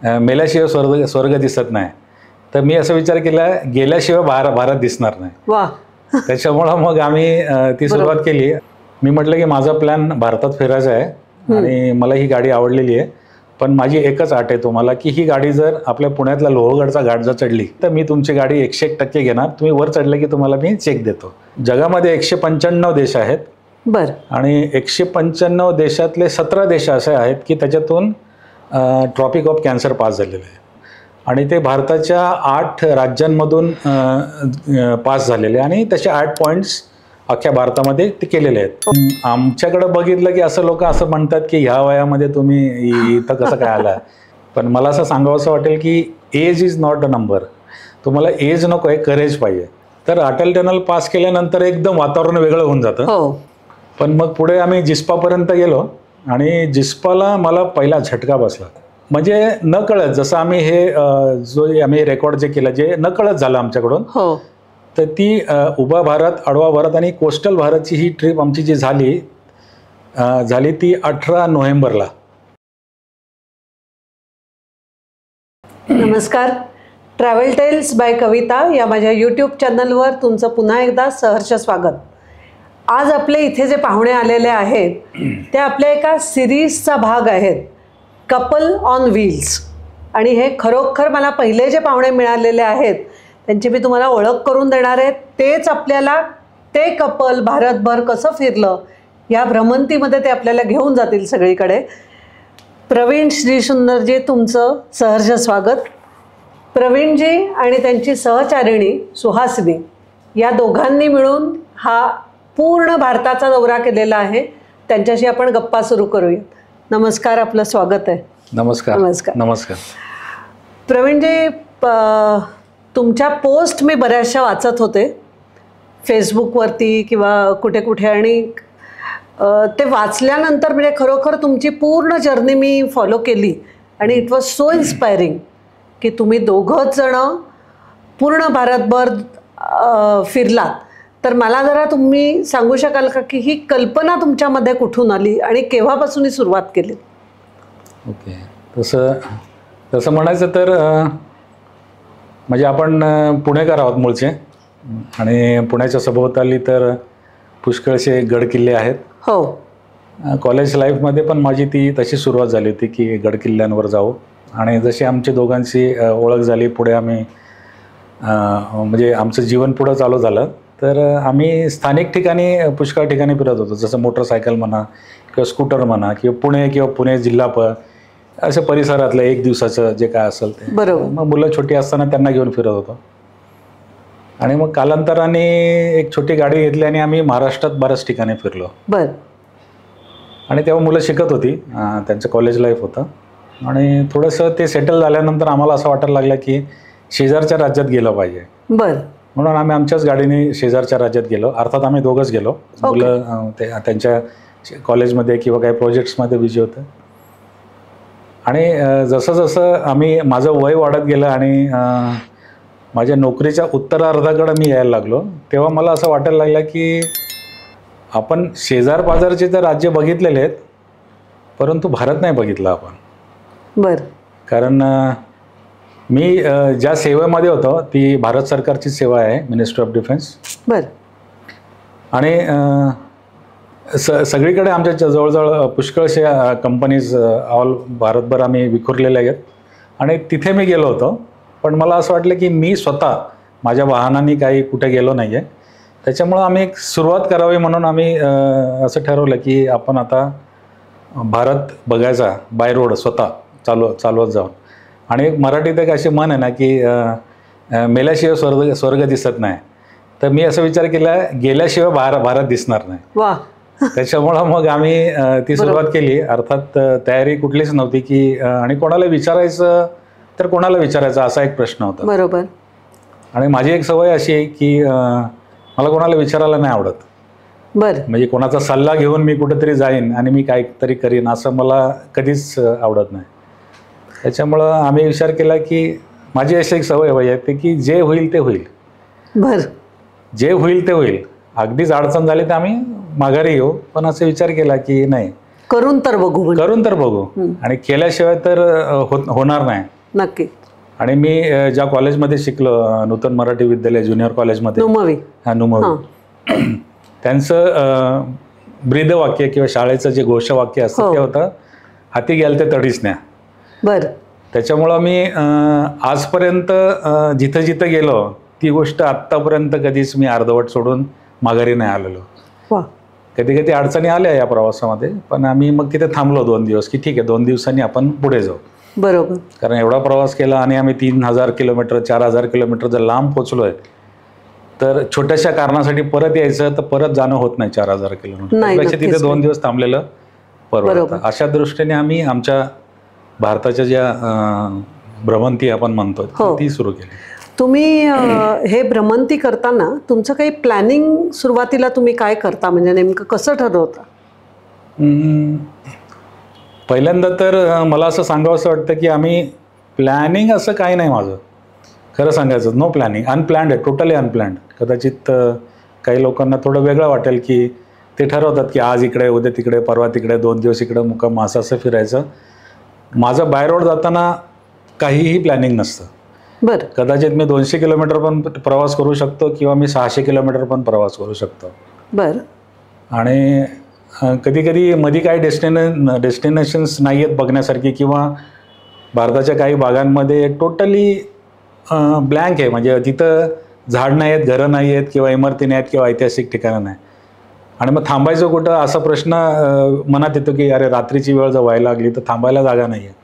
मेल्याशिवाय स्वर्ग दिसत नाही. तर मी असं विचार केला गेल्याशिवाय भारत दिसणार नाही. वा. त्याच्यामुळं मग आम्ही ती सुरुवात केली. मी म्हटलं की माझा प्लॅन भारतात फिरायचा आहे आणि मला ही गाडी आवडलेली आहे, पण माझी एकच अट आहे तुम्हाला की ही गाडी जर आपल्या पुण्यातला लोहगडचा घाट जर चढली तर मी तुमची गाडी 101% घेणार. तुम्ही वर चढले की तुम्हाला मी चेक देतो. जगामध्ये 195 देश आहेत. बर. आणि 195 देशातले 17 देश असे आहेत की त्याच्यातून ट्रॉपिक ऑफ कॅन्सर पास झालेले आहे आणि ते भारताच्या 8 राज्यांमधून पास झालेले आणि तसे 8 पॉईंट्स अख्ख्या भारतामध्ये ते केलेले आहेत. आमच्याकडे बघितलं की असं लोक असं म्हणतात की ह्या वयामध्ये तुम्ही इथं कसं काय आला, पण मला असं सांगावंसं वाटेल की age is not a number. तुम्हाला एज नको आहे, करेज पाहिजे. तर अटल टनल पास केल्यानंतर एकदम वातावरण वेगळं होऊन जातं. पण मग पुढे आम्ही जिस्पापर्यंत गेलो आणि जिस्पाला मला पहिला झटका बसला. म्हणजे न कळत जसं आम्ही हे जो आम्ही रेकॉर्ड जे केलं जे न कळत झालं आमच्याकडून, तर ती उभा भारत, आडवा भारत आणि कोस्टल भारतची ही ट्रिप आमची जी झाली ती 18 नोव्हेंबरला. नमस्कार. ट्रॅव्हल टेल्स बाय कविता या माझ्या यूट्यूब चॅनलवर तुमचं पुन्हा एकदा सहर्ष स्वागत. आज आपले इथे जे पाहुणे आलेले आहेत ते आपल्या एका सिरीजचा भाग आहेत, कपल ऑन व्हील्स. आणि हे खरोखर मला पहिले जे पाहुणे मिळालेले आहेत त्यांची मी तुम्हाला ओळख करून देणार आहे. तेच आपल्याला ते कपल भारतभर कसं फिरलं या भ्रमंतीमध्ये ते आपल्याला घेऊन जातील सगळीकडे. प्रवीण श्रीसुंदरजी, तुमचं सहर्ष स्वागत. प्रवीणजी आणि त्यांची सहचारिणी सुहासिनी या दोघांनी मिळून हा पूर्ण भारताचा दौरा केलेला आहे. त्यांच्याशी आपण गप्पा सुरू करूया. नमस्कार, आपलं स्वागत आहे. नमस्कार. नमस्कार. नमस्कार. प्रवीणजी, तुमच्या पोस्ट मी बऱ्याचशा वाचत होते फेसबुकवरती किंवा कुठे कुठे, आणि ते वाचल्यानंतर म्हणजे खरोखर तुमची पूर्ण जर्नी मी फॉलो केली आणि इट वॉज सो इन्स्पायरिंग की तुम्ही दोघंच जणं पूर्ण भारतभर फिरलात. तर मला जरा तुम्ही सांगू शकाल का की ही कल्पना तुमच्यामध्ये कुठून आली आणि केव्हापासून ही सुरुवात केली? ओके. तसं म्हणायचं तर म्हणजे आपण पुणेकर आहोत मूळचे आणि पुण्याच्या सभोवताली तर पुष्कळसे गड किल्ले आहेत. हो. कॉलेज लाईफमध्ये पण माझी ती तशी सुरुवात झाली होती की गड किल्ल्यांवर जाऊ. आणि जशी आमची दोघांची ओळख झाली, पुढे आम्ही म्हणजे आमचं जीवन पुढं चालू झालं, तर आम्ही स्थानिक ठिकाणी पुष्कळ ठिकाणी फिरत होतो. जसं मोटरसायकल म्हणा किंवा स्कूटर म्हणा किंवा पुणे जिल्हा असे परिसरातलं एक दिवसाचं जे काय असेल ते. बरोबर. मग मुलं छोटी असताना त्यांना घेऊन फिरत होतो. आणि मग कालांतराने एक छोटी गाडी घेतली आणि आम्ही महाराष्ट्रात बऱ्याच ठिकाणी फिरलो. बर. आणि तेव्हा मुलं शिकत होती, त्यांचं कॉलेज लाईफ होतं. आणि थोडंसं ते सेटल झाल्यानंतर आम्हाला असं वाटायला लागलं की शेजारच्या राज्यात गेलं पाहिजे. बर. म्हणून आम्ही आमच्याच गाडीने शेजारच्या राज्यात गेलो. अर्थात आम्ही दोघंच गेलो. मुलं त्यांच्या कॉलेजमध्ये किंवा काही प्रोजेक्ट्समध्ये बिझी होतं. आणि जसं जसं माझं वय वाढत गेलं आणि माझ्या नोकरीच्या उत्तरार्धाकडे मी यायला लागलो, तेव्हा मला असं वाटायला लागलं की आपण शेजार पाजारचे तर राज्य बघितलेले आहेत, परंतु भारत नाही बघितला आपण. बर. कारण मी ज्या सेवेमध्ये होतो ती भारत सरकारची सेवा आहे, मिनिस्ट्री ऑफ डिफेन्स. बर. आणि सगळीकडे आमच्या जवळजवळ पुष्कळशे कंपनीज ऑल भारतभर आम्ही विखुरलेले आहेत. आणि तिथे मी गेलो होतो, पण मला असं वाटलं की मी स्वतः माझ्या वाहनाने काही कुठे गेलो नाही आहे. त्याच्यामुळं आम्ही एक सुरुवात करावी म्हणून आम्ही असं ठरवलं की आपण आता भारत बघायचा बाय रोड, स्वतः चालवत जाऊन. आणि मराठीत एक अशी म्हण आहे ना की मेल्याशिवाय स्वर्ग दिसत नाही. तर मी असं विचार केला गेल्याशिवाय भारत दिसणार नाही. वा. त्याच्यामुळं मग आम्ही ती सुरुवात केली. अर्थात तयारी कुठलीच नव्हती की आणि कोणाला विचारायचं तर कोणाला विचारायचं असा एक प्रश्न होता. बरोबर. आणि माझी एक सवय अशी आहे की मला कोणाला विचारायला नाही आवडत. बर. म्हणजे कोणाचा सल्ला घेऊन मी कुठेतरी जाईन आणि मी काहीतरी करीन असं मला कधीच आवडत नाही. त्याच्यामुळं आम्ही विचार केला की माझी अशी एक सवय आहे की जे होईल ते होईल. बर. जे होईल ते होईल. अगदीच अडचण झाली तर आम्ही माघारी येऊ, पण असं विचार केला की नाही, करून तर बघू. आणि केल्याशिवाय तर होणार नाही. नक्की. आणि मी ज्या कॉलेजमध्ये शिकलो, नूतन मराठी विद्यालय ज्युनियर कॉलेजमध्ये, नुमवी. हा नुमवी, त्यांचं ब्रीदवाक्य किंवा शाळेचं जे घोषवाक्य असतं ते होतं, हाती गेल ते तडीच न्या. बरं. त्याच्यामुळं मी आजपर्यंत जिथं जिथं गेलो ती गोष्ट आत्तापर्यंत कधीच मी अर्धवट सोडून माघारी नाही आलेलो. वा. कधी कधी अडचणी आल्या या प्रवासामध्ये, पण आम्ही मग तिथे थांबलो 2 दिवस, की ठीक आहे 2 दिवसांनी आपण पुढे जाऊ. बरोबर. कारण एवढा प्रवास केला आणि आम्ही 3000 किलोमीटर 4000 किलोमीटर जर लांब पोचलोय, तर छोट्याशा कारणासाठी परत यायचं तर परत जाणं होत नाही 4000 किलोमीटर. त्यापेक्षा तिथे 2 दिवस थांबलेलं परवडतं. अशा दृष्टीने आम्ही आमच्या भारताच्या ज्या भ्रमंती आपण म्हणतो ती सुरू केली. तुम्ही हे भ्रमंती करताना तुमचं काही प्लॅनिंग सुरुवातीला तुम्ही काय करता, म्हणजे नेमकं कसं ठरवता? पहिल्यांदा तर मला असं सांगावंसं वाटतं की आम्ही प्लॅनिंग असं काही नाही माझं, खरं सांगायचं. नो प्लॅनिंग, अनप्लॅन्ड आहे, टोटली अनप्लॅन्ड. कदाचित काही लोकांना थोडं वेगळं वाटेल की ते ठरवतात की आज इकडे, उद्या तिकडे, परवा तिकडे, 2 दिवस इकडे मुक्काम, असं फिरायचं. माझं बाय रोड जाताना काहीही प्लॅनिंग नसतं. बरं. कदाचित मी 200 किलोमीटर पण प्रवास करू शकतो किंवा मी 600 किलोमीटर पण प्रवास करू शकतो. बरं. आणि कधी कधी मध्ये काही डेस्टिनेशन्स नाही आहेत बघण्यासारखी, किंवा भारताच्या काही भागांमध्ये टोटली ब्लँक आहे, म्हणजे तिथं झाड नाही आहेत, घरं नाही आहेत, किंवा इमारती नाही आहेत, किंवा ऐतिहासिक ठिकाणं नाही. आणि मग थांबायचं कुठं असा प्रश्न मनात येतो की अरे रात्रीची वेळ जर व्हायला लागली तर थांबायला जागा नाही आहे.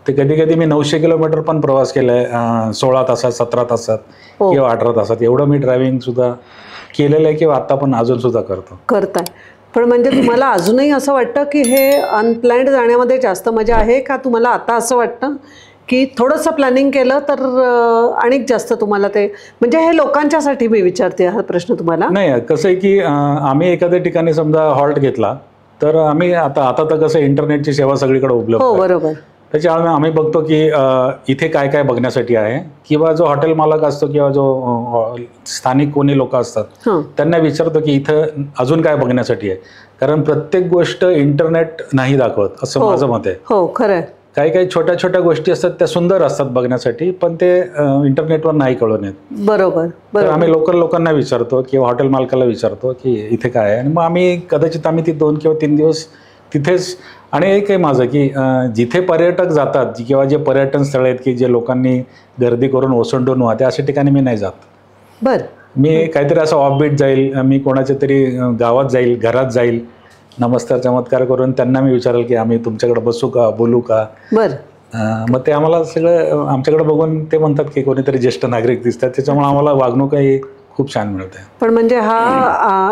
ते कधी कधी मी 900 किलोमीटर पण प्रवास केला आहे, 16 तासात, 17 तासात किंवा 18 तासात. एवढं मी ड्रायव्हिंगसुद्धा केलेलं आहे किंवा आत्ता पण अजूनसुद्धा करताय. पण म्हणजे तुम्हाला अजूनही असं वाटतं की हे अनप्लॅन्ड जाण्यामध्ये जास्त मजा आहे का? तुम्हाला आता असं वाटतं की थोडंसं प्लॅनिंग केलं तर आणि जास्त तुम्हाला ते, म्हणजे हे लोकांच्यासाठी मी विचारते हा प्रश्न तुम्हाला. नाही, कसं आहे की आम्ही एखाद्या ठिकाणी समजा हॉल्ट घेतला तर आम्ही आता तर कसं इंटरनेटची सेवा सगळीकडे उपलब्ध आहे. बरोबर. त्याच्यामुळे आम्ही बघतो की इथे काय काय बघण्यासाठी आहे, किंवा जो हॉटेल मालक असतो किंवा जो स्थानिक कोणी लोक असतात त्यांना विचारतो की इथं अजून काय बघण्यासाठी आहे. कारण प्रत्येक गोष्ट इंटरनेट नाही दाखवत असं माझं मत आहे. हो, खरं आहे. काही छोट्या छोट्या गोष्टी असतात त्या सुंदर असतात बघण्यासाठी, पण ते इंटरनेटवर नाही कळून येत. बरोबर. तर आम्ही लोकल लोकांना विचारतो किंवा हॉटेल मालकाला विचारतो की इथे काय आहे, आणि मग आम्ही कदाचित ती 2 किंवा 3 दिवस तिथेच. आणि एक आहे माझं की जिथे पर्यटक जातात किंवा जे पर्यटन स्थळ आहेत की जे लोकांनी गर्दी करून ओसंडून वाहते, अशा ठिकाणी मी नाही जात. बरं. मी काहीतरी असं ऑफबीट जाईल, मी कोणाच्या तरी गावात जाईल, घरात जाईल, नमस्कार चमत्कार करून त्यांना मी विचारेल की आम्ही तुमच्याकडे बसू का, बोलू का. बरं. मग ते आम्हाला सगळं आमच्याकडे बघून ते म्हणतात की कोणीतरी ज्येष्ठ नागरिक दिसतात, त्याच्यामुळे आम्हाला वागणूकही खूप छान मिळते. पण म्हणजे हा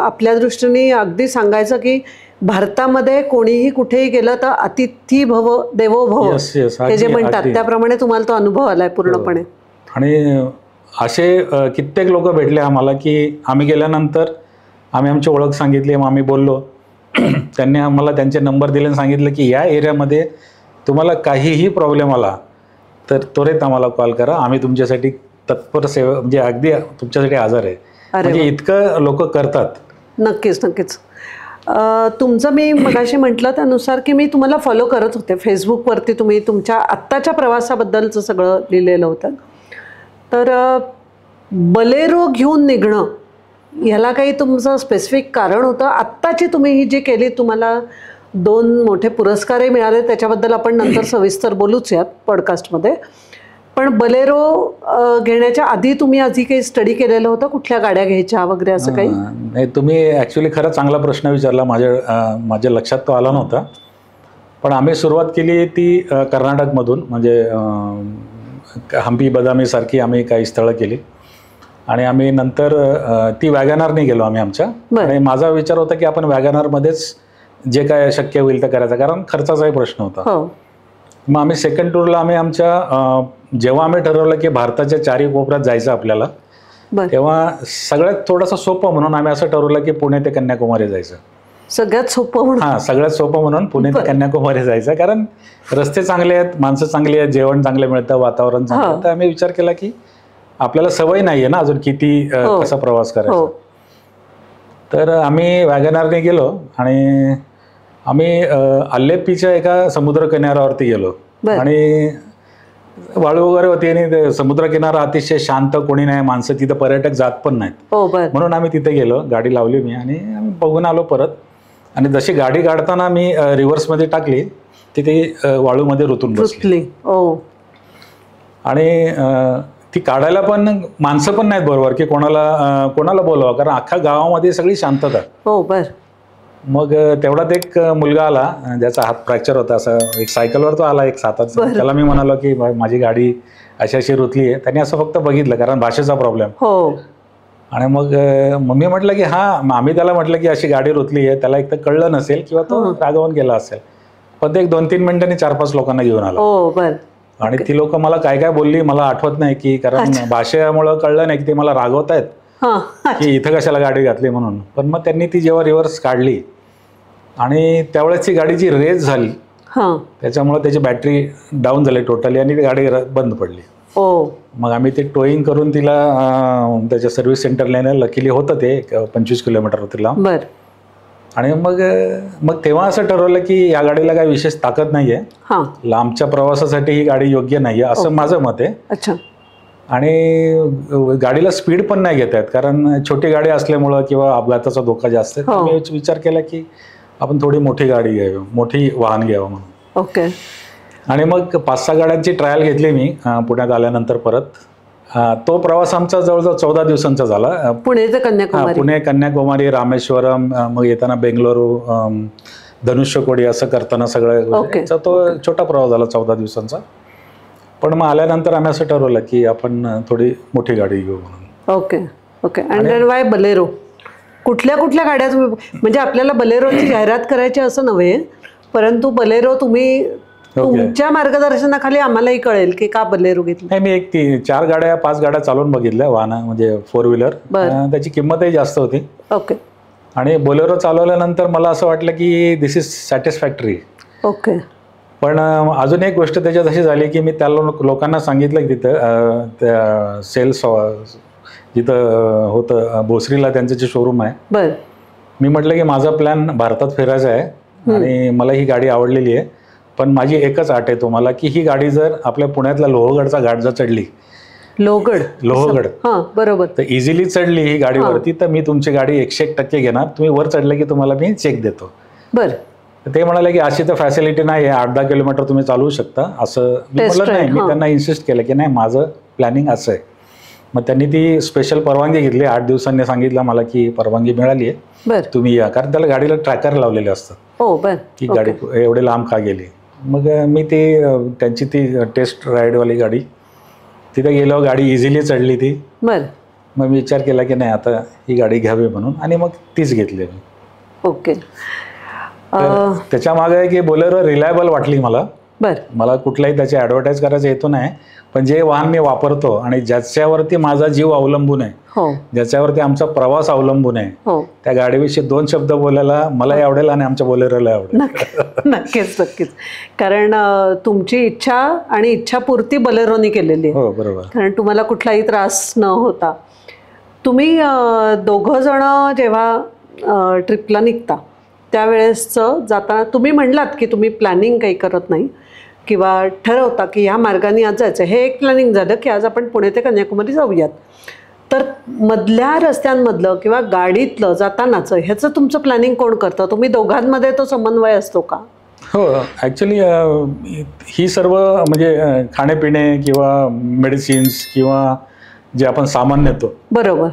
आपल्या दृष्टीने अगदी सांगायचं की भारतामध्ये कोणीही कुठेही गेलं तर अतिथी भव देवो भव हे जे म्हणतात त्याप्रमाणे तुम्हाला तो अनुभव आलाय पूर्णपणे. आणि असे कित्येक लोक भेटले आम्हाला की आम्ही गेल्यानंतर आम्ही आमची ओळख सांगितली, मग आम्ही बोललो. त्यांनी आम्हाला त्यांचे नंबर दिले आणि सांगितलं की या एरियामध्ये तुम्हाला काहीही प्रॉब्लेम आला तर त्वरित आम्हाला कॉल करा, आम्ही तुमच्यासाठी तत्पर सेवा, म्हणजे अगदी तुमच्यासाठी हजर आहे. म्हणजे इतकं लोक करतात. नक्कीच नक्कीच. तुमचं मी मगाशी म्हटलं त्यानुसार की मी तुम्हाला फॉलो करत होते फेसबुकवरती. तुम्ही तुमच्या आत्ताच्या प्रवासाबद्दलचं सगळं लिहिलेलं होतं. तर बलेरो घेऊन निघणं ह्याला काही तुमचं स्पेसिफिक कारण होतं? आत्ताची तुम्ही ही जी केली, तुम्हाला 2 मोठे पुरस्कारही मिळाले, त्याच्याबद्दल आपण नंतर सविस्तर बोलूच यात पॉडकास्टमध्ये. पण बलेरो घेण्याच्या आधी तुम्ही आधी काही स्टडी केलेलं होतं, कुठल्या गाड्या घ्यायच्या वगैरे असं काही? नाही, तुम्ही ॲक्च्युली खरं चांगला प्रश्न विचारला. माझ्या लक्षात तो आला नव्हता. पण आम्ही सुरुवात केली ती कर्नाटकमधून, म्हणजे हंपी बदामीसारखी आम्ही काही स्थळं केली. आणि आम्ही नंतर ती वॅगनारने गेलो आम्ही आमच्या. आणि माझा विचार होता की आपण वॅगनारमध्येच जे काय शक्य होईल ते करायचं, कारण खर्चाचाही प्रश्न होता. मग आम्ही सेकंड टूरला आम्ही आमच्या जेव्हा आम्ही ठरवलं की भारताच्या 4 कोपऱ्यात जायचं आपल्याला, तेव्हा सगळ्यात थोडंसं सोपं म्हणून आम्ही असं ठरवलं की पुणे ते कन्याकुमारी जायचं. सगळ्यात सोपं म्हणून? हां, सगळ्यात सोपं म्हणून पुणे ते कन्याकुमारी जायचं, कारण रस्ते चांगले आहेत, माणसं चांगली आहेत, जेवण चांगलं मिळतं, वातावरण चांगलं. तर आम्ही विचार केला की आपल्याला सवय नाही आहे ना अजून किती कसा प्रवास करायचा. तर आम्ही वॅगनारने गेलो आणि आम्ही अल्लेप्पीच्या एका समुद्र किनाऱ्यावरती गेलो. आणि वाळू वगैरे होती आणि ते समुद्रकिनारा अतिशय शांत, कोणी नाही, माणसं तिथं पर्यटक जात पण नाहीत. हो बर. म्हणून आम्ही तिथे गेलो, गाडी लावली मी आणि आम्ही बघून आलो परत. आणि जशी गाडी काढताना मी रिव्हर्समध्ये टाकली तिथे वाळूमध्ये रुतून बसली. आणि ती काढायला पण माणसं पण नाहीत बरोबर की कोणाला बोलवा, कारण अख्ख्या गावामध्ये सगळी शांतता. हो बर. मग तेवढ्यात एक मुलगा आला ज्याचा हात फ्रॅक्चर होता, असं एक सायकलवर तो आला, एक 7-8. त्याला मी म्हणालो की माझी गाडी अशी अशी रुतली आहे. त्याने असं फक्त बघितलं, कारण भाषेचा प्रॉब्लेम. हो. आणि मग मी म्हटलं की आम्ही त्याला म्हटलं की अशी गाडी रुतली आहे. त्याला एक तर कळलं नसेल किंवा तो रागावून गेला असेल. पण ते एक 2-3 मिनिटांनी 4-5 लोकांना घेऊन आला. हो बर. आणि ती लोक मला काय काय बोलली मला आठवत नाही, की कारण भाषेमुळे कळलं नाही की ते मला रागवत आहेत की इथं कशाला गाडी घातली म्हणून. पण मग त्यांनी ती जेव्हा रिव्हर्स काढली आणि त्यावेळेस ती गाडीची रेस झाली, त्याच्यामुळे त्याची बॅटरी डाऊन झाली टोटली आणि ती गाडी बंद पडली. मग आम्ही ते टोईंग करून तिला त्याच्या सर्व्हिस सेंटरला नेलं. लकीली होतं ते 25 किलोमीटर होती लांब. आणि मग तेव्हा असं ठरवलं की या गाडीला काही विशेष ताकद नाहीये, लांबच्या प्रवासासाठी ही गाडी योग्य नाहीये असं माझं मत आहे. आणि गाडीला स्पीड पण नाही घेत आहेत, कारण छोटी गाडी असल्यामुळं किंवा अपघाताचा धोका जास्त आहे. मी विचार केला की आपण थोडी मोठी गाडी घ्यावी, मोठी वाहन घ्यावं म्हणून. ओके. आणि मग 5-6 गाड्यांची ट्रायल घेतली मी पुण्यात आल्यानंतर परत. तो प्रवास आमचा जवळजवळ 14 दिवसांचा झाला. पुणे कन्याकुमारी, रामेश्वरम, मग येताना बेंगलोरू, धनुष्यकोडी असं करताना सगळं तो छोटा प्रवास झाला 14 दिवसांचा. पण मग आल्यानंतर आम्ही असं ठरवलं की आपण थोडी मोठी गाडी घेऊ म्हणून. ओके. आणि वाय बलेरो? कुठल्या गाड्या तुम्ही, म्हणजे आपल्याला बलेरोची जाहिरात करायची असं नव्हे, परंतु बलेरो तुम्ही तुमच्या मार्गदर्शनाखाली आम्हालाही कळेल की का बलेरो घेतली. नाही, मी एक 4-5 गाड्या चालवून बघितल्या वाहन, म्हणजे 4 व्हीलर. त्याची किंमतही जास्त होती. ओके. आणि बोलेरो चालवल्यानंतर मला असं वाटलं की दिस इज सॅटिस्फॅक्टरी. ओके. पण अजून एक गोष्ट त्याच्यात अशी झाली की मी त्या लोकांना सांगितलं की तिथं त्या सेल्स जिथं होतं भोसरीला त्यांचं जे शोरूम आहे, मी म्हटलं की माझा प्लॅन भारतात फिरायचा आहे आणि मला ही गाडी आवडलेली आहे, पण माझी एकच अट आहे तुम्हाला की ही गाडी जर आपल्या पुण्यातला लोहगडचा घाट जर चढली, लोहगड बरोबर, तर इझिली चढली ही गाडीवरती, तर मी तुमची गाडी 101% घेणार. तुम्ही वर चढले की तुम्हाला मी चेक देतो. ते म्हणाले की अशी तर फॅसिलिटी नाही आहे, 8-10 किलोमीटर तुम्ही चालवू शकता असं. मी म्हटलं नाही, मी त्यांना इन्सिस्ट केलं की नाही, माझं प्लॅनिंग असं आहे. मग त्यांनी ती स्पेशल परवानगी घेतली. 8 दिवसांनी सांगितलं मला की परवानगी मिळाली आहे, तुम्ही या. कारण त्याला गाडीला ट्रॅकर लावलेले असतात की गाडी एवढे लांब का गेली. मग मी त्यांची ती टेस्ट राईडवाली गाडी तिथे गेलो, गाडी इझिली चढली ती. मग मी विचार केला की नाही आता ही गाडी घ्यावी म्हणून, आणि मग तीच घेतली मी. ओके. त्याच्या मागे की बोलेरो रिलायबल वाटली मला. मला कुठलाही त्याची ॲडव्हर्टाईज करायचा हेतू नाही, पण जे वाहन मी वापरतो आणि ज्याच्यावरती माझा जीव अवलंबून आहे, ज्याच्यावरती आमचा प्रवास अवलंबून आहे, त्या गाडीविषयी 2 शब्द बोलायला मलाही आवडेल आणि आमच्या बोलेरोला आवडेल. नक्कीच. कारण तुमची इच्छा आणि इच्छापूर्ती बलेरोनी केलेली आहे. हो बरोबर. कारण तुम्हाला कुठलाही त्रास न होता. तुम्ही दोघं जण जेव्हा ट्रिपला निघता त्यावेळेसचं जाताना तुम्ही म्हणलात की तुम्ही प्लॅनिंग काही करत नाही किंवा ठरवता की ह्या मार्गाने आज जायचं. हे एक प्लॅनिंग झालं की आज आपण पुणे ते कन्याकुमारी जाऊयात. तर मधल्या रस्त्यांमधलं किंवा गाडीतलं जातानाचं ह्याचं तुमचं प्लॅनिंग कोण करतं? तुम्ही दोघांमध्ये तो समन्वय असतो का? हो, ॲक्च्युली ही सर्व म्हणजे खाणेपिणे किंवा मेडिसिन्स किंवा जे आपण सामान नेतो, बरोबर,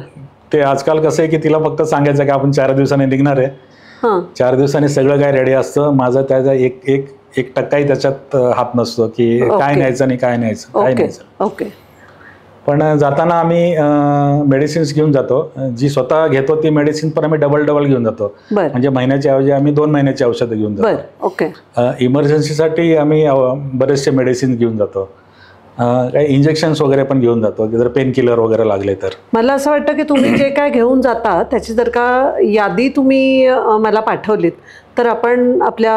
ते आजकाल कसं आहे की तिला फक्त सांगायचं की आपण 4 दिवसांनी निघणार आहे, 4 दिवसांनी सगळं काय रेडी असतं. माझं त्याचा 1% त्याच्यात हात नसतो की काय न्यायचं आणि काय न्यायचं. ओके. पण जाताना आम्ही मेडिसिन्स घेऊन जातो. जी स्वतः घेतो ती मेडिसिन पण आम्ही डबल घेऊन जातो. म्हणजे महिन्याच्या ऐवजी आम्ही 2 महिन्याची औषधं घेऊन जातो. इमर्जन्सीसाठी आम्ही बरेचसे मेडिसिन घेऊन जातो. काही इंजेक्शन्स वगैरे पण घेऊन जातो जर पेन किलर वगैरे लागले तर. मला असं वाटतं की तुम्ही जे काय घेऊन जाता त्याची जर का यादी तुम्ही मला पाठवलीत तर आपण आपल्या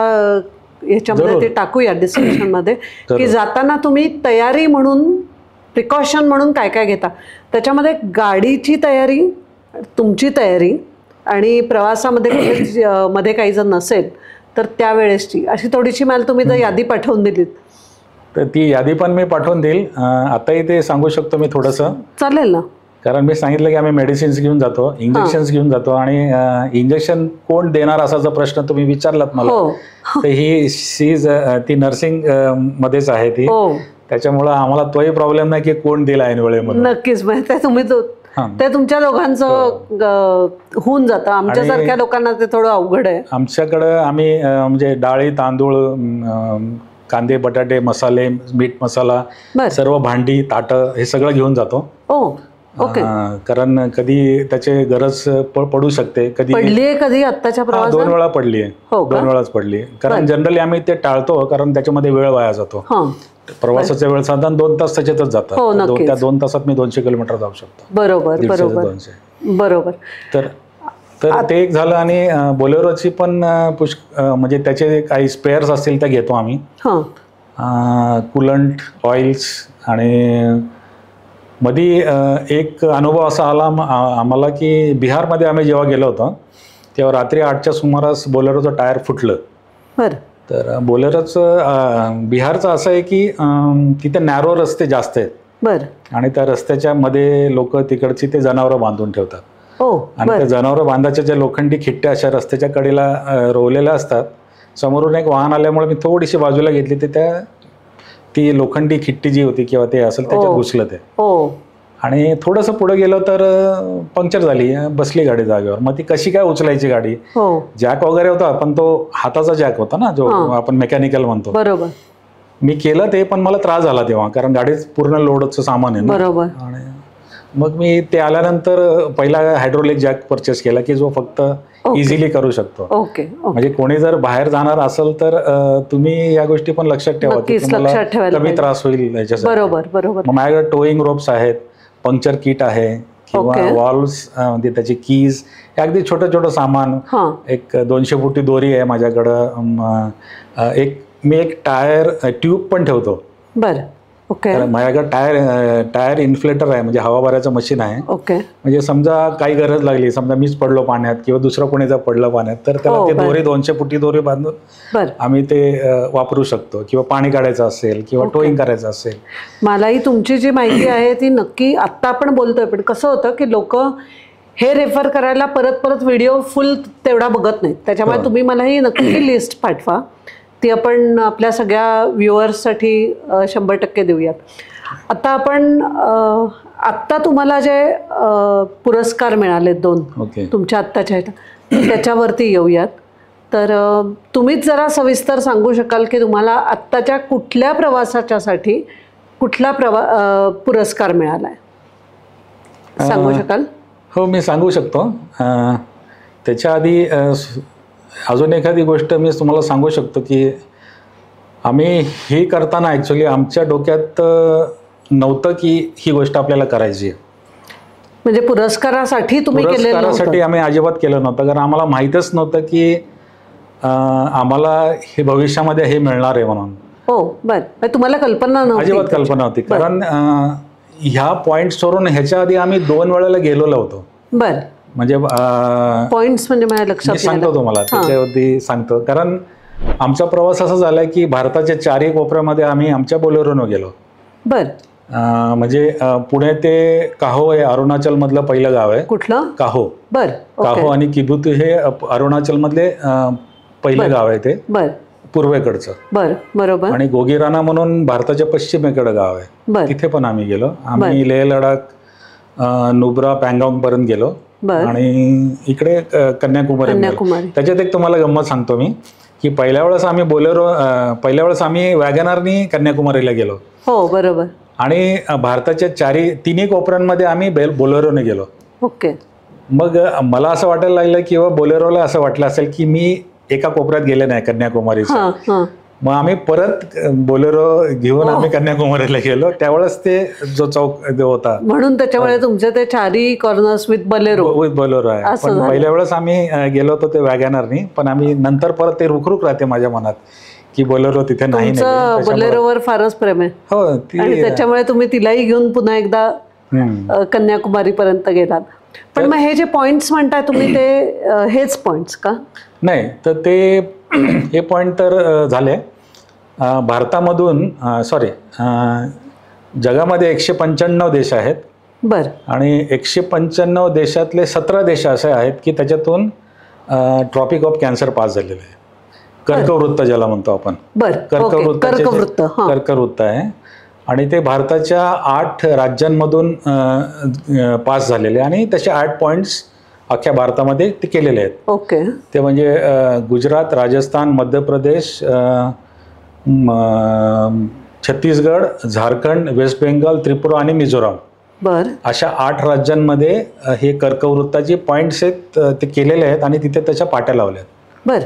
ह्याच्यामध्ये ते टाकूया डिस्क्रिप्शनमध्ये की जाताना तुम्ही तयारी म्हणून, प्रिकॉशन म्हणून काय काय घेता. त्याच्यामध्ये गाडीची तयारी, तुमची तयारी आणि प्रवासामध्ये मध्ये काही जर नसेल तर त्यावेळेसची अशी थोडीशी मला तुम्ही जर यादी पाठवून दिलीत तर ती यादी पण मी पाठवून देईल. आताही ते सांगू शकतो मी थोडंसं, चालेल ना. कारण मी सांगितलं की आम्ही मेडिसिन्स घेऊन जातो, इंजेक्शन्स घेऊन जातो, आणि इंजेक्शन कोण देणार असा जो प्रश्न तुम्ही विचारलात मला, तर ती नर्सिंग मध्येच आहे ती, त्याच्यामुळं आम्हाला तोही प्रॉब्लेम नाही की कोण दिला ऐन वेळेमध्ये. नक्कीच, तुम्ही ते तुमच्या दोघांचं होऊन जातं. आमच्यासारख्या लोकांना ते थोडं अवघड आहे. आमच्याकडं आम्ही म्हणजे डाळी, तांदूळ, कांदे, बटाटे, मसाले, मीठ मसाला, सर्व भांडी, ताटं हे सगळं घेऊन जातो. कारण कधी त्याची गरज पडू शकते. कधी आत्ताच्या प्रवासात 2 वेळा पडली आहे. 2 वेळाच पडली. कारण जनरली आम्ही ते टाळतो, कारण त्याच्यामध्ये वेळ वाया जातो. प्रवासाचा वेळ साधारण 2 तास त्याच्यातच जातात. त्या 2 तासात मी 200 किलोमीटर जाऊ शकतो. बरोबर. तर ते एक झालं. आणि बोलेरोची पण म्हणजे त्याचे काही स्पेअर्स असतील त्या घेतो आम्ही. Coolant, oils. आणि मध्ये एक अनुभव असा आला आम्हाला की बिहारमध्ये आम्ही जेव्हा गेलो होतो तेव्हा रात्री 8च्या सुमारास बोलेरोचं टायर फुटलं. तर बोलेरोचं बिहारचं असं आहे की तिथे नॅरो रस्ते जास्त आहेत, आणि त्या रस्त्याच्या मध्ये लोक तिकडची ते जनावरं बांधून ठेवतात. आणि त्या जनावरं बांधाच्या ज्या लोखंडी खिट्ट्या अशा रस्त्याच्या कडेला रोवलेल्या असतात. समोरून एक वाहन आल्यामुळे मी थोडीशी बाजूला घेतली, तर ती लोखंडी खिट्टी जी होती किंवा ते असेल त्याच्यात घुसलं ते. आणि थोडंसं पुढे गेलो तर पंक्चर झाली, बसली गाडी जागेवर. मग ती कशी काय उचलायची गाडी? जॅक वगैरे होता, पण तो हाताचा जॅक होता ना, जो आपण मेकॅनिकल म्हणतो. बरोबर. मी केलं ते, पण मला त्रास झाला तेव्हा, कारण गाडीत पूर्ण लोडचं सामान आहे ना. आणि मग मी ते आल्यानंतर पहिला हायड्रोलिक जॅक परचेस केला की जो फक्त इझिली करू शकतो. म्हणजे कोणी जर बाहेर जाणार असेल तर तुम्ही या गोष्टी पण लक्षात ठेवा की तुम्हाला कमी त्रास होईल याच्यासाठी. मग माझ्याकडे टोईंग रोप्स आहेत, पंक्चर किट आहे, किंवा वॉल्व्स म्हणजे त्याची कीज, अगदी छोटं छोटं सामान. एक 200 फुटी दोरी आहे माझ्याकडं. मी एक टायर ट्यूब पण ठेवतो. माझ्याकडे टायर इन्फ्लेटर आहे, म्हणजे हवा भरायचं मशीन आहे. म्हणजे समजा काही गरज लागली, समजा मीच पडलो पाण्यात किंवा दुसरं कोणी जर पडलं पाण्यात, तर त्याला ते दोरी 200 फुटी दोरी बांधून आम्ही ते वापरू शकतो. किंवा पाणी काढायचं असेल किंवा टोईंग करायचं असेल. मलाही तुमची जी माहिती आहे ती नक्की आत्ता आपण बोलतोय, पण कसं होतं की लोक हे रेफर करायला परत परत व्हिडिओ फुल तेवढा बघत नाहीत. त्याच्यामुळे तुम्ही मला ही नक्की लिस्ट पाठवा, ती आपण आपल्या सगळ्या व्ह्युअर्ससाठी 100% देऊयात. आता आपण आत्ता तुम्हाला जे पुरस्कार मिळाले 2 तुमच्या आत्ताच्या त्याच्यावरती येऊयात. तर तुम्हीच जरा सविस्तर सांगू शकाल की तुम्हाला आत्ताच्या कुठल्या प्रवासाच्यासाठी कुठला पुरस्कार मिळाला आहे, सांगू शकाल? हो, मी सांगू शकतो. त्याच्या आधी अजून एखादी गोष्ट मी तुम्हाला सांगू शकतो की आम्ही हे करताना ॲक्च्युली आमच्या डोक्यात नव्हतं की ही गोष्ट आपल्याला करायची आहे. म्हणजे पुरस्कारासाठी पुरस्कारासाठी आम्ही अजिबात केलं नव्हतं, कारण आम्हाला माहीतच नव्हतं की आम्हाला हे भविष्यामध्ये हे मिळणार आहे म्हणून. तुम्हाला कल्पना नव्हती? अजिबात कल्पना नव्हती, कारण ह्या पॉईंट्सवरून ह्याच्या आधी आम्ही 2 वेळेला गेलेलो होतो. म्हणजे पॉइंट्स म्हणजे माझ्या लक्षात सांगतो तुम्हाला, त्याच्यावरती सांगतो. कारण आमचा प्रवास असा झाला की भारताच्या 4 कोपऱ्यामध्ये आम्ही आमच्या बोलेरोनं गेलो. म्हणजे पुणे ते काहो हे अरुणाचल मधलं पहिलं गाव आहे. कुठलं? काहो. काहो आणि किबुतू हे अरुणाचल मधले पहिलं गाव आहे, ते पूर्वेकडचं. बरोबर. आणि गोगीराना म्हणून भारताच्या पश्चिमेकडे गाव आहे, तिथे पण आम्ही गेलो. आम्ही लेह लडाख, नुब्रा, पँगॉंग पर्यंत गेलो. आणि इकडे कन्याकुमारी. त्याच्यात एक तुम्हाला गंमत सांगतो मी की पहिल्या वेळेस आम्ही वॅगनारनी कन्याकुमारीला गेलो. बरोबर. आणि भारताच्या 3 कोपऱ्यांमध्ये आम्ही बोलेरोने गेलो. मग मला असं वाटायला लागलं की बोलेरोला असं वाटलं असेल की मी एका कोपऱ्यात गेले नाही कन्याकुमारीच्या. मग आम्ही परत बोलेरो घेऊन आम्ही कन्याकुमारीला गेलो. त्यावेळेस ते जो चौक होता, म्हणून त्याच्यामुळे तुमचे ते 4 कॉर्नर्स विथ बोलेरो आहे. पण पहिल्या वेळेस आम्ही गेलो होतो ते वॅगनारनी, पण आम्ही नंतर परत ते रुखरुख राहते माझ्या मनात की बोलेरो तिथे नाही. बोलेरोवर फारच प्रेम आहे. आणि त्याच्यामुळे तुम्ही तिलाही घेऊन पुन्हा एकदा कन्याकुमारी पर्यंत गेलात. पण मग हे जे पॉइंट्स म्हणताय तुम्ही, ते हेच पॉइंट्स का? नाही, तर ते हे पॉइंट तर झाले. भारतामधून जगामध्ये 195 देश आहेत बर आणि 195 देशातले 17 देश असे आहेत की त्याच्यातून ट्रॉपिक ऑफ कॅन्सर पास झालेले आहे. कर्कवृत्त ज्याला म्हणतो आपण, बर कर्कवृत्त कर्कवृत्त आहे आणि ते भारताच्या 8 राज्यांमधून पास झालेले आणि तसे 8 पॉईंट्स अख्ख्या भारतामध्ये ते केलेले आहेत. ओके. ते म्हणजे गुजरात, राजस्थान, मध्य प्रदेश, छत्तीसगड, झारखंड, वेस्ट बेंगॉल, त्रिपुरा आणि मिझोराम. बर. अशा 8 राज्यांमध्ये हे कर्कवृत्ताचे पॉईंट्स आहेत ते केलेले आहेत आणि तिथे त्याच्या पाट्या लावल्या आहेत. बर.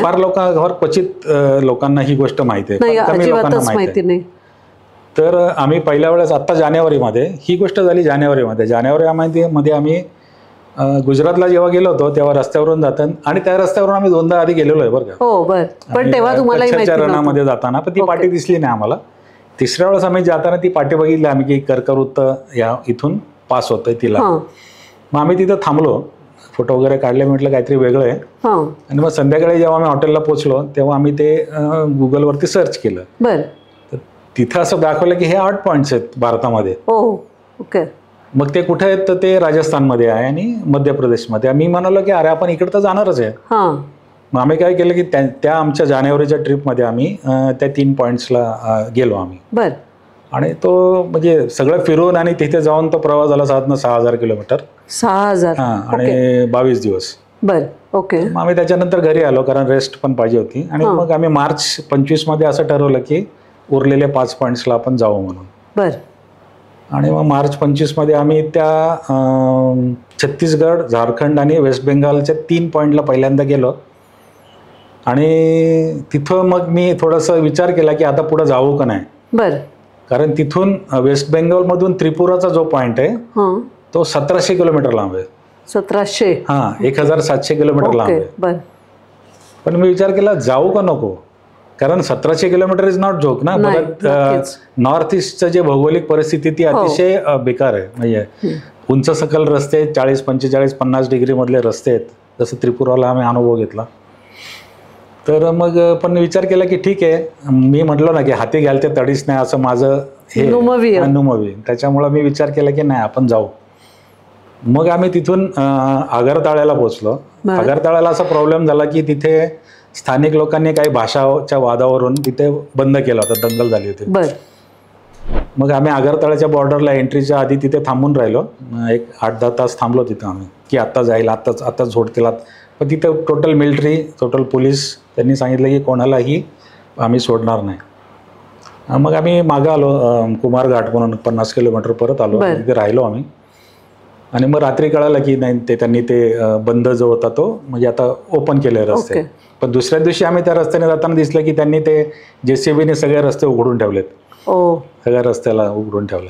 फार लोकांवर क्वचित लोकांना ही गोष्ट माहिती आहे, कमी लोकांना माहिती नाही. तर आम्ही पहिल्या वेळेस आत्ता जानेवारीमध्ये, ही गोष्ट झाली जानेवारीमध्ये आम्ही गुजरातला जेव्हा गेलो होतो तेव्हा रस्त्यावरून जातात आणि त्या रस्त्यावरून आम्ही 2दा आधी गेलेलो आहे बरं का. हो बर. पण तेव्हा तुम्हाला कच्छच्या रणामध्ये जाताना पण ती पाटी दिसली नाही आम्हाला. तिसऱ्या वेळेस आम्ही जाताना ती पाटी बघितली आम्ही की कर्कवृत्त या इथून पास होतंय तिला. मग आम्ही तिथं थांबलो, फोटो वगैरे काढले, म्हटलं काहीतरी वेगळं आहे. आणि मग संध्याकाळी जेव्हा आम्ही हॉटेलला पोहोचलो तेव्हा आम्ही ते गुगलवरती सर्च केलं. बर. तिथं असं दाखवलं की हे 8 पॉईंट्स आहेत भारतामध्ये. ओके. मग ते कुठे आहेत तर ते राजस्थानमध्ये आहे आणि मध्य प्रदेशमध्ये. आम्ही म्हणालो की अरे आपण इकडे तर जाणारच आहे. मग आम्ही काय केलं की त्या आमच्या जानेवारीच्या ट्रिपमध्ये आम्ही त्या 3 पॉईंट्सला गेलो आम्ही. बर. आणि तो म्हणजे सगळं फिरून आणि तिथे जाऊन तो प्रवास झाला 6,000 किलोमीटर. 6,000 आणि 22 दिवस. बर. ओके. मग आम्ही त्याच्यानंतर घरी आलो कारण रेस्ट पण पाहिजे होती आणि मग आम्ही मार्च 25 मध्ये असं ठरवलं की उरलेल्या 5 पॉईंट्सला आपण जाऊ म्हणून. बर. आणि मग मार्च 25 मध्ये आम्ही त्या छत्तीसगड, झारखंड आणि वेस्ट बेंगॉलच्या 3 पॉईंटला पहिल्यांदा गेलो आणि तिथं मग मी थोडासा विचार केला की आता पुढे जाऊ का नाही. बर. कारण तिथून वेस्ट बेंगॉलमधून त्रिपुराचा जो पॉईंट आहे तो 1700 किलोमीटर लांब आहे. 1700? 1700 किलोमीटर लांब आहे. पण मी विचार केला जाऊ का नको, कारण 1700 किलोमीटर इज नॉट जोक ना. नॉर्थ ईस्टचं जे भौगोलिक परिस्थिती ती अतिशय बेकार आहे. म्हणजे उंच सकल रस्ते, 40, 45, 50 डिग्री मधले रस्ते आहेत. जसं त्रिपुराला आम्ही अनुभव घेतला. तर मग पण विचार केला की ठीक आहे, मी म्हटलो ना की हाती घ्याल ते तडीच नाही असं माझं हे अनुभवी. त्याच्यामुळं मी विचार केला की नाही आपण जाऊ. मग आम्ही तिथून आगरताळ्याला पोहोचलो. आगरताळ्याला असा प्रॉब्लेम झाला की तिथे स्थानिक लोकांनी काही भाषाच्या वादावरून तिथे बंद केला होता, दंगल झाली होती. मग आम्ही आगरताळ्याच्या बॉर्डरला एंट्रीच्या आधी तिथे थांबून राहिलो. एक 8-10 तास थांबलो तिथं आम्ही की आत्ता जाईल, आत्ताच झोड केला. पण तिथं टोटल मिलिटरी, टोटल पोलीस, त्यांनी सांगितलं की कोणालाही आम्ही सोडणार नाही. मग आम्ही मागं आलो, कुमार घाट म्हणून 50 किलोमीटर परत आलो. तिथे राहिलो आम्ही. आणि मग रात्री कळालं की नाही ते त्यांनी ते बंद जो होता तो म्हणजे आता ओपन केले रस्ते. पण दुसऱ्या दिवशी आम्ही त्या रस्त्याने जाताना दिसलं की त्यांनी ते JCBने सगळे रस्ते उघडून ठेवलेत. सगळ्या रस्त्याला उघडून ठेवलं.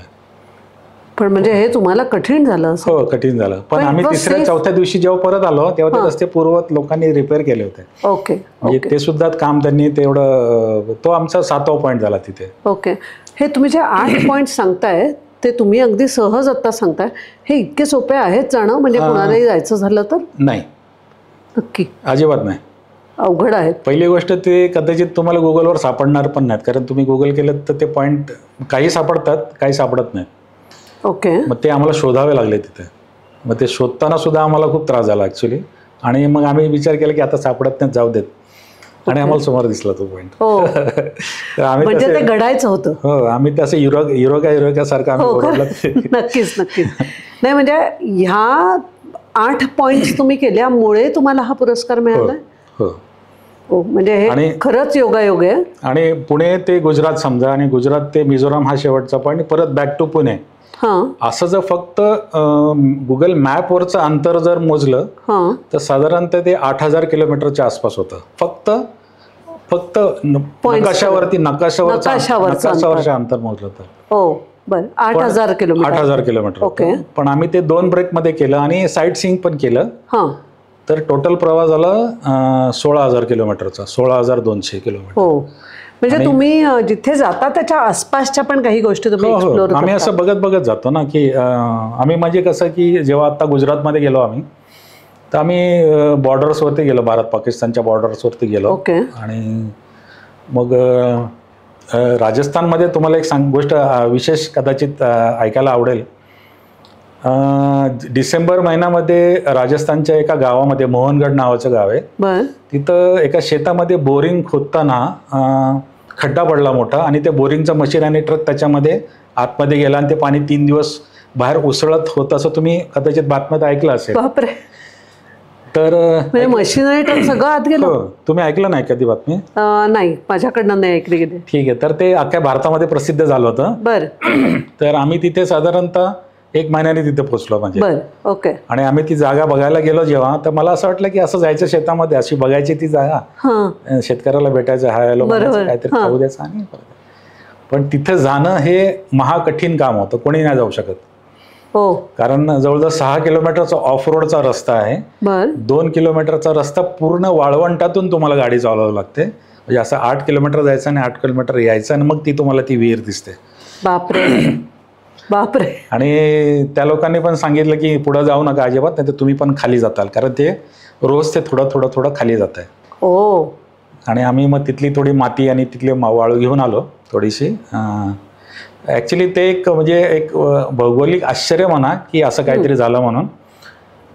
पण म्हणजे हे तुम्हाला कठीण झालं? हो, कठीण झालं. पण आम्ही 3ऱ्या-4थ्या दिवशी जेव्हा परत आलो तेव्हा ते रस्ते पूर्ववत लोकांनी रिपेअर केले होते. ओके. म्हणजे ते सुद्धा काम त्यांनी तेवढं, तो आमचा 7वा पॉईंट झाला तिथे. ओके. हे तुम्ही जे 8 पॉईंट सांगताय ते तुम्ही अगदी सहज आता सांगताय, हे इतके सोपे आहेत जाणं? म्हणजे कुणालाही जायचं झालं तर? नाही, नक्की अजिबात नाही, अवघड आहेत. पहिली गोष्ट ते कदाचित तुम्हाला गुगलवर सापडणार पण नाहीत, कारण तुम्ही गुगल केलं तर ते पॉईंट काही सापडतात, काही सापडत नाहीत. ओके. मग ते आम्हाला शोधावे लागले तिथे. मग ते शोधताना सुद्धा आम्हाला खूप त्रास झाला ॲक्च्युली. आणि मग आम्ही विचार केला की आता सापडत नाहीत, जाऊ देत. आणि आम्हाला समोर दिसला तो पॉईंट. तर आम्ही म्हणजे ते घडायचं होतं. हो, आम्ही तसं युरोका आम्ही नक्कीच. नाही म्हणजे ह्या 8 पॉईंट्स तुम्ही केल्यामुळे तुम्हाला हा पुरस्कार मिळाला. हो, म्हणजे हे खरंच योगायोग आहे. आणि पुणे ते गुजरात समजा, आणि गुजरात ते मिझोराम हा शेवटचा पॉईंट, परत बॅक टू पुणे. असं जर फक्त गुगल मॅपवरचं अंतर जर मोजलं तर साधारणतः ते 8,000 किलोमीटरच्या आसपास होतं. फक्त नकाशावरचं अंतर मोजलं तर. हो, बरं. 8,000 किलोमीटर. ओके. पण आम्ही ते 2 ब्रेकमध्ये केलं आणि साईट सीइंग पण केलं. तर टोटल प्रवास झाला 16,000 किलोमीटरचा, 16,200 किलोमीटर. हो, म्हणजे तुम्ही जिथे जाता त्याच्या आसपासच्या पण काही गोष्टी तुम्ही एक्सप्लोर करता. आम्ही असं बघत जातो ना की आम्ही म्हणजे कसं की जेव्हा आता गुजरातमध्ये गेलो आम्ही, तर आम्ही बॉर्डर्सवरती गेलो, भारत पाकिस्तानच्या बॉर्डर्सवरती गेलो. ओके. आणि मग राजस्थानमध्ये तुम्हाला एक गोष्ट विशेष कदाचित ऐकायला आवडेल. डिसेंबर महिन्यामध्ये राजस्थानच्या एका गावामध्ये, मोहनगड नावाचं गाव आहे, तिथं एका शेतामध्ये बोरिंग खोदताना खड्डा पडला मोठा आणि ते बोरिंगचं मशीन आणि ट्रक त्याच्यामध्ये आतमध्ये गेला आणि ते पाणी 3 दिवस बाहेर उसळत होतं, असं तुम्ही कदाचित बातम्यात ऐकलं असेल. बापरे. तर मशीन आणि ट्रक सगळं आत गेलं. तुम्ही ऐकलं नाही कधी बातमी? नाही, माझ्याकडनं नाही ऐकली गेली. ठीक आहे. तर ते अख्ख्या भारतामध्ये प्रसिद्ध झालं होतं. बरं. तर आम्ही तिथे साधारणतः 1 महिन्याने तिथे पोहोचलो म्हणजे. बरं. ओके. आणि आम्ही ती जागा बघायला गेलो जेव्हा, तर मला असं वाटलं की असं जायचं शेतामध्ये, अशी बघायची ती जागा, शेतकऱ्याला भेटायचं, हाय हॅलो काहीतरी खाऊ द्यायचं आणि पण तिथे जाणं हे महाकठीण काम होतं. कोणी नाही जाऊ शकत. हो. कारण जवळजवळ 6 किलोमीटरचा ऑफ रोडचा रस्ता आहे. 2 किलोमीटरचा रस्ता पूर्ण वाळवंटातून तुम्हाला गाडी चालवावी लागते. म्हणजे असं 8 किलोमीटर जायचं आणि 8 किलोमीटर यायचं आणि मग ती तुम्हाला ती विहीर दिसते. बापरे. बापरे. आणि त्या लोकांनी पण सांगितलं की पुढे जाऊ नका अजिबात, नाही तर तुम्ही पण खाली जाताल, कारण ते रोज ते थोडं खाली जात आहे. ओ. आणि आम्ही मग तिथली थोडी माती आणि तिथली वाळू घेऊन आलो थोडीशी. ॲक्च्युली ते एक म्हणजे एक भौगोलिक आश्चर्य म्हणा की असं काहीतरी झालं म्हणून.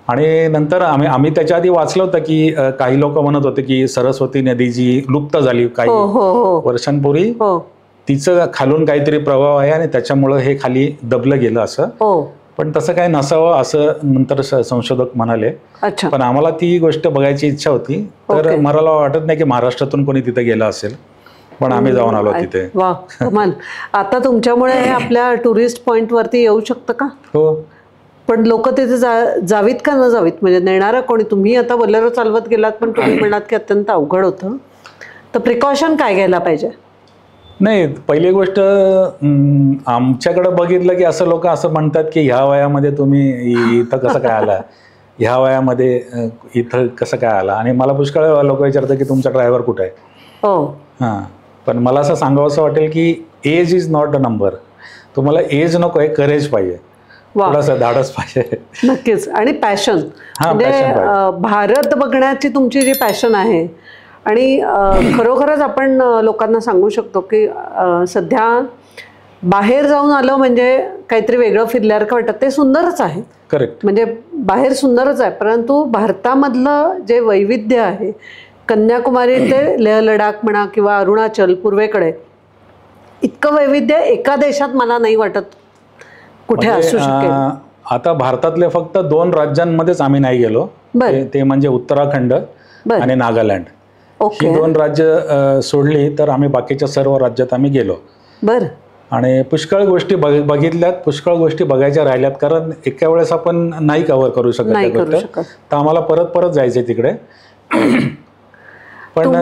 आणि नंतर आम्ही त्याच्या आधी वाचलं होतं की काही लोक म्हणत होते की सरस्वती नदी जी लुप्त झाली काही वर्षांपूर्वी, तिचं खालून काहीतरी प्रभाव आहे आणि त्याच्यामुळं हे खाली दबलं गेलं असं. पण तसं काही नसावं असं नंतर संशोधक म्हणाले. पण आम्हाला ती गोष्ट बघायची इच्छा होती. तर मला वाटत नाही की महाराष्ट्रातून कोणी तिथे गेलं असेल, पण आम्ही जाऊन आलो तिथे. वा, कमाल. आता तुमच्यामुळे आपल्या टुरिस्ट पॉइंट वरती येऊ शकतं का? हो. पण लोक तिथे जावीत का न जावीत, म्हणजे नेणारा कोणी? तुम्ही आता बोलेरो चालवत गेलात, पण तुम्ही म्हणात की अत्यंत अवघड होतं, तर प्रिकॉशन काय घ्यायला पाहिजे? नाही, पहिली गोष्ट आमच्याकडे बघितलं की असं लोक असं म्हणतात की ह्या वयामध्ये तुम्ही इथं कसं काय आला, ह्या वयामध्ये इथं कसं काय आला. आणि मला पुष्कळ लोक विचारतात की तुमचा ड्रायव्हर कुठे आहे. हो. हां. पण मला असं सांगावं असं वाटेल की age is not a number. तुम्हाला एज नको आहे, करेज पाहिजे, थोडासा धाडस पाहिजे. नक्कीच. आणि पॅशन, म्हणजे भारत बघण्याची तुमची जी पॅशन आहे. आणि खरोखरच आपण लोकांना सांगू शकतो की सध्या बाहेर जाऊन आलं म्हणजे काहीतरी वेगळं फिरल्यासारखं वाटतं. ते सुंदरच आहे. करेक्ट. म्हणजे बाहेर सुंदरच आहे, परंतु भारतामधलं जे वैविध्य आहे, कन्याकुमारी ते लेह लडाख म्हणा किंवा अरुणाचल पूर्वेकडे, इतकं वैविध्य एका देशात मला नाही वाटत कुठे असू शकेल. आता भारतातले फक्त 2 राज्यांमध्येच आम्ही नाही गेलो, ते म्हणजे उत्तराखंड आणि नागालँड. ही 2 राज्य सोडली तर आम्ही बाकीच्या सर्व राज्यात आम्ही गेलो. बरं. आणि पुष्कळ गोष्टी बघितल्यात, पुष्कळ गोष्टी बघायच्या राहिल्यात, कारण एका वेळेस आपण नाही कव्हर करू शकत. तर आम्हाला परत जायचंय तिकडे. पण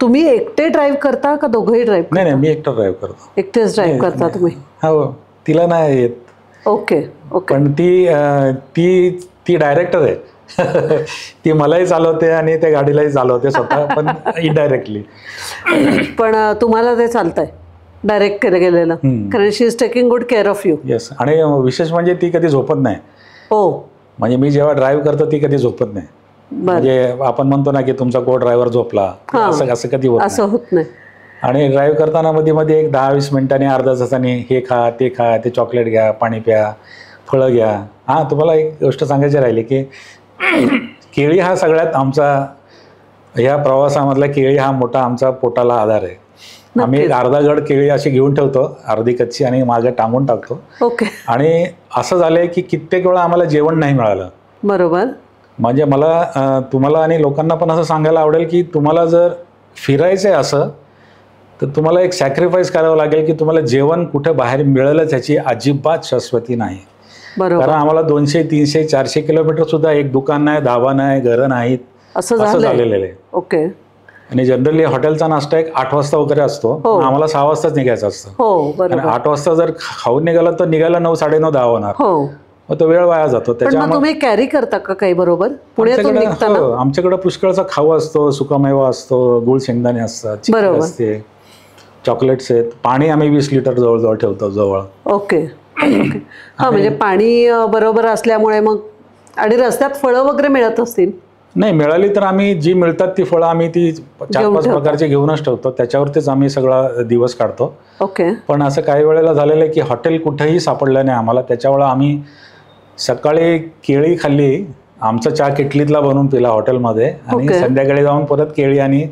तुम्ही एकटे ड्राईव्ह करता का दोघंही ड्राईव्ह? नाही, मी एकटा ड्राईव्ह करतो. एकटेच ड्राईव्ह करता तुम्ही? हो. तिला नाही येत. ओके. पण ती डायरेक्टर आहे. ती मलाही चालवते आणि त्या गाडीलाही चालवते स्वतः, पण इनडायरेक्टली. पण तुम्हाला ते चालतंय डायरेक्ट गेलेलं, कारण she is taking good care of you. Yes. आणि विशेष म्हणजे ती कधी झोपत नाही. हो. म्हणजे मी जेव्हा ड्राईव्ह करतो ती कधी झोपत नाही. म्हणजे आपण म्हणतो ना की तुमचा को ड्रायव्हर झोपला, असं कधी होत नाही. आणि ड्राईव्ह करताना मध्ये एक 10-20 मिनिटांनी, अर्धा तासाने हे खा, ते चॉकलेट घ्या, पाणी प्या, फळं घ्या. हां, तुम्हाला एक गोष्ट सांगायची राहिली की केळी हा सगळ्यात आमचा, ह्या प्रवासामधला केळी हा मोठा आमचा पोटाला आधार आहे. आम्ही एक अर्धा गड केळी अशी घेऊन ठेवतो, अर्धी कच्ची, आणि मागे टांगून टाकतो. ओके. आणि असं झालंय की कित्येक वेळा आम्हाला जेवण नाही मिळालं. बरोबर. म्हणजे मला तुम्हाला आणि लोकांना पण असं सांगायला आवडेल की तुम्हाला जर फिरायचं आहे असं, तर तुम्हाला एक सॅक्रिफाईस करावं लागेल की तुम्हाला जेवण कुठे बाहेर मिळेलच ह्याची अजिबात शाश्वती नाही. कारण आम्हाला 200, 300, 400 किलोमीटर सुद्धा एक दुकान नाही, धाबा नाही, घरं नाहीत, असं झालेलं आहे. ओके. आणि जनरली हॉटेलचा नाश्ता एक 8 वाजता वगैरे असतो, आम्हाला 6 वाजताच निघायचं असतं. आणि 8 वाजता जर खाऊन निघालं तर निघायला 9, 9:30, 10 होणार. मग तो वेळ वाया जातो. त्याच्यामुळे तुम्ही कॅरी करता का काही बरोबर पुण्यातून निघताना? आमच्याकडे पुष्कळचा खाऊ असतो, सुकामेवा असतो, गुळ शेंगदाणे असतात, चिकन असते, चॉकलेट्स आहेत, पाणी आम्ही 20 लिटर जवळजवळ ठेवतो जवळ. ओके. हा, म्हणजे पाणी बरोबर असल्यामुळे मग. आणि रस्त्यात फळं वगैरे मिळत असतील? नाही, मिळाली तर आम्ही जी मिळतात ती फळं आम्ही ती 4-5 प्रकारची घेऊनच ठेवतो, त्याच्यावरतीच आम्ही सगळा दिवस काढतो. ओके. पण असं काही वेळेला झालेलं आहे की हॉटेल कुठेही सापडलं नाही आम्हाला, त्याच्यामुळं आम्ही सकाळी केळी खाल्ली, आमचा चहा किटलीतला बनवून पिला हॉटेलमध्ये, आणि संध्याकाळी जाऊन परत केळी आणि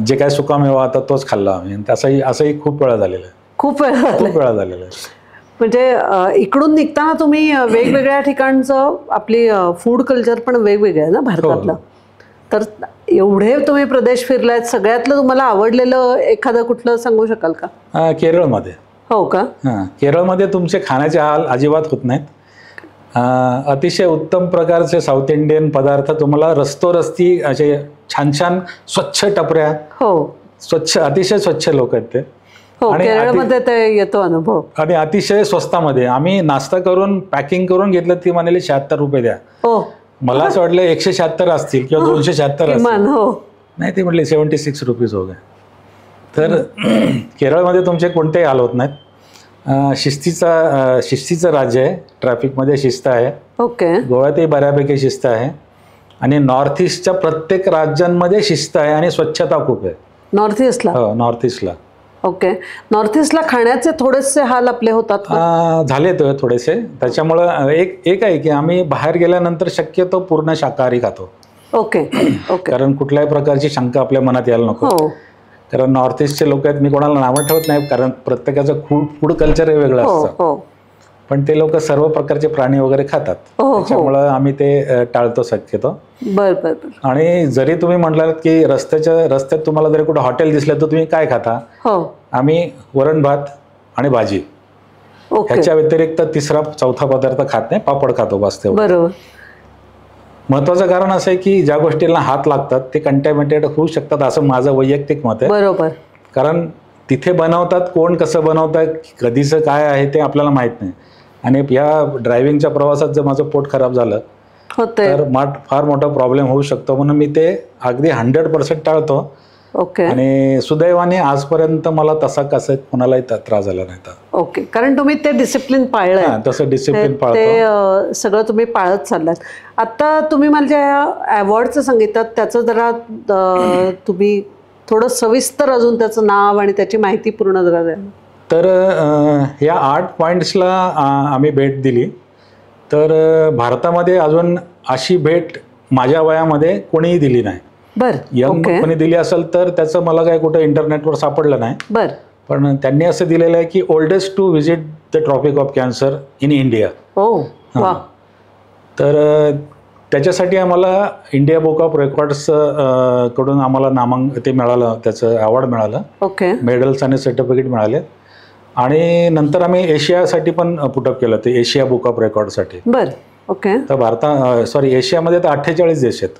जे काय सुकामेवा आता तोच खाल्ला आम्ही. असंही खूप वेळा झालेलं आहे. खूप वेळा झालेलं आहे. म्हणजे इकडून निघताना तुम्ही वेगवेगळ्या ठिकाणचं आपली फूड कल्चर पण वेगवेगळं आहे ना भारतातलं. तर एवढे तुम्ही प्रदेश फिरलायत, सगळ्यातलं तुम्हाला आवडलेलं एखादं कुठलं सांगू शकाल का? केरळमध्ये. हो का? हां, केरळमध्ये तुमचे खाण्याचे हाल अजिबात होत नाहीत. अतिशय उत्तम प्रकारचे साऊथ इंडियन पदार्थ तुम्हाला रस्ती असे छान छान स्वच्छ टपऱ्या. हो, स्वच्छ, अतिशय स्वच्छ लोक आहेत ते. हो, केरळमध्ये ते येतो अनुभव. आणि अतिशय स्वस्तामध्ये. आम्ही नाश्ता करून पॅकिंग करून घेतलं, ती म्हणाली 76 रुपये द्या. हो, मला असं वाटलं 176 असतील किंवा 276 असतील. हो, नाही, ते म्हटले 76 रुपीज हो गए. तर केरळमध्ये तुमचे कोणतेही हाल होत नाहीत. शिस्तीचं राज्य आहे, ट्रॅफिकमध्ये शिस्त आहे. ओके. गोव्यातही बऱ्यापैकी शिस्त आहे, आणि नॉर्थ ईस्टच्या प्रत्येक राज्यांमध्ये शिस्त आहे आणि स्वच्छता खूप आहे. नॉर्थ ईस्टला? हो, नॉर्थ ईस्टला. ओके. नॉर्थ ईस्टला खाण्याचे थोडेसे हाल आपले होतात? झाले तर थोडेसे. त्याच्यामुळं एक आहे की आम्ही बाहेर गेल्यानंतर शक्यतो पूर्ण शाकाहारी खातो. ओके. ओके. कारण कुठल्याही प्रकारची शंका आपल्या मनात यायला नको. कारण नॉर्थ ईस्टचे लोक आहेत, मी कोणाला नावं ठेवत नाही, कारण प्रत्येकाचं फूड कल्चर हे वेगळं असतं. पण ते लोक सर्व प्रकारचे प्राणी वगैरे खातात, त्याच्यामुळं आम्ही ते टाळतो शक्यतो. आणि जरी तुम्ही म्हटलात की रस्त्यात तुम्हाला जरी कुठं हॉटेल दिसलं तर तुम्ही काय खाता? आम्ही वरण भात आणि भाजी, ह्याच्या व्यतिरिक्त तिसरा चौथा पदार्थ खात नाही. पापड खातो बस तेवढं. बरोबर. महत्वाचं कारण असं आहे की ज्या गोष्टींना हात लागतात ते कंटॅमिनेटेड होऊ शकतात, असं माझं वैयक्तिक मत आहे. बरोबर. कारण तिथे बनवतात, कोण कसं बनवतात, कधीचं काय आहे ते आपल्याला माहित नाही. आणि या ड्रायव्हिंगच्या प्रवासात जर माझं पोट खराब झालं तर फार मोठा प्रॉब्लेम होऊ शकतो, म्हणून मी ते अगदी 100% टाळतो. ओके. आणि सुदैवाने आजपर्यंत मला तसा कसं कोणालाही त्रास झाला नाही. ओके. कारण तुम्ही ते डिसिप्लिन पाळलंय. तसं डिसिप्लिन पाळतो, ते सगळं तुम्ही पाळत चाललात. आता तुम्ही मला ज्या अवॉर्डचं सांगितलं त्याचं जरा तुम्ही थोडं सविस्तर अजून त्याचं नाव आणि त्याची माहिती पूर्ण जरा द्या. तर या 8 पॉईंट्सला आम्ही भेट दिली. तर भारतामध्ये अजून अशी भेट माझ्या वयामध्ये कोणीही दिली नाही. यंग कोणी दिली असेल तर त्याचं मला काय कुठं इंटरनेटवर सापडलं नाही. पण त्यांनी असं दिलेलं आहे की oldest to visit the tropic of cancer in India. तर त्याच्यासाठी आम्हाला इंडिया बुक ऑफ रेकॉर्ड्स कडून आम्हाला ते मिळालं, त्याचं अवॉर्ड मिळालं. मेडल्स आणि सर्टिफिकेट मिळाले. आणि नंतर आम्ही एशियासाठी पण पुटअप केलं, ते एशिया बुक ऑफ रेकॉर्डसाठी. तर एशियामध्ये तर 48 देश आहेत.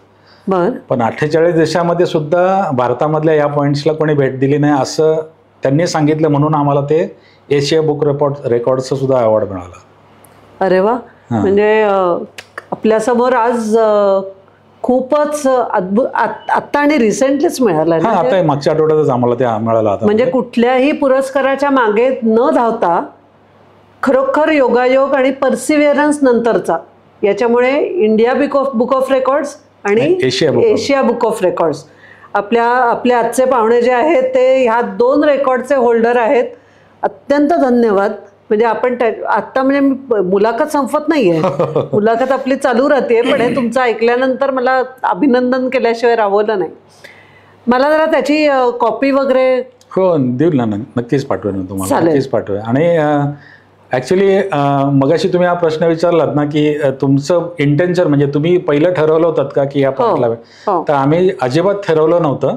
पण 48 देशामध्ये सुद्धा भारतामधल्या या पॉईंट्सला कोणी भेट दिली नाही असं त्यांनी सांगितलं, म्हणून आम्हाला ते एशिया बुक रेकॉर्डचं सुद्धा अवॉर्ड मिळाला. अरे वा. म्हणजे आपल्यासमोर आज खूपच अद्भुत, आत्ता आणि रिसेंटलीच मिळाला. आता मागच्या आठवड्यातच आम्हाला ते मिळाला. म्हणजे कुठल्याही पुरस्काराच्या मागे न धावता खरोखर योगायोग आणि पर्सिव्हिअरन्स नंतरचा, याच्यामुळे इंडिया बुक ऑफ रेकॉर्ड्स आणि एशिया बुक ऑफ रेकॉर्ड्स, आपले आजचे पाहुणे जे आहेत ते ह्या 2 रेकॉर्डचे होल्डर आहेत. अत्यंत धन्यवाद. म्हणजे आपण आत्ता म्हणजे मुलाखत संपत नाहीये, मुलाखत आपली चालू राहते, पण हे तुमचं ऐकल्यानंतर मला अभिनंदन केल्याशिवाय राहवलं नाही. मला जरा त्याची कॉपी वगैरे. हो, देऊ ना, नक्कीच पाठवेन तुम्हाला, नक्कीच पाठवेन. आणि ॲक्च्युली मगाशी तुम्ही हा प्रश्न विचारलात ना की तुमचं इंटेन्शन म्हणजे तुम्ही पहिलं ठरवलं होतं का की या पॉईंटला, तर आम्ही अजिबात ठरवलं नव्हतं.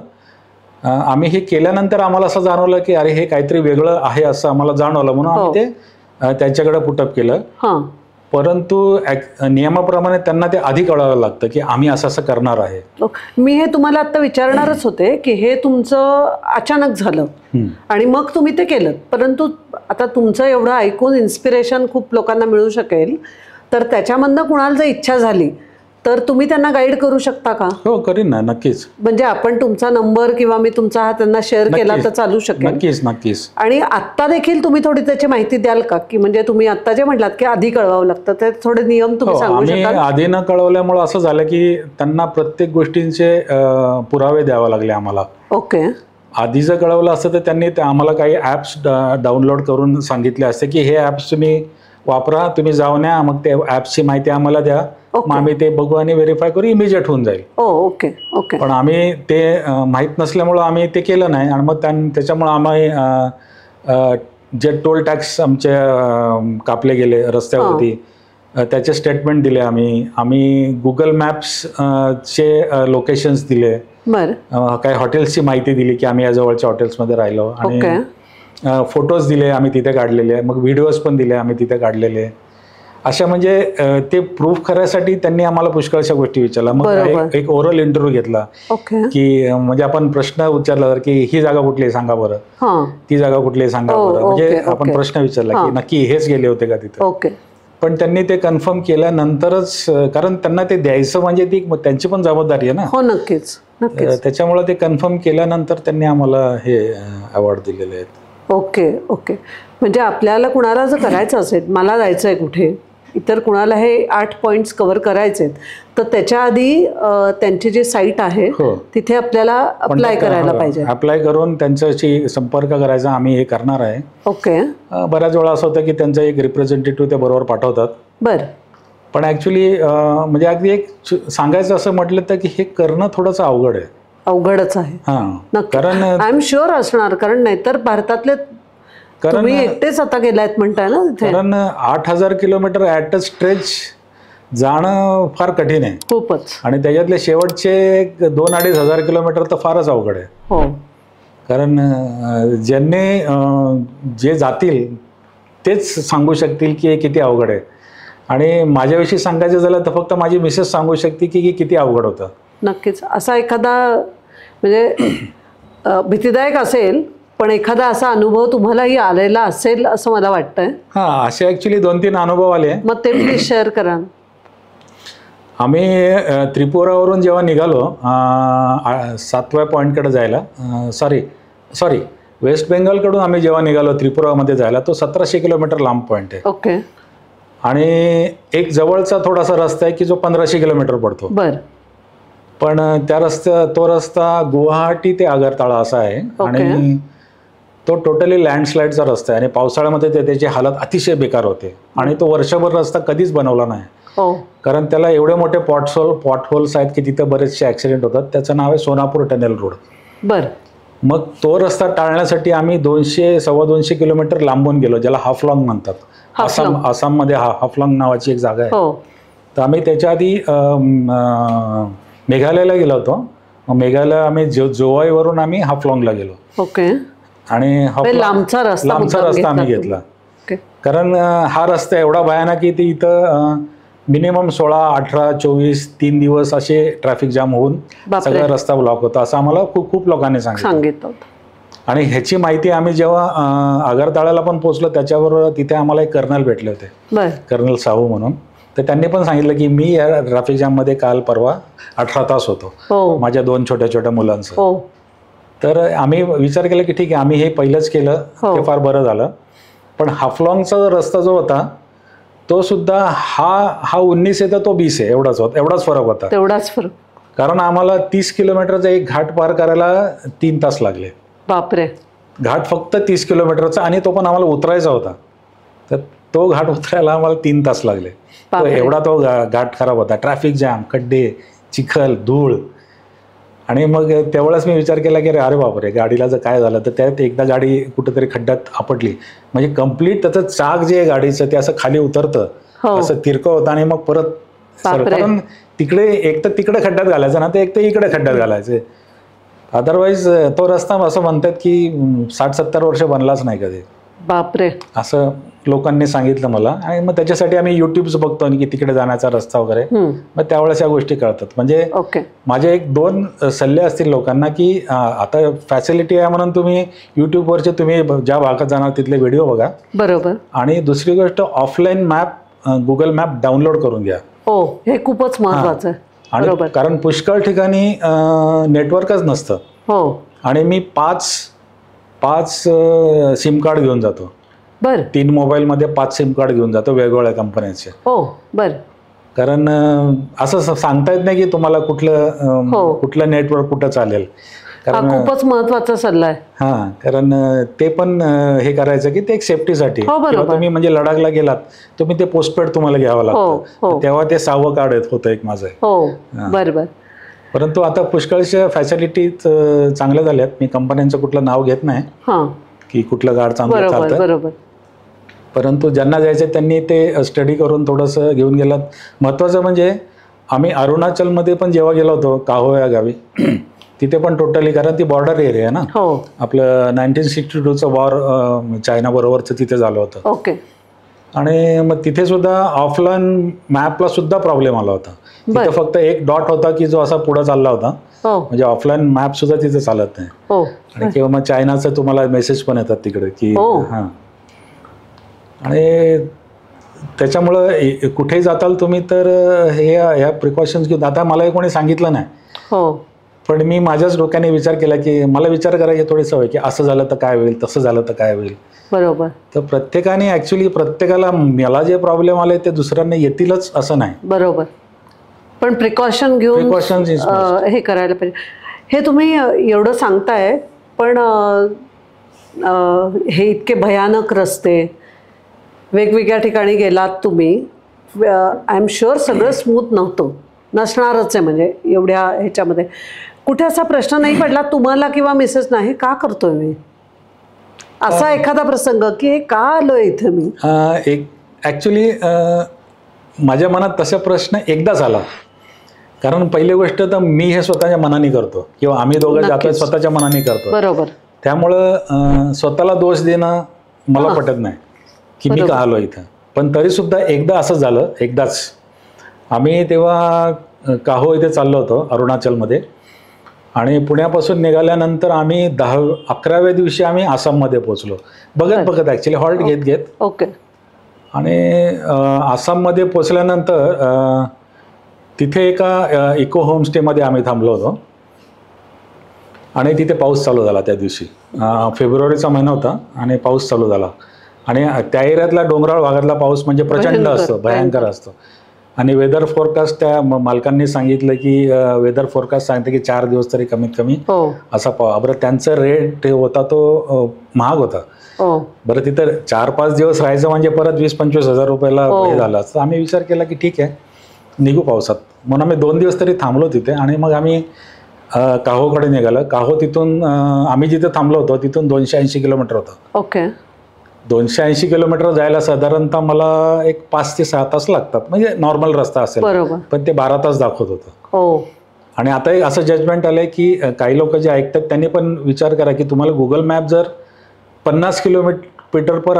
आम्ही हे केल्यानंतर आम्हाला असं जाणवलं की अरे हे काहीतरी वेगळं आहे असं आम्हाला जाणवलं, म्हणून आम्ही ते त्याच्याकडे पुटअप केलं. परंतु नियमाप्रमाणे त्यांना ते आधी कळावं लागतं की आम्ही असं करणार आहे. मी हे तुम्हाला आता विचारणारच होते की हे तुमचं अचानक झालं आणि मग तुम्ही ते केलं, परंतु आता तुमचं एवढं ऐकून इन्स्पिरेशन खूप लोकांना मिळू शकेल, तर त्याच्यामधनं कुणाला जर इच्छा झाली तर तुम्ही त्यांना गाईड करू शकता का? हो, करीन ना, नक्कीच. म्हणजे आपण तुमचा नंबर किंवा मी तुमचा हा त्यांना शेअर केला तर चालू शकेल? नक्कीच नक्कीच. आणि आत्ता देखील तुम्ही थोडी त्याची माहिती द्याल का, की म्हणजे तुम्ही आत्ता जे म्हटलात की आधी कळवावं लागतं, ते थोडे नियम तुम्ही सांगू आम्ही शकाल? आधी न कळवल्यामुळे असं झालं की त्यांना प्रत्येक गोष्टींचे पुरावे द्यावे लागले आम्हाला. ओके. आधी जर कळवलं असतं तर त्यांनी आम्हाला काही ॲप्स डाउनलोड करून सांगितले असते की हे ॲप्स तुम्ही वापरा, तुम्ही जाऊन या, मग ते ॲप्सची माहिती आम्हाला द्या, मग आम्ही ते बघू आणि व्हेरीफाय करू, इमिजिएट होऊन जाईल. Okay okay. पण आम्ही ते माहीत नसल्यामुळं आम्ही ते केलं नाही. आणि मग त्याच्यामुळं आम्ही जे टोल टॅक्स आमचे कापले गेले रस्त्यावरती, त्याचे स्टेटमेंट दिले आम्ही गुगल मॅप्स चे लोकेशन्स दिले, काही हॉटेल्सची माहिती दिली की आम्ही या जवळच्या हॉटेल्समध्ये राहिलो, आणि फोटोज दिले आम्ही तिथे काढलेले, मग व्हिडिओज पण दिले आम्ही तिथे काढलेले. अशा म्हणजे ते प्रूफ करायसाठी त्यांनी आम्हाला पुष्कळशा गोष्टी विचारल्या. मग एक ओरल इंटरव्ह्यू घेतला की म्हणजे आपण प्रश्न विचारला की ही जागा कुठली आहे सांगा बरं, ती जागा कुठली आहे सांगा बरं, म्हणजे आपण प्रश्न विचारला की नक्की हेच गेले होते का तिथे. पण त्यांनी ते कन्फर्म केल्यानंतरच, कारण त्यांना ते द्यायचं म्हणजे ती त्यांची पण जबाबदारी आहे ना. हो, नक्कीच. त्याच्यामुळे ते कन्फर्म केल्यानंतर त्यांनी आम्हाला हे अवॉर्ड दिलेले आहेत. Okay okay. म्हणजे आपल्याला कुणाला जर करायचं असेल, मला जायचं आहे कुठे, इतर कुणाला हे 8 पॉईंट्स कव्हर करायचे आहेत, तर त्याच्या आधी त्यांची जी साईट आहे तिथे आपल्याला अप्लाय करायला पाहिजे. अप्लाय करून त्यांच्याशी संपर्क करायचा, आम्ही हे करणार आहे. ओके. बऱ्याच वेळा असं होतं की त्यांचा एक रिप्रेझेंटेटिव्ह ते बरोबर पाठवतात. बरं. पण ॲक्च्युली म्हणजे अगदी एक सांगायचं असं म्हटलं तर की हे करणं थोडंसं अवघड आहे. अवघडच आहे. हां, कारण आय एम शुअर असणार, कारण नाहीतर भारतातले तुम्ही एकटेच आता गेलायत म्हणताय ना तिथे. कारण 8,000 किलोमीटर ॲट अ स्ट्रेच जाणं फार कठीण आहे खूपच, आणि त्याच्यातले शेवटचे 2-2.5 हजार किलोमीटर तर फारच अवघड आहे. हो. कारण ज्यांनी जे जातील तेच सांगू शकतील की हे किती अवघड आहे. आणि माझ्याविषयी सांगायचं झालं तर फक्त माझी मिसेस सांगू शकते की किती अवघड होतं. नक्कीच. असा एखादा म्हणजे भीतीदायक असेल, पण एखादा असा अनुभव तुम्हालाही आलेला असेल असं मला वाटतंय. हां, असे ॲक्च्युली 2-3 अनुभव आले. मग ते प्लीज शेअर करा. आम्ही त्रिपुरावरून जेव्हा निघालो 7व्या पॉईंटकडे जायला, सॉरी वेस्ट बेंगॉलकडून आम्ही जेव्हा निघालो त्रिपुरामध्ये जायला, तो 1700 किलोमीटर लांब पॉईंट आहे. ओके. आणि एक जवळचा थोडासा रस्ता आहे की जो 1500 किलोमीटर पडतो. बरं. पण तो रस्ता गुवाहाटी ते आगरताळा असा आहे, आणि तो टोटली लँडस्लाईडचा रस्ता आहे, आणि पावसाळ्यामध्ये त्याची हालत अतिशय बेकार होते. आणि तो वर्षभर रस्ता कधीच बनवला नाही, कारण त्याला एवढे मोठे पॉटहोल्स आहेत की तिथं बरेचसे ॲक्सिडेंट होतात. त्याचं नाव आहे सोनापूर टनेल रोड. बरं. मग तो रस्ता टाळण्यासाठी आम्ही 200-2.25 किलोमीटर लांबून गेलो, ज्याला हाफलॉंग म्हणतात. आसाममध्ये हाफलॉंग नावाची एक जागा आहे. तर आम्ही त्याच्या आधी मेघालयाला गेलो होतो. मग मेघालय आम्ही जोवाईवरून आम्ही हाफलॉंगला गेलो. ओके. आणि लांबचा रस्ता आम्ही घेतला, कारण हा रस्ता एवढा भयानक की ते इथं मिनिमम 16, 18, 24, 3 दिवस असे ट्रॅफिक जाम होऊन सगळा रस्ता ब्लॉक होता, असं आम्हाला खूप लोकांनी सांगितलं. आणि ह्याची माहिती आम्ही जेव्हा आगरताळ्याला पण पोहोचलो, त्याच्याबरोबर तिथे आम्हाला एक कर्नल भेटले होते, कर्नल साहू म्हणून. तर त्यांनी पण सांगितलं की मी या ट्रॅफिक जाममध्ये काल परवा 18 तास होतो माझ्या 2 छोट्या मुलांचं. तर आम्ही विचार केला की ठीक आहे, आम्ही हे पहिलंच केलं, ते फार बरं झालं. पण हाफलॉंगचा रस्ता जो होता तो सुद्धा हा 19 आहे तर तो 20 आहे, एवढाच फरक होता. तेवढाच फरक. कारण आम्हाला 30 किलोमीटरचा एक घाट पार करायला 3 तास लागले. बापरे. घाट फक्त 30 किलोमीटरचा, आणि तो पण आम्हाला उतरायचा होता. तर तो घाट उतरायला आम्हाला 3 तास लागले. एवढा तो घाट खराब होता, ट्रॅफिक जाम, खड्डे, चिखल, धूळ. आणि मग त्यावेळेस मी विचार केला की अरे बापरे, गाडीला जर काय झालं तर त्यात एकदा गाडी कुठेतरी खड्ड्यात आपटली म्हणजे कंप्लीट त्याचं चाक जे आहे गाडीचं ते असं खाली उतरतं, असं तिरकं होतं, आणि मग परत कारण तिकडे एक तर तिकडे खड्ड्यात घालायचं ना, ते एक तर इकडे खड्ड्यात घालायचे. अदरवाईज तो रस्ता असं म्हणतात की 60-70 वर्ष बनलाच नाही कधी. बापरे. असं लोकांनी सांगितलं मला. आणि मग त्याच्यासाठी आम्ही युट्यूब्स बघतो की तिकडे जाण्याचा रस्ता वगैरे, मग त्यावेळेस या गोष्टी कळतात. म्हणजे माझे 1-2 सल्ले असतील लोकांना की आता फॅसिलिटी आहे म्हणून तुम्ही युट्यूबवरचे तुम्ही ज्या भागात जाणार तिथले व्हिडिओ बघा. बरोबर. आणि दुसरी गोष्ट, offline map Google map download करून घ्या. हो, हे खूपच महत्वाचं आहे. आणि बरोबर. कारण पुष्कळ ठिकाणी नेटवर्कच नसतं. हो. आणि मी पाच सिम कार्ड घेऊन जातो. बर. 3 मोबाईलमध्ये 5 सिम कार्ड घेऊन जातो वेगवेगळ्या कंपन्यांचे. हो. बर. कारण असं सांगता येत नाही की तुम्हाला कुठलं नेटवर्क कुठं चालेल. कारण खूपच महत्वाचा सल्ला आहे. हां, कारण ते पण हे करायचं की ते एक सेफ्टीसाठी. किंवा तुम्ही म्हणजे लडाखला गेलात तुम्ही ते पोस्टपेड तुम्हाला घ्यावं लागतं. तेव्हा ते 6वं कार्ड होतं एक माझं. हो. बरोबर. परंतु आता पुष्कळशा फॅसिलिटी चांगल्या झाल्यात. मी कंपन्यांचं कुठलं नाव घेत नाही की कुठलं कार्ड चांगलं चालतं. बरोबर. परंतु ज्यांना जायचं त्यांनी ते स्टडी करून थोडंसं घेऊन गेलात. महत्त्वाचं म्हणजे आम्ही अरुणाचलमध्ये पण जेव्हा गेलो होतो काहो या गावी तिथे पण टोटली, कारण ती बॉर्डर एरिया आहे ना. आपलं 1962चं वॉर चायना बरोबरचं तिथे झालं होतं. ओके. आणि मग तिथे सुद्धा ऑफलाईन मॅपला सुद्धा प्रॉब्लेम आला होता. तिथे फक्त एक डॉट होता की जो असा पुढे चालला होता. म्हणजे ऑफलाईन मॅप सुद्धा तिथे चालत नाही. आणि किंवा मग चायनाचं तुम्हाला मेसेज पण येतात तिकडे की हां. आणि त्याच्यामुळं कुठेही जाताल तुम्ही तर ह्या प्रिकॉशन्स घेऊन. आता मला कोणी सांगितलं नाही, पण मी माझ्याच डोक्याने विचार केला की मला विचार करायची थोडी सवय की असं झालं तर काय होईल, तसं झालं तर काय होईल. बरोबर. तर प्रत्येकाला मला जे प्रॉब्लेम आले ते दुसऱ्यांना येतीलच असं नाही. बरोबर. पण प्रिकॉशन घेऊन हे करायला पाहिजे. हे तुम्ही एवढं सांगताय, पण हे इतके भयानक रस्ते वेगवेगळ्या ठिकाणी गेलात तुम्ही, आय एम शुअर सगळं स्मूथ नसणारच आहे. म्हणजे एवढ्या ह्याच्यामध्ये कुठे असा प्रश्न नाही पडला तुम्हाला किंवा मिसेस नाही का करतोय मी, असा एखादा प्रसंग की का आलोय इथे मी? ॲक्च्युली माझ्या मनात तसा प्रश्न एकदाच आला. कारण पहिली गोष्ट तर मी हे स्वतःच्या मनाने करतो किंवा आम्ही दोघं जातोय स्वतःच्या मनाने करतो. बरोबर. त्यामुळं स्वतःला दोष देणं मला पटत नाही की मी का आलो इथं. पण तरीसुद्धा एकदा असं झालं. एकदाच आम्ही तेव्हा काहो इथे चाललो होतो अरुणाचलमध्ये. आणि पुण्यापासून निघाल्यानंतर आम्ही 11व्या दिवशी आम्ही आसाममध्ये पोचलो. बघत ॲक्च्युली हॉल्ट घेत. ओके. आणि आसाममध्ये पोचल्यानंतर तिथे एका इको होमस्टेमध्ये आम्ही थांबलो होतो. आणि तिथे पाऊस चालू झाला त्या दिवशी. फेब्रुवारीचा महिना होता आणि पाऊस चालू झाला. आणि त्या एरियातला डोंगराळ भागातला पाऊस म्हणजे प्रचंड असतो, भयंकर असतो. आणि वेदर फोरकास्ट त्या मालकांनी सांगितलं की वेदर फोरकास्ट सांगते की 4 दिवस तरी कमीत कमी असा पाऊस. बरं त्यांचा रेट होता तो महाग होता. बरं तिथं 4-5 दिवस राहायचं म्हणजे परत 20-25 हजार रुपयाला हे झालं. तर आम्ही विचार केला की ठीक आहे निघू पावसात. म्हणून आम्ही 2 दिवस तरी थांबलो तिथे. आणि मग आम्ही काहोकडे निघालो. काहो तिथून आम्ही जिथे थांबलो होतो तिथून 280 किलोमीटर होतं. ओके. 280 किलोमीटर जायला साधारणतः मला एक 5 ते 6 तास लागतात. म्हणजे नॉर्मल रस्ता असेल, पण ते 12 तास दाखवत होतं. आणि आता एक असं जजमेंट आलंय की काही लोक जे ऐकतात त्यांनी पण विचार करा की तुम्हाला गुगल मॅप जर 50 किलोमीटर पर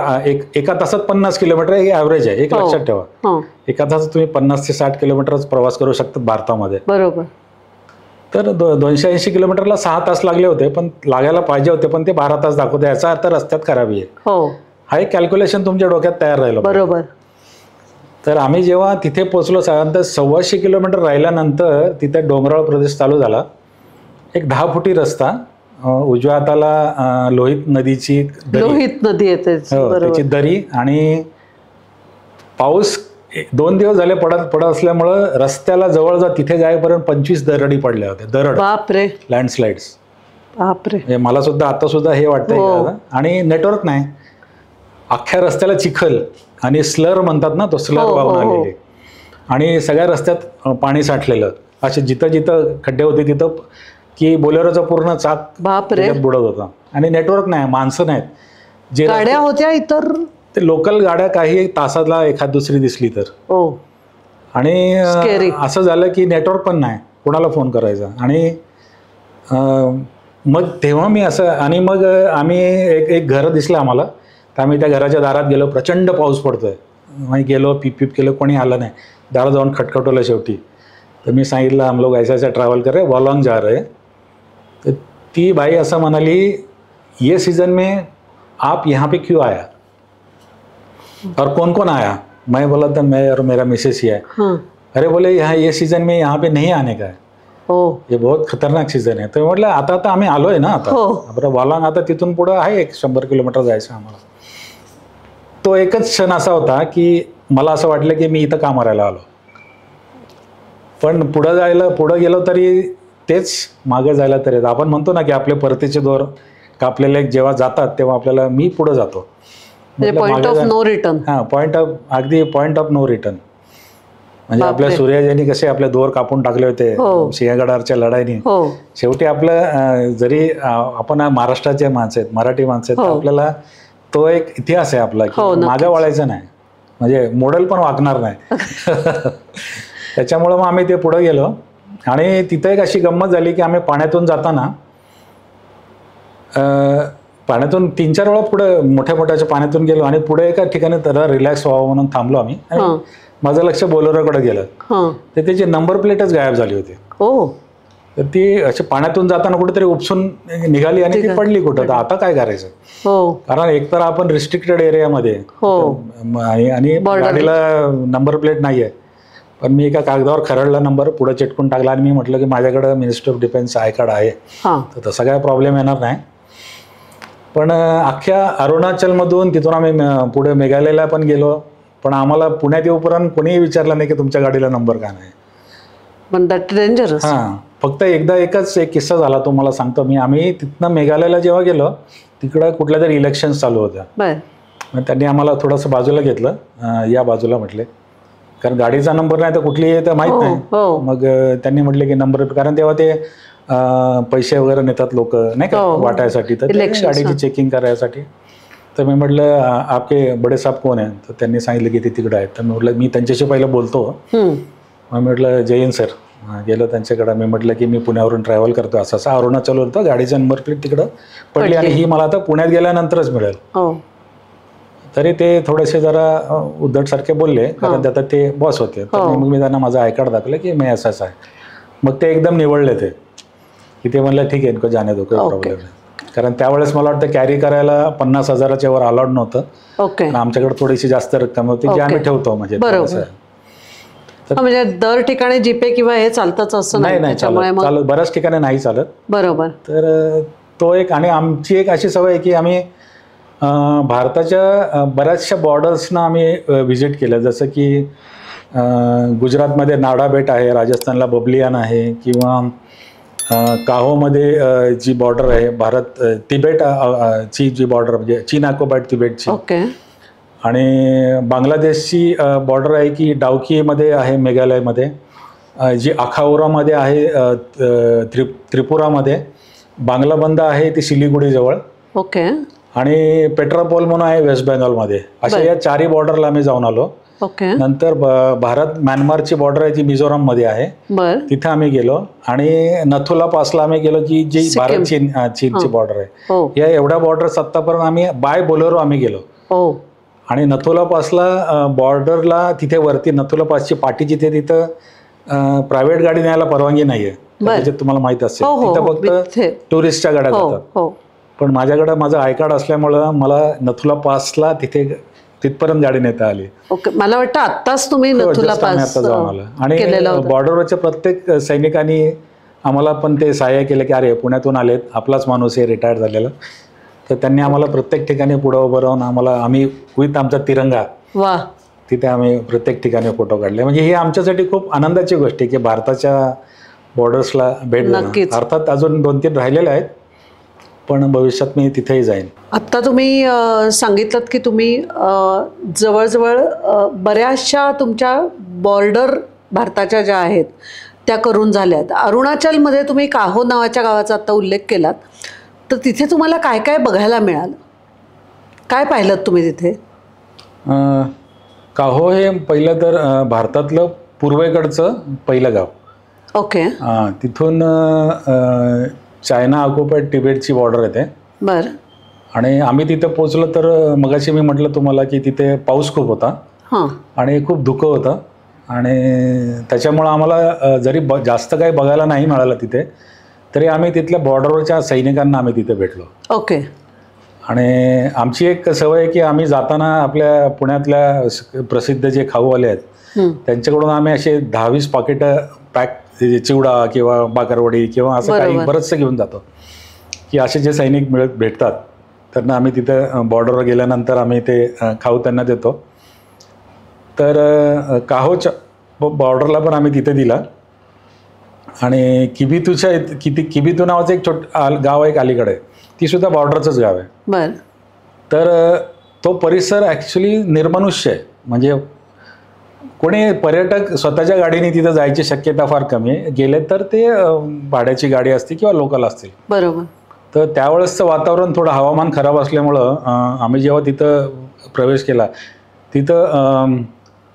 एका तासात 50 किलोमीटर हे ॲव्हरेज आहे. एक लक्षात ठेवा, एका तासात तुम्ही 50 ते 60 किलोमीटरच प्रवास करू शकतात भारतामध्ये. बरोबर. तर 280 किलोमीटरला 6 तास लागले होते, पण लागायला पाहिजे होते, पण ते 12 तास दाखवते. याचा अर्थ रस्त्यात खराबी आहे. हा एक कॅल्क्युलेशन तुमच्या डोक्यात तयार राहिलं. बरोबर. तर आम्ही जेव्हा तिथे पोचलो साधारणतः 125 किलोमीटर राहिल्यानंतर तिथे डोंगराळ प्रदेश चालू झाला. एक 10 फुटी रस्ता, उजव्या हाताला लोहित नदीची नदी येते त्याची दरी. आणि पाऊस 2 दिवस झाले पडत असल्यामुळं रस्त्याला जवळजवळ तिथे जाईपर्यंत 25 दरडी पडल्या होत्या. दरड. बापरे. लँडस्लाइड्स. बापरे. मला सुद्धा आता सुद्धा हे वाटतंय. आणि नेटवर्क नाही, अख्ख्या रस्त्याला चिखल आणि स्लर म्हणतात ना, तो स्लर वाहून आलेले. आणि सगळ्या रस्त्यात पाणी साठलेलं. असे जिथं खड्डे होते तिथं की बोलेरोचा पूर्ण चाक बुडत होता. आणि नेटवर्क नाही, माणसं नाहीत. जे गाड्या होत्या इतर ते लोकल गाड्या काही तासाला एखाद दुसरी दिसली तर. आणि असं झालं की नेटवर्क पण नाही, कोणाला फोन करायचा. आणि मग तेव्हा मी असं, आणि मग आम्ही एक घर दिसलं आम्हाला. तर आम्ही त्या घराच्या दारात गेलो. प्रचंड पाऊस पडतोय. मग गेलो, पीप केलं, कोणी आलं नाही. दारात जाऊन खटखटवलं शेवटी. तर मी सांगितलं हम लोग ऐसा ट्रॅव्हल कर रहे, वॉलॉन्ग जा रहे. तर ती बाई असं म्हणाली, ये सीजन में आप यहाँ पे क्यों आया और कौन कौन आया? मैं बोला था मैं और मेरा मिसेस ही है. अरे बोले ये सीज़न में यहाँ पे नहीं आने का है, हो हे बहुत खतरनाक सीझन आहे. तर म्हटलं आता आम्ही आलोय ना, आता हो. बरं वालांग आता तिथून पुढं आहे 100 किलोमीटर जायचं आम्हाला. तो एकच क्षण असा होता की मला असं वाटलं की मी इथं का मारायला आलो. पण पुढं गेलो तरी तेच, मागं जायला तरी आपण म्हणतो ना की आपले परतीचे दोर कापलेले जेव्हा जातात तेव्हा आपल्याला मी पुढं जातो. Point of no return. हां, अगदी पॉइंट ऑफ नो रिटर्न. म्हणजे आपल्या सूर्याजींनी कसे आपले दोर कापून टाकले होते सिंहगडावरच्या लढाईनी. शेवटी आपलं जरी आपण महाराष्ट्राचे माणसं आहेत, मराठी माणसं आहेत, आपल्याला तो एक इतिहास आहे आपला की मागे वळायचं नाही, म्हणजे मॉडेल पण वागणार नाही. त्याच्यामुळं मग आम्ही ते पुढे गेलो आणि तिथं एक अशी गंमत झाली की आम्ही पाण्यातून जाताना पाण्यातून 3-4 वेळा पुढे मोठ्या पाण्यातून गेलो आणि पुढे एका ठिकाणी तर रिलॅक्स व्हावं म्हणून थांबलो आम्ही. आणि माझं लक्ष बोलेरोकडे गेलं तर त्याची नंबर प्लेटच गायब झाली होती. तर ती अशी पाण्यातून जाताना कुठेतरी उपसून निघाली आणि ती पडली कुठं. तर आता काय करायचं, कारण एकतर आपण रिस्ट्रिक्टेड एरियामध्ये आणि गाडीला नंबर प्लेट नाही आहे. पण मी एका कागदावर खरडला नंबर, पुढे चिटकून टाकला आणि मी म्हटलं की माझ्याकडे ministry of defence I card आहे, तर तसा काय प्रॉब्लेम येणार नाही. पण अख्ख्या अरुणाचलमधून तिथून आम्ही पुढे मेघालयला पण गेलो, पण आम्हाला पुण्यात येऊपर्यंत कोणीही विचारलं नाही की तुमच्या गाडीला नंबर का नाही. पण दॅट डेंजरस. हां, फक्त एकच एक किस्सा झाला तो मला सांगतो मी. आम्ही तिथनं मेघालयला जेव्हा गेलो तिकडं कुठल्या तरी इलेक्शन्स चालू होत्या. मग त्यांनी आम्हाला थोडंसं बाजूला घेतलं, या बाजूला म्हटले, कारण गाडीचा नंबर नाही तर कुठली आहे तर माहीत नाही. मग त्यांनी म्हटले की नंबर, कारण तेव्हा ते पैसे वगैरे नेतात लोक नाही का वाटायसाठी, तर गाडीची चेकिंग करायसाठी. तर मी म्हटलं आपके बडे साहेब कोण आहे, तर त्यांनी सांगितलं की ते तिकडं आहेत. तर मी म्हटलं मी त्यांच्याशी पहिलं बोलतो. मग म्हटलं जय हिंद सर. गेलो त्यांच्याकडं. मी म्हटलं की मी पुण्यावरून ट्रॅव्हल करतो, असं अरुणाचल होतं, गाडीचा नंबर प्लेट तिकडं पडली आणि ही मला आता पुण्यात गेल्यानंतरच मिळेल. तरी ते थोडेसे जरा उद्धटसारखे बोलले, कारण आता ते बॉस होते. तर मग मी त्यांना माझं आय कार्ड दाखवलं की मी असं आहे. मग ते एकदम निवडले ते की ते म्हणलं ठीक आहे इनको जाने दो, काही प्रॉब्लेम नाही. कारण त्यावेळेस मला वाटतं कॅरी करायला 50,000च्या वर अलाउड नव्हतं. आमच्याकडे थोडीशी जास्त रक्कम होती जी आम्ही ठेवतो. म्हणजे म्हणजे दर ठिकाणी जीपे किंवा हे चालतच असं नाही चालत, बऱ्याच ठिकाणी नाही चालत. बरोबर. तर तो एक, आणि आमची एक अशी सवय आहे की आम्ही भारताच्या बऱ्याचशा बॉर्डर्सना आम्ही व्हिजिट केलं. जसं की गुजरातमध्ये नाडा बेट आहे, राजस्थानला बबलियान आहे, किंवा काहोमध्ये जी बॉर्डर आहे भारत तिबेट ची जी बॉर्डर म्हणजे चीन अकोबाट तिबेटची, आणि बांगलादेशची बॉर्डर आहे की डाउकीमध्ये आहे मेघालयमध्ये, जी अखाउरामध्ये आहे त्रिपुरामध्ये, बांगलाबंद आहे ती सिलिगुडीजवळ, आणि पेट्रापोल म्हणून आहे वेस्ट बेंगॉलमध्ये. अशा या 4ही बॉर्डरला आम्ही जाऊन आलो. नंतर भारत म्यानमारची बॉर्डर आहे जी मिझोराममध्ये आहे, तिथे आम्ही गेलो. आणि नथुला पासला आम्ही गेलो की जी भारत चीनची बॉर्डर आहे. या एवढ्या बॉर्डर्स आत्तापर्यंत आम्ही बाय बोलेरो आम्ही गेलो. आणि नथुला पासला बॉर्डरला तिथे वरती नथुला पासची पाटी जिथे, तिथं प्रायव्हेट गाडी न्यायला परवानगी नाहीये, त्याच्यात तुम्हाला माहित असेल. तिथं फक्त टुरिस्टच्या गाड्या जातात. पण माझ्याकडे माझं आय कार्ड असल्यामुळं मला नथुला पासला तिथपर्यंत गाडी नेता आली. मला वाटतं आत्ताच तुम्ही नथुला पास जाऊन आलं. आणि बॉर्डरवरच्या प्रत्येक सैनिकांनी आम्हाला पण ते सहाय्य केलं की अरे पुण्यातून आलेत, आपलाच माणूस आहे रिटायर्ड झालेला. तर त्यांनी आम्हाला प्रत्येक ठिकाणी पुढं उभं राहून आम्ही विथ आमचा तिरंगा तिथे आम्ही प्रत्येक ठिकाणी फोटो काढले. म्हणजे ही आमच्यासाठी खूप आनंदाची गोष्ट आहे की भारताच्या बॉर्डर्सला भेट देणं. अर्थात अजून 2-3 राहिलेले आहेत, पण भविष्यात मी तिथेही जाईन. आत्ता तुम्ही सांगितलं की तुम्ही जवळजवळ बऱ्याचशा तुमच्या बॉर्डर भारताच्या ज्या आहेत त्या करून झाल्यात. अरुणाचलमध्ये तुम्ही काहो नावाच्या गावाचा आत्ता उल्लेख केलात, तर तिथे तुम्हाला काय काय बघायला मिळालं, काय पाहिलं तुम्ही तिथे? काहो हे पहिलं तर भारतातलं पूर्वेकडचं पहिलं गाव. तिथून चायना ऑक्युपाइड तिबेटची बॉर्डर येते. बरं. आणि आम्ही तिथे पोहोचलो तर मगाशी मी म्हटलं तुम्हाला की तिथे पाऊस खूप होता आणि खूप धुकं होतं, आणि त्याच्यामुळं आम्हाला जरी जास्त काही बघायला नाही मिळालं तिथे, तरी आम्ही तिथल्या बॉर्डरवरच्या सैनिकांना आम्ही तिथे भेटलो. आणि आमची एक सवय आहे की आम्ही जाताना आपल्या पुण्यातल्या प्रसिद्ध जे खाऊवाले आहेत त्यांच्याकडून आम्ही असे 10-20 पाकिटं पॅक चिवडा किंवा बाकरवडी किंवा असं काही बरंचसं घेऊन जातो, की असे जे सैनिक भेटतात त्यांना आम्ही तिथं बॉर्डरवर गेल्यानंतर आम्ही ते खाऊ त्यांना देतो. तर काहोच्या बॉर्डरला पण आम्ही तिथे दिला. आणि किबितू नावाचं एक गाव आहे अलीकडे, ती सुद्धा बॉर्डरचंच गाव आहे. तर तो परिसर ॲक्च्युली निर्मनुष्य आहे. म्हणजे कोणी पर्यटक स्वतःच्या गाडीने तिथं जायची शक्यता फार कमी आहे. गेले तर ते भाड्याची गाडी असते किंवा लोकल असतील. बरोबर. तर त्यावेळेसचं वातावरण थोडं हवामान खराब असल्यामुळं आम्ही जेव्हा तिथं प्रवेश केला, तिथं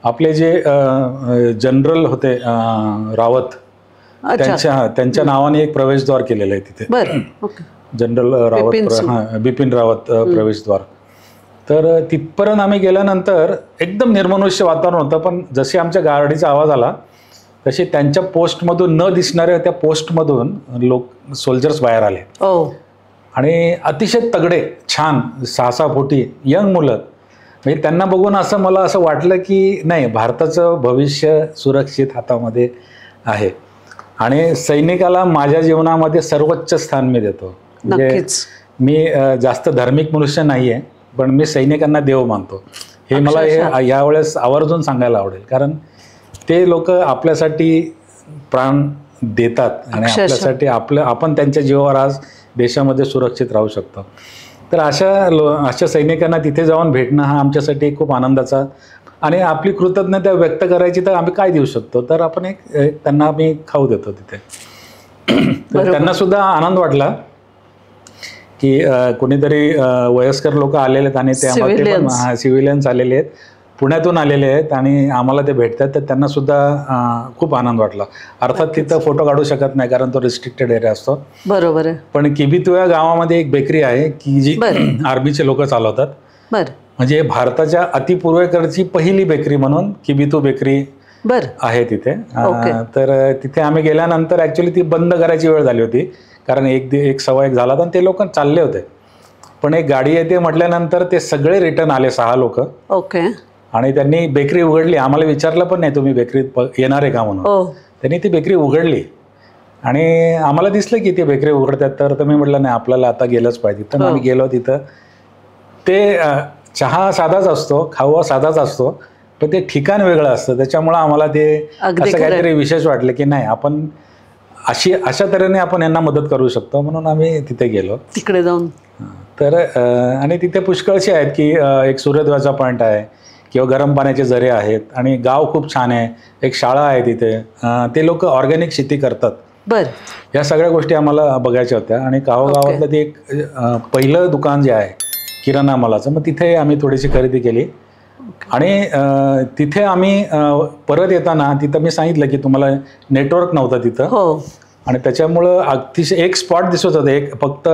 आपले जे जनरल होते रावत, त्यांच्या नावाने एक प्रवेशद्वार केलेलं आहे तिथे. जनरल रावत, बिपिन रावत प्रवेशद्वार. तर तिथपर्यंत आम्ही गेल्यानंतर एकदम निर्मनुष्य वातावरण होतं. पण जसे आमच्या गाडीचा आवाज आला तसे त्यांच्या पोस्टमधून न दिसणाऱ्या त्या पोस्टमधून सोल्जर्स बाहेर आले. आणि अतिशय तगडे, छान 6-6 फुटी यंग मुलं. म्हणजे त्यांना बघून मला असं वाटलं की नाही, भारताचं भविष्य सुरक्षित हातामध्ये आहे. आणि सैनिकाला माझ्या जीवनामध्ये सर्वोच्च स्थान मी देतो. म्हणजे मी जास्त धार्मिक मनुष्य नाही आहे, पण मी सैनिकांना देव मानतो. हे मला यावेळेस आवर्जून सांगायला आवडेल, कारण ते लोक आपल्यासाठी प्राण देतात आणि आपल्यासाठी आपण त्यांच्या जीवावर आज देशामध्ये सुरक्षित राहू शकतो. तर अशा सैनिकांना तिथे जाऊन भेटणं हा आमच्यासाठी खूप आनंदाचा. आणि आपली कृतज्ञता व्यक्त करायची तर आम्ही काय देऊ शकतो, तर आपण त्यांना आम्ही खाऊ देतो तिथे. तर त्यांना सुद्धा आनंद वाटला की कोणीतरी वयस्कर लोक आलेले आहेत आणि ते सिव्हिलियन्स आलेले आहेत, पुण्यातून आलेले आहेत आणि आम्हाला ते भेटतात. तर त्यांना सुद्धा खूप आनंद वाटला. अर्थात तिथं फोटो काढू शकत नाही कारण तो रिस्ट्रिक्टेड एरिया असतो. बरोबर आहे. पण किबितू या गावामध्ये एक बेकरी आहे की जी आर्मीचे लोक चालवतात. म्हणजे भारताच्या अतिपूर्वेकडची पहिली बेकरी म्हणून किबितू बेकरी आहे तिथे. तर तिथे आम्ही गेल्यानंतर ॲक्च्युली ती बंद करायची वेळ झाली होती, कारण 1-1:15 झाला आणि ते लोक चालले होते. पण एक गाडी येते म्हटल्यानंतर ते सगळे रिटर्न आले, 6 लोक. आणि त्यांनी बेकरी उघडली. आम्हाला विचारलं पण नाही तुम्ही बेकरीत येणार आहे का म्हणून. त्यांनी ती बेकरी उघडली आणि आम्हाला दिसलं की ती बेकरी उघडतात. तर मी म्हटलं नाही, आपल्याला आता गेलंच पाहिजे. तर आम्ही गेलो तिथं. ते चहा साधाच असतो, खावा साधाच असतो, पण ते ठिकाण वेगळं असतं. त्याच्यामुळं आम्हाला ते असं काहीतरी विशेष वाटलं की नाही, आपण अशा तऱ्हेने आपण यांना मदत करू शकतो, म्हणून आम्ही तिथे गेलो तिकडे जाऊन. तर आणि तिथे पुष्कळशी आहेत की एक सूर्योदयाचा पॉईंट आहे किंवा गरम पाण्याचे झरे आहेत आणि गाव खूप छान आहे. एक शाळा आहे तिथे. ते लोक ऑर्गॅनिक शेती करतात. या सगळ्या गोष्टी आम्हाला बघायच्या होत्या. आणि गावातलं ते एक पहिलं दुकान जे आहे किराणा मालाचं, मग तिथे आम्ही थोडीशी खरेदी केली. आणि तिथे आम्ही परत येताना तिथं मी सांगितलं की तुम्हाला नेटवर्क नव्हतं तिथं. आणि त्याच्यामुळं अतिशय एक स्पॉट दिसत होतं, फक्त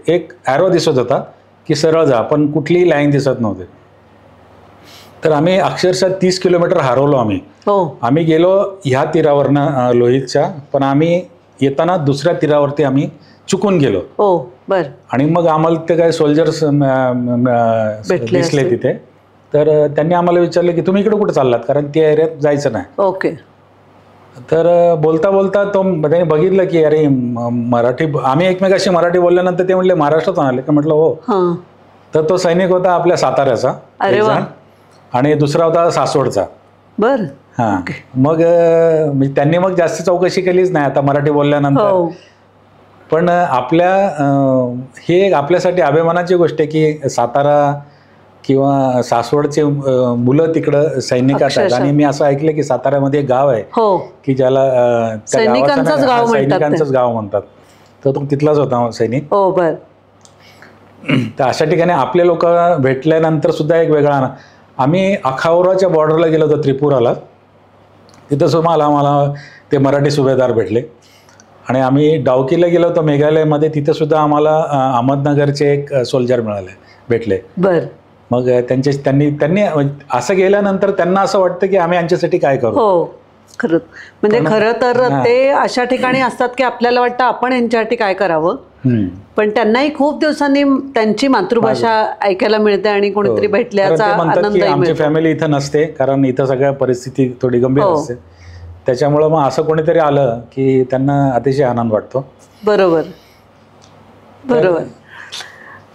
एक ॲरो दिसत होता की सरळ जा, पण कुठलीही लाईन दिसत नव्हती. तर आम्ही अक्षरशः 30 किलोमीटर हरवलो आम्ही. आम्ही गेलो ह्या तीरावरनं लोहितच्या, पण आम्ही येताना दुसऱ्या तीरावरती आम्ही चुकून गेलो. आणि मग आम्हाला ते काय सोल्जर्स दिसले तिथे. तर त्यांनी आम्हाला विचारलं की तुम्ही इकडे कुठे चाललात, कारण त्या एरियात जायचं नाही. तर बोलता बोलता त्यांनी बघितलं की अरे मराठी, आम्ही एकमेकाशी मराठी बोलल्यानंतर ते म्हटले महाराष्ट्रातून आले का. म्हटलं हो. तर तो सैनिक होता आपल्या साताऱ्याचा आणि दुसरा होता सासवडचा. मग त्यांनी मग जास्त चौकशी केलीच नाही आता मराठी बोलल्यानंतर. पण हे आपल्यासाठी अभिमानाची गोष्ट आहे की सातारा किंवा सासवडचे मुलं तिकडं सैनिकात आहेत. आणि मी असं ऐकलं की साताऱ्यामध्ये एक गाव आहे की ज्याला सैनिकांचंच गाव म्हणतात. तर तो तिथलाच होता सैनिक. तर अशा ठिकाणी आपले लोक भेटल्यानंतर सुद्धा एक वेगळा. आम्ही अखाउराच्या बॉर्डरला गेलो होतो, त्रिपुराला. तिथं सुद्धा आम्हाला ते मराठी सुभेदार भेटले. आणि आम्ही डावकीला गेलो होतो मेघालयमध्ये, तिथं सुद्धा आम्हाला अहमदनगरचे एक सोल्जर भेटले. मग त्यांनी असं गेल्यानंतर त्यांना असं वाटतं की आम्ही यांच्यासाठी काय करू. खरंच म्हणजे खरं तर ते अशा ठिकाणी असतात की आपल्याला वाटतं आपण यांच्यासाठी काय करावं, पण त्यांनाही खूप दिवसांनी त्यांची मातृभाषा ऐकायला मिळते आणि कोणीतरी भेटल्याचा आनंद. आमची फॅमिली इथं नसते कारण इथं सगळ्या परिस्थिती थोडी गंभीर असते, त्याच्यामुळं मग असं कोणीतरी आलं की त्यांना अतिशय आनंद वाटतो. बरोबर बरोबर.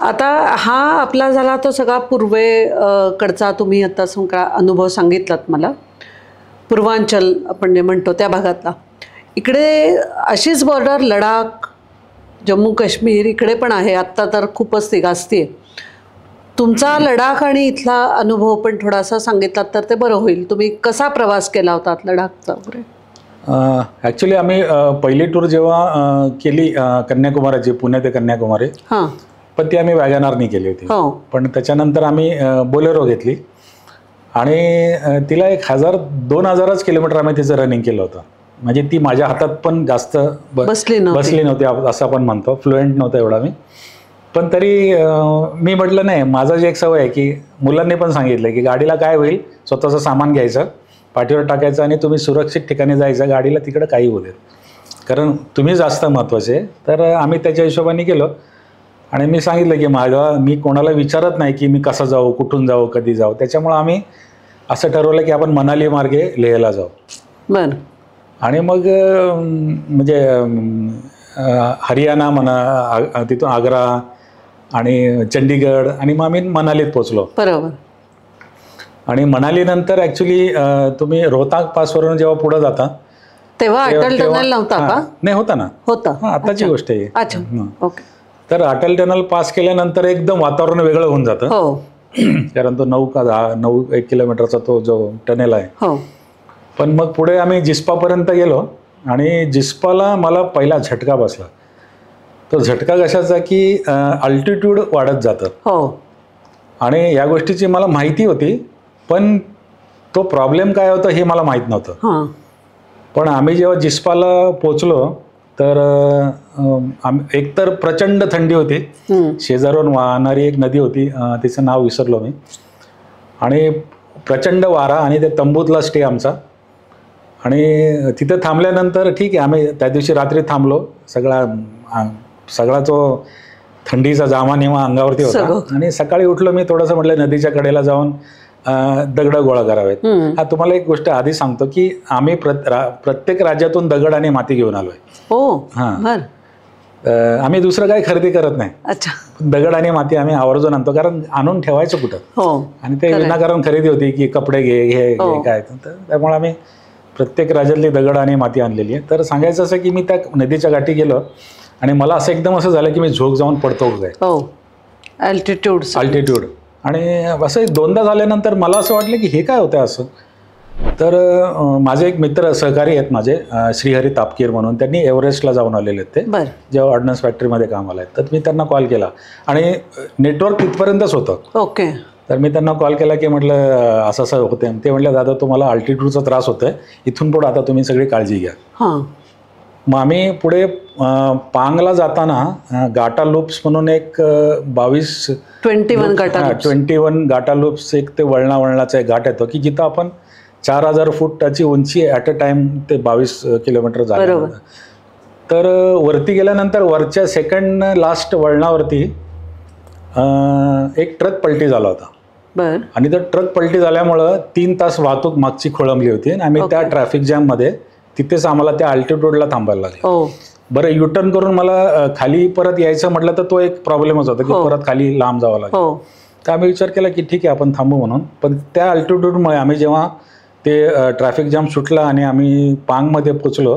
आता हा आपला झाला तो सगळा पूर्वेकडचा तुम्ही आता सगळा अनुभव सांगितलात मला, पूर्वांचल आपण जे म्हणतो त्या भागातला. इकडे अशीच बॉर्डर लडाख, जम्मू काश्मीर इकडे पण आहे, आत्ता तर खूपच ती गाजती आहे. तुमचा लडाख आणि इथला अनुभव पण थोडासा सांगितलात तर ते बरं होईल. तुम्ही कसा प्रवास केला होता लडाखचा वगैरे? ॲक्च्युली आम्ही पहिली टूर जेव्हा केली कन्याकुमारीची, पुणे ते कन्याकुमारी, हां, पण ती आम्ही वॅगनारनी केली होती. हो. पण त्याच्यानंतर आम्ही बोलेरो घेतली आणि तिला 1000-2000 किलोमीटर आम्ही तिचं रनिंग केलं होतं. म्हणजे ती माझ्या हातात पण जास्त बसली नव्हती असं आपण म्हणतो, फ्लुएंट नव्हतं एवढा मी. पण तरी मी म्हटलं नाही, माझं जे एक सवय आहे की मुलांनी पण सांगितलं की गाडीला काय होईल, स्वतःचं सामान घ्यायचं, पाठीवर टाकायचं आणि तुम्ही सुरक्षित ठिकाणी जायचं, गाडीला तिकडं काही होऊ देत, कारण तुम्ही जास्त महत्त्वाचे. तर आम्ही त्याच्या हिशोबाने गेलो आणि मी सांगितलं की मी कोणाला विचारत नाही की मी कसं जाऊ, कुठून जाऊ, कधी जाऊ. त्याच्यामुळं आम्ही असं ठरवलं की आपण मनाली मार्गे लेहला जाऊ. बरं. आणि मग म्हणजे हरियाणा म्हणा, तिथून आग्रा आणि चंडीगड आणि मग आम्ही मनालीत पोचलो. बरोबर. आणि मनालीनंतर ॲक्च्युली तुम्ही रोहतांग पासवरून जेव्हा पुढे जाता तेव्हा अटल टनल नव्हता का? नाही, होता ना. होता. आताची गोष्ट आहे. अच्छा, ओके. तर अटल टनल पास केल्यानंतर एकदम वातावरण वेगळं होऊन जातं. हो. कारण तो 9 किलोमीटरचा तो जो टनेल आहे. हो. पण मग पुढे आम्ही जिस्पापर्यंत गेलो आणि जिस्पाला मला पहिला झटका बसला. तो झटका कशाचा की अल्टिट्यूड वाढत जातं. हो. आणि या गोष्टीची मला माहिती होती, पण तो प्रॉब्लेम काय होता हे मला माहीत नव्हतं. पण आम्ही जेव्हा जिस्पाला पोचलो तर एकतर प्रचंड थंडी होती, शेजारून वाहणारी एक नदी होती, तिचं नाव विसरलो मी, आणि प्रचंड वारा आणि ते तंबूतला स्टे आमचा. आणि तिथं थांबल्यानंतर ठीक आहे, आम्ही त्या दिवशी रात्री थांबलो. सगळा तो थंडीचा जामा निमा अंगावरती होता. आणि सकाळी उठलो मी, थोडंसं म्हटलं नदीच्या कडेला जाऊन दगड गोळा करावेत. हा, तुम्हाला एक गोष्ट आधी सांगतो की आम्ही प्रत्येक राज्यातून दगड आणि माती घेऊन आलोय. हां, आम्ही दुसरं काही खरेदी करत नाही. अच्छा. दगड आणि माती आम्ही आवर्जून आणतो, कारण आणून ठेवायचं कुठं. आणि ते विनाकारण खरेदी होती की कपडे घे काय, त्यामुळे आम्ही प्रत्येक राज्यातली दगड आणि माती आणलेली आहे. तर सांगायचं असं की मी त्या नदीच्या गाठी गेलो आणि मला असं एकदम असं झालं की मी झोक जाऊन पडतो काय. अल्टिट्यूड. आणि असं 2दा झाल्यानंतर मला असं वाटलं की हे काय होतं असं. तर माझे एक मित्र सहकारी आहेत माझे, श्रीहरी तापकीर म्हणून, त्यांनी एव्हरेस्टला जाऊन आलेले आहेत ते, जेव्हा ऑर्डनन्स फॅक्टरीमध्ये कामाला आहेत. तर मी त्यांना कॉल केला आणि नेटवर्क तिथपर्यंतच होतं. ओके. तर मी त्यांना कॉल केला की म्हटलं असं असं होतं. ते म्हटलं दादा तुम्हाला अल्टिट्यूडचा त्रास होतोय, इथून पुढे आता तुम्ही सगळी काळजी घ्या. मग आम्ही पुढे पांगला जाताना गाटा लूप्स म्हणून एक 21 गाटा लूप्स, एक ते वळणाचा एक घाट येतो की जिथं आपण 4000 फूटाची उंची ॲट अ टाइम ते 22 किलोमीटर झालं. तर वरती गेल्यानंतर वरच्या सेकंड लास्ट वळणावरती एक ट्रक पलटी झाला होता. आणि तो ट्रक पलटी झाल्यामुळं 3 तास वाहतूक मागची खोळंबली होती आणि आम्ही त्या ट्रॅफिक जॅममध्ये तिथेच आम्हाला त्या अल्टिट्यूडला थांबायला लागलं. बरं, युटर्न करून मला खाली परत यायचं म्हटलं तर तो एक प्रॉब्लेमच होता की परत खाली लांब जावं लागलं. तर आम्ही विचार केला की ठीक आहे आपण थांबू म्हणून. पण त्या अल्टिट्यूडमुळे आम्ही जेव्हा ते ट्रॅफिक जॅम सुटला आणि आम्ही पांगमध्ये पोचलो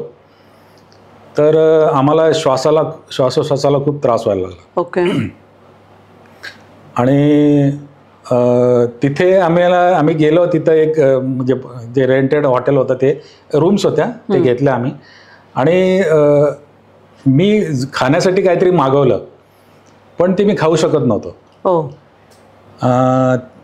तर आम्हाला श्वासोश्वासाला खूप त्रास व्हायला लागला. ओके. आणि तिथे आम्ही गेलो, तिथं एक म्हणजे जे रेंटेड हॉटेल होतं ते रूम्स होत्या, ते घेतल्या आम्ही. आणि मी खाण्यासाठी काहीतरी मागवलं, पण ते मी खाऊ शकत नव्हतो.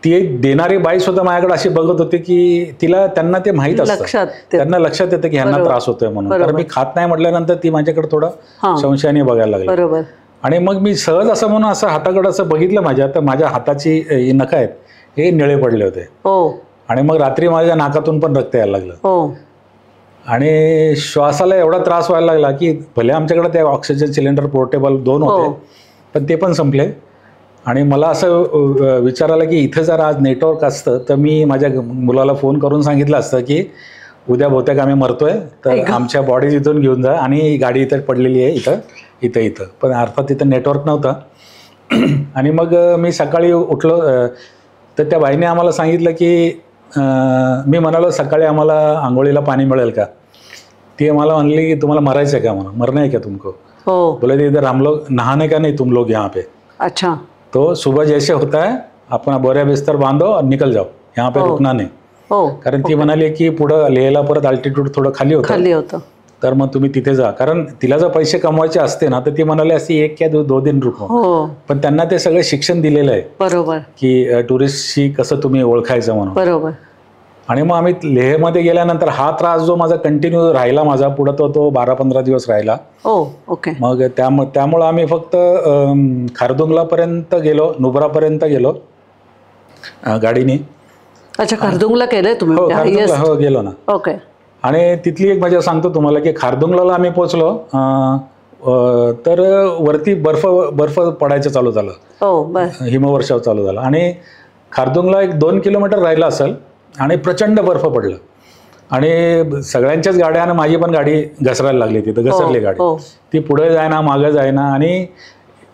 ती देणारी बाई सुद्धा माझ्याकडे अशी बघत होती की त्यांना ते माहीत असतं, त्यांना लक्षात येतं की ह्यांना त्रास होतोय म्हणून. तर मी खात नाही म्हटल्यानंतर ती माझ्याकडे थोडं संशयाने बघायला लागली. आणि मग मी सहज असं म्हणून असं हाताकडे असं बघितलं माझ्या, तर माझ्या हाताची नखं आहेत हे निळे पडले होते. आणि मग रात्री माझ्या नाकातून पण रक्त यायला लागलं. आणि श्वासाला एवढा त्रास व्हायला लागला की भले आमच्याकडे ते ऑक्सिजन सिलेंडर पोर्टेबल 2 होते, पण ते पण संपले. आणि मला असं विचारायला की इथं जर आज नेटवर्क असतं तर मी माझ्या मुलाला फोन करून सांगितलं असतं की उद्या बहुतेक आम्ही मरतोय, तर आमच्या बॉडीज इथून घेऊन जा आणि गाडी इथं पडलेली आहे इथं. पण अर्थात तिथं नेटवर्क नव्हतं. आणि मग मी सकाळी उठलो तर त्या बाईने आम्हाला सांगितलं की मी म्हणालो सकाळी आम्हाला आंघोळीला पाणी मिळेल का. ती मला म्हणली की तुम्हाला मरायचं आहे का, म्हणा मरना है क्या तुमको. बोले थे इधर हम लोग नहाने का नहीं तुम लोग यहाँ पे. अच्छा. तो सुबह जैसे होता है अपना बोऱ्या बिस्तर बांधो और निकल जाओ, यहाँ पे रुकना नाही. कारण ती म्हणाली की पुढं लेहला परत अल्टिट्यूड थोडं खाली होतं, तर मग तुम्ही तिथे जा. कारण तिला जर पैसे कमवायचे असते ना तर ती म्हणाली असती 1 या 2 दिन रुको. पण त्यांना ते सगळं शिक्षण दिलेलं आहे, बरोबर, की टुरिस्टशी कसं तुम्ही ओळखायचं म्हणून. बरोबर. आणि मग आम्ही लेहमध्ये गेल्यानंतर हा त्रास जो माझा कंटिन्यू राहिला, माझा पुढं तो 12-15 दिवस राहिला. ओके. मग त्यामुळं आम्ही फक्त खारदुंगलापर्यंत गेलो, नुब्रापर्यंत गेलो गाडीने. अच्छा, खारदुंगला केलंय तुम्ही? हो, गेलो ना. ओके. आणि तिथली एक मजा सांगतो तुम्हाला की खारदुंगला आम्ही पोचलो तर वरती बर्फ पडायचं चालू झालं, हिमवर्षाव चालू झाला. आणि खारदुंगला 1-2 किलोमीटर राहिला असेल आणि प्रचंड बर्फ पडलं. आणि सगळ्यांच्याच गाड्या आणि माझी पण गाडी घसरायला लागली, तिथं घसरली गाडी. ती पुढे जायना मागं जायना. आणि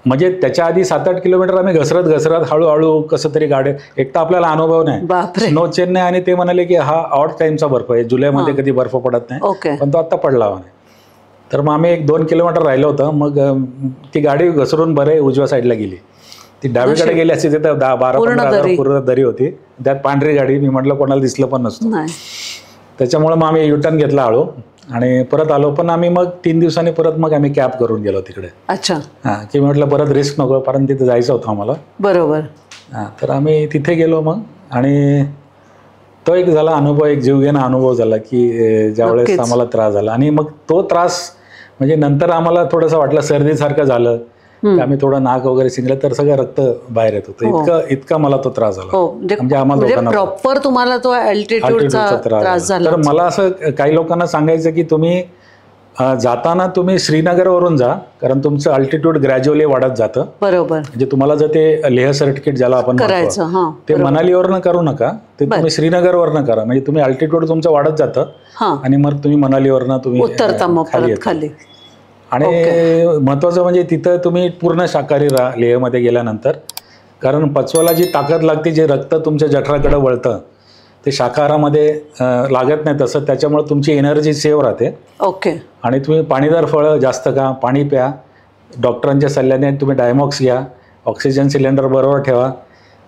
म्हणजे त्याच्या आधी 7-8 किलोमीटर आम्ही घसरत हळूहळू कसं तरी गाडी. एक तर आपल्याला अनुभव नाही, स्नो चेन नाही. आणि ते म्हणाले की हा ऑड टाइमचा बर्फ आहे, जुलैमध्ये कधी बर्फ पडत नाही, पण तो आत्ता पडला म्हणे. तर मग आम्ही 1-2 किलोमीटर राहिलो होतं. मग ती गाडी घसरून बरे उजव्या साईडला गेली. ती डावीकडे गेली असती तिथं 12-15 पूर्ण दरी होती, त्यात पांढरी गाडी. मी म्हटलं कोणाला दिसलं पण नसतं. त्याच्यामुळे मग आम्ही युटर्न घेतला हळू आणि परत आलो. पण आम्ही मग 3 दिवसांनी परत मग आम्ही कॅब करून गेलो तिकडे. अच्छा. की म्हटलं परत रिस्क नको, कारण तिथे जायचं होतं आम्हाला. बरोबर. तर आम्ही तिथे गेलो मग. आणि तो एक झाला अनुभव, एक जीवघेणा अनुभव झाला की ज्यावेळेस आम्हाला त्रास झाला. आणि मग तो त्रास म्हणजे नंतर आम्हाला थोडंसं वाटलं सर्दीसारखं झालं, आम्ही थोडं नाक वगैरे शिंकलं तर सगळं रक्त बाहेर येत होतं. इतका मला तो त्रास झाला. म्हणजे आम्हाला प्रॉपर तुम्हाला तो अल्टिट्यूडचा त्रास झाला. तर मला असं काही लोकांना सांगायचं की तुम्ही जाताना तुम्ही श्रीनगरवरून जा, कारण तुमचं अल्टिट्यूड ग्रॅज्युअली वाढत जातं. बरोबर. म्हणजे तुम्हाला जर ते लेह सर्टिफिकेट ज्याला आपण करायचं ते मनालीवरनं करू नका, ते तुम्ही श्रीनगरवरनं करा. म्हणजे तुम्ही अल्टिट्यूड तुमचं वाढत जातं आणि मग तुम्ही मनालीवरनं तुम्ही उतरता खाली. आणि महत्त्वाचं म्हणजे तिथं तुम्ही पूर्ण शाकाहारी राहा लेहमध्ये गेल्यानंतर, कारण पचवायला जी ताकद लागते, जे रक्त तुमच्या जठराकडे वळतं ते शाकाहारामध्ये लागत नाही तसं. त्याच्यामुळे तुमची एनर्जी सेव्ह राहते. ओके. आणि तुम्ही पाणीदार फळं जास्त खा, पाणी प्या, डॉक्टरांच्या सल्ल्याने तुम्ही डायमॉक्स घ्या, ऑक्सिजन सिलेंडर बरोबर ठेवा,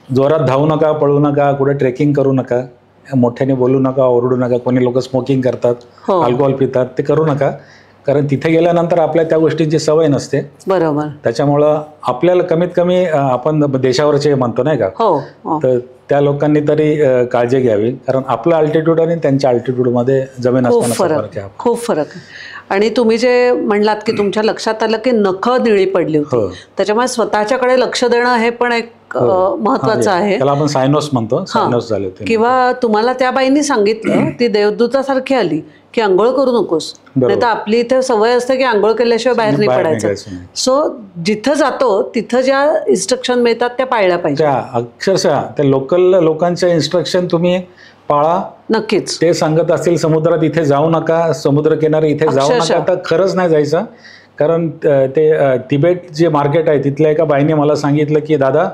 जोरात धावू नका, पळू नका, कुठे ट्रेकिंग करू नका, मोठ्याने बोलू नका, ओरडू नका. कोणी लोक स्मोकिंग करतात, अल्कोहोल पितात, ते करू नका. कारण तिथे गेल्यानंतर आपल्या त्या गोष्टींची सवय नसते. बरोबर. त्याच्यामुळं आपल्याला कमीत कमी आपण देशावरचे म्हणतो नाही का, तर त्या लोकांनी तरी काळजी घ्यावी. कारण आपलं अल्टिट्यूड आणि त्यांच्या अल्टिट्यूडमध्ये जमीन असताना फरक आहे, खूप फरक आहे. आणि तुम्ही जे म्हणलात की तुमच्या लक्षात आलं की नखं निळी पडली होती, त्याच्यामुळे स्वतःच्याकडे लक्ष देणं हे पण एक महत्वाचं आहे. त्याला आपण सायनोस म्हणतो, सायनोस झाले होते. किंवा तुम्हाला त्या बाईंनी सांगितलं, ती देवदूतासारखी आली की आंघोळ करू नकोस, नाही तर आपली इथे सवय असते की आंघोळ केल्याशिवाय बाहेर नाही पडायचं. सो जिथं जातो तिथं ज्या इन्स्ट्रक्शन मिळतात त्या पाळल्या पाहिजे. अक्षरशः त्या लोकल लोकांच्या इन्स्ट्रक्शन तुम्ही पाळा. नक्कीच. ते सांगत असतील समुद्रात इथे जाऊ नका, समुद्र किनारी इथे जाऊ नका, आता खरंच नाही जायचं. कारण ते तिबेट जे मार्केट आहे तिथल्या एका बाईने मला सांगितलं की दादा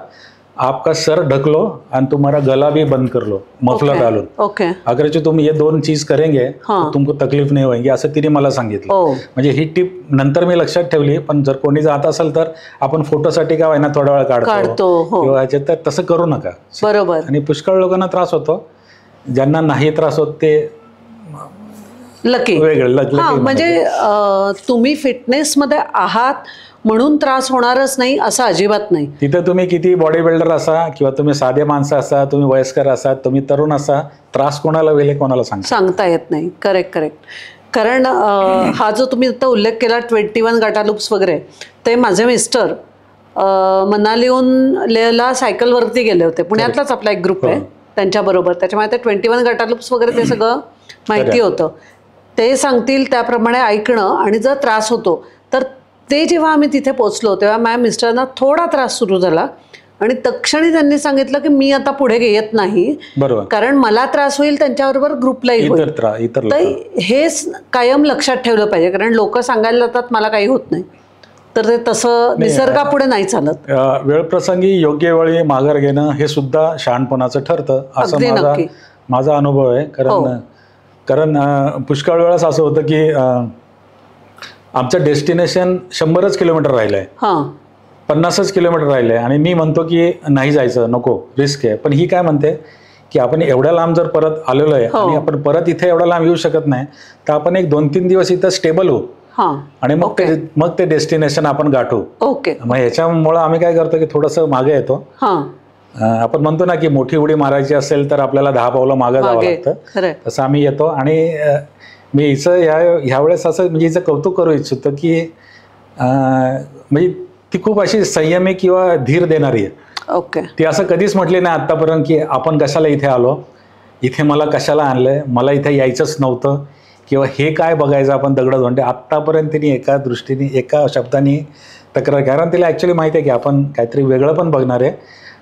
आपका सर ढक लो आणि तुम्हारा गला भी बंद कर लो मफलर डालून. अगर तुम ये 2 चीज करेंगे तो तुमको तकलीफ नाही होईल, असं तिने मला सांगितलं. म्हणजे ही टिप नंतर मी लक्षात ठेवली. पण जर कोणी जात असेल तर आपण फोटोसाठी काय आहे ना थोडा वेळ काढतो किंवा तर तसं करू नका. बरोबर. आणि पुष्कळ लोकांना त्रास होतो, ज्यांना नाही त्रास होत ते लकी वेगळं. म्हणजे तुम्ही फिटनेसमध्ये आहात म्हणून त्रास होणारच नाही असं अजिबात नाही. तिथं तुम्ही किती बॉडी बिल्डर असा किंवा तुम्ही साधे माणसं असा, तुम्ही वयस्कर असा, तुम्ही तरुण असा, त्रास कोणाला वेळे कोणाला सांगता येत नाही. करेक्ट. कारण हा जो तुम्ही आता उल्लेख केला 21 गाटालूप्स वगैरे, ते माझे मिस्टर मनालीहून लेहला सायकलवरती गेले होते. पुण्यातलाच आपला एक ग्रुप आहे त्यांच्याबरोबर, त्याच्यामुळे ते 21 गाटालूप्स वगैरे ते सगळं माहिती होतं. ते सांगतील त्याप्रमाणे ऐकणं. आणि जर त्रास होतो तर ते जेव्हा आम्ही तिथे पोचलो तेव्हा माझ्या मिस्टरांना थोडा त्रास सुरू झाला आणि तत्क्षणी त्यांनी सांगितलं की मी आता पुढे येत नाही, बरोबर, कारण मला त्रास होईल त्यांच्याबरोबर ग्रुपलाही होईल. तर हेच कायम लक्षात ठेवलं पाहिजे, कारण लोक सांगायला जातात मला काही होत नाही, तर ते तसं निसर्गापुढे नाही चालत. वेळ प्रसंगी योग्य वेळी माघार घेणं हे सुद्धा शहाणपणाचं ठरतं असं माझा अनुभव आहे. कारण पुष्कळ वेळेस असं होतं की आमचं डेस्टिनेशन 100च किलोमीटर राहिलंय, 50च किलोमीटर राहिले आणि मी म्हणतो की नाही जायचं, नको, रिस्क आहे. पण ही काय म्हणते की आपण एवढ्या लांब जर परत आलेलो आहे आणि आपण परत इथे एवढ्या लांब येऊ शकत नाही, तर आपण एक 2-3 दिवस इथं स्टेबल होऊ आणि मग ते डेस्टिनेशन आपण गाठू. मग ह्याच्यामुळं आम्ही काय करतो की थोडंसं मागे येतो. आपण म्हणतो ना की मोठी उडी मारायची असेल तर आपल्याला 10 पावलं मागे जावं लागतं, तसं आम्ही येतो. आणि मी हिचं ह्यावेळेस असं म्हणजे हिचं कौतुक करू इच्छितो की म्हणजे ती खूप अशी संयमी किंवा धीर देणारी आहे. ती असं कधीच म्हटली नाही आत्तापर्यंत की आपण कशाला इथे आलो, इथे मला कशाला आणलंय, मला इथे यायचंच नव्हतं, किंवा हे काय बघायचं आपण दगडधोंडे. आत्तापर्यंत तिने एका शब्दाने तक्रार, कारण तिला ॲक्च्युली माहिती आहे की आपण काहीतरी वेगळं पण बघणार आहे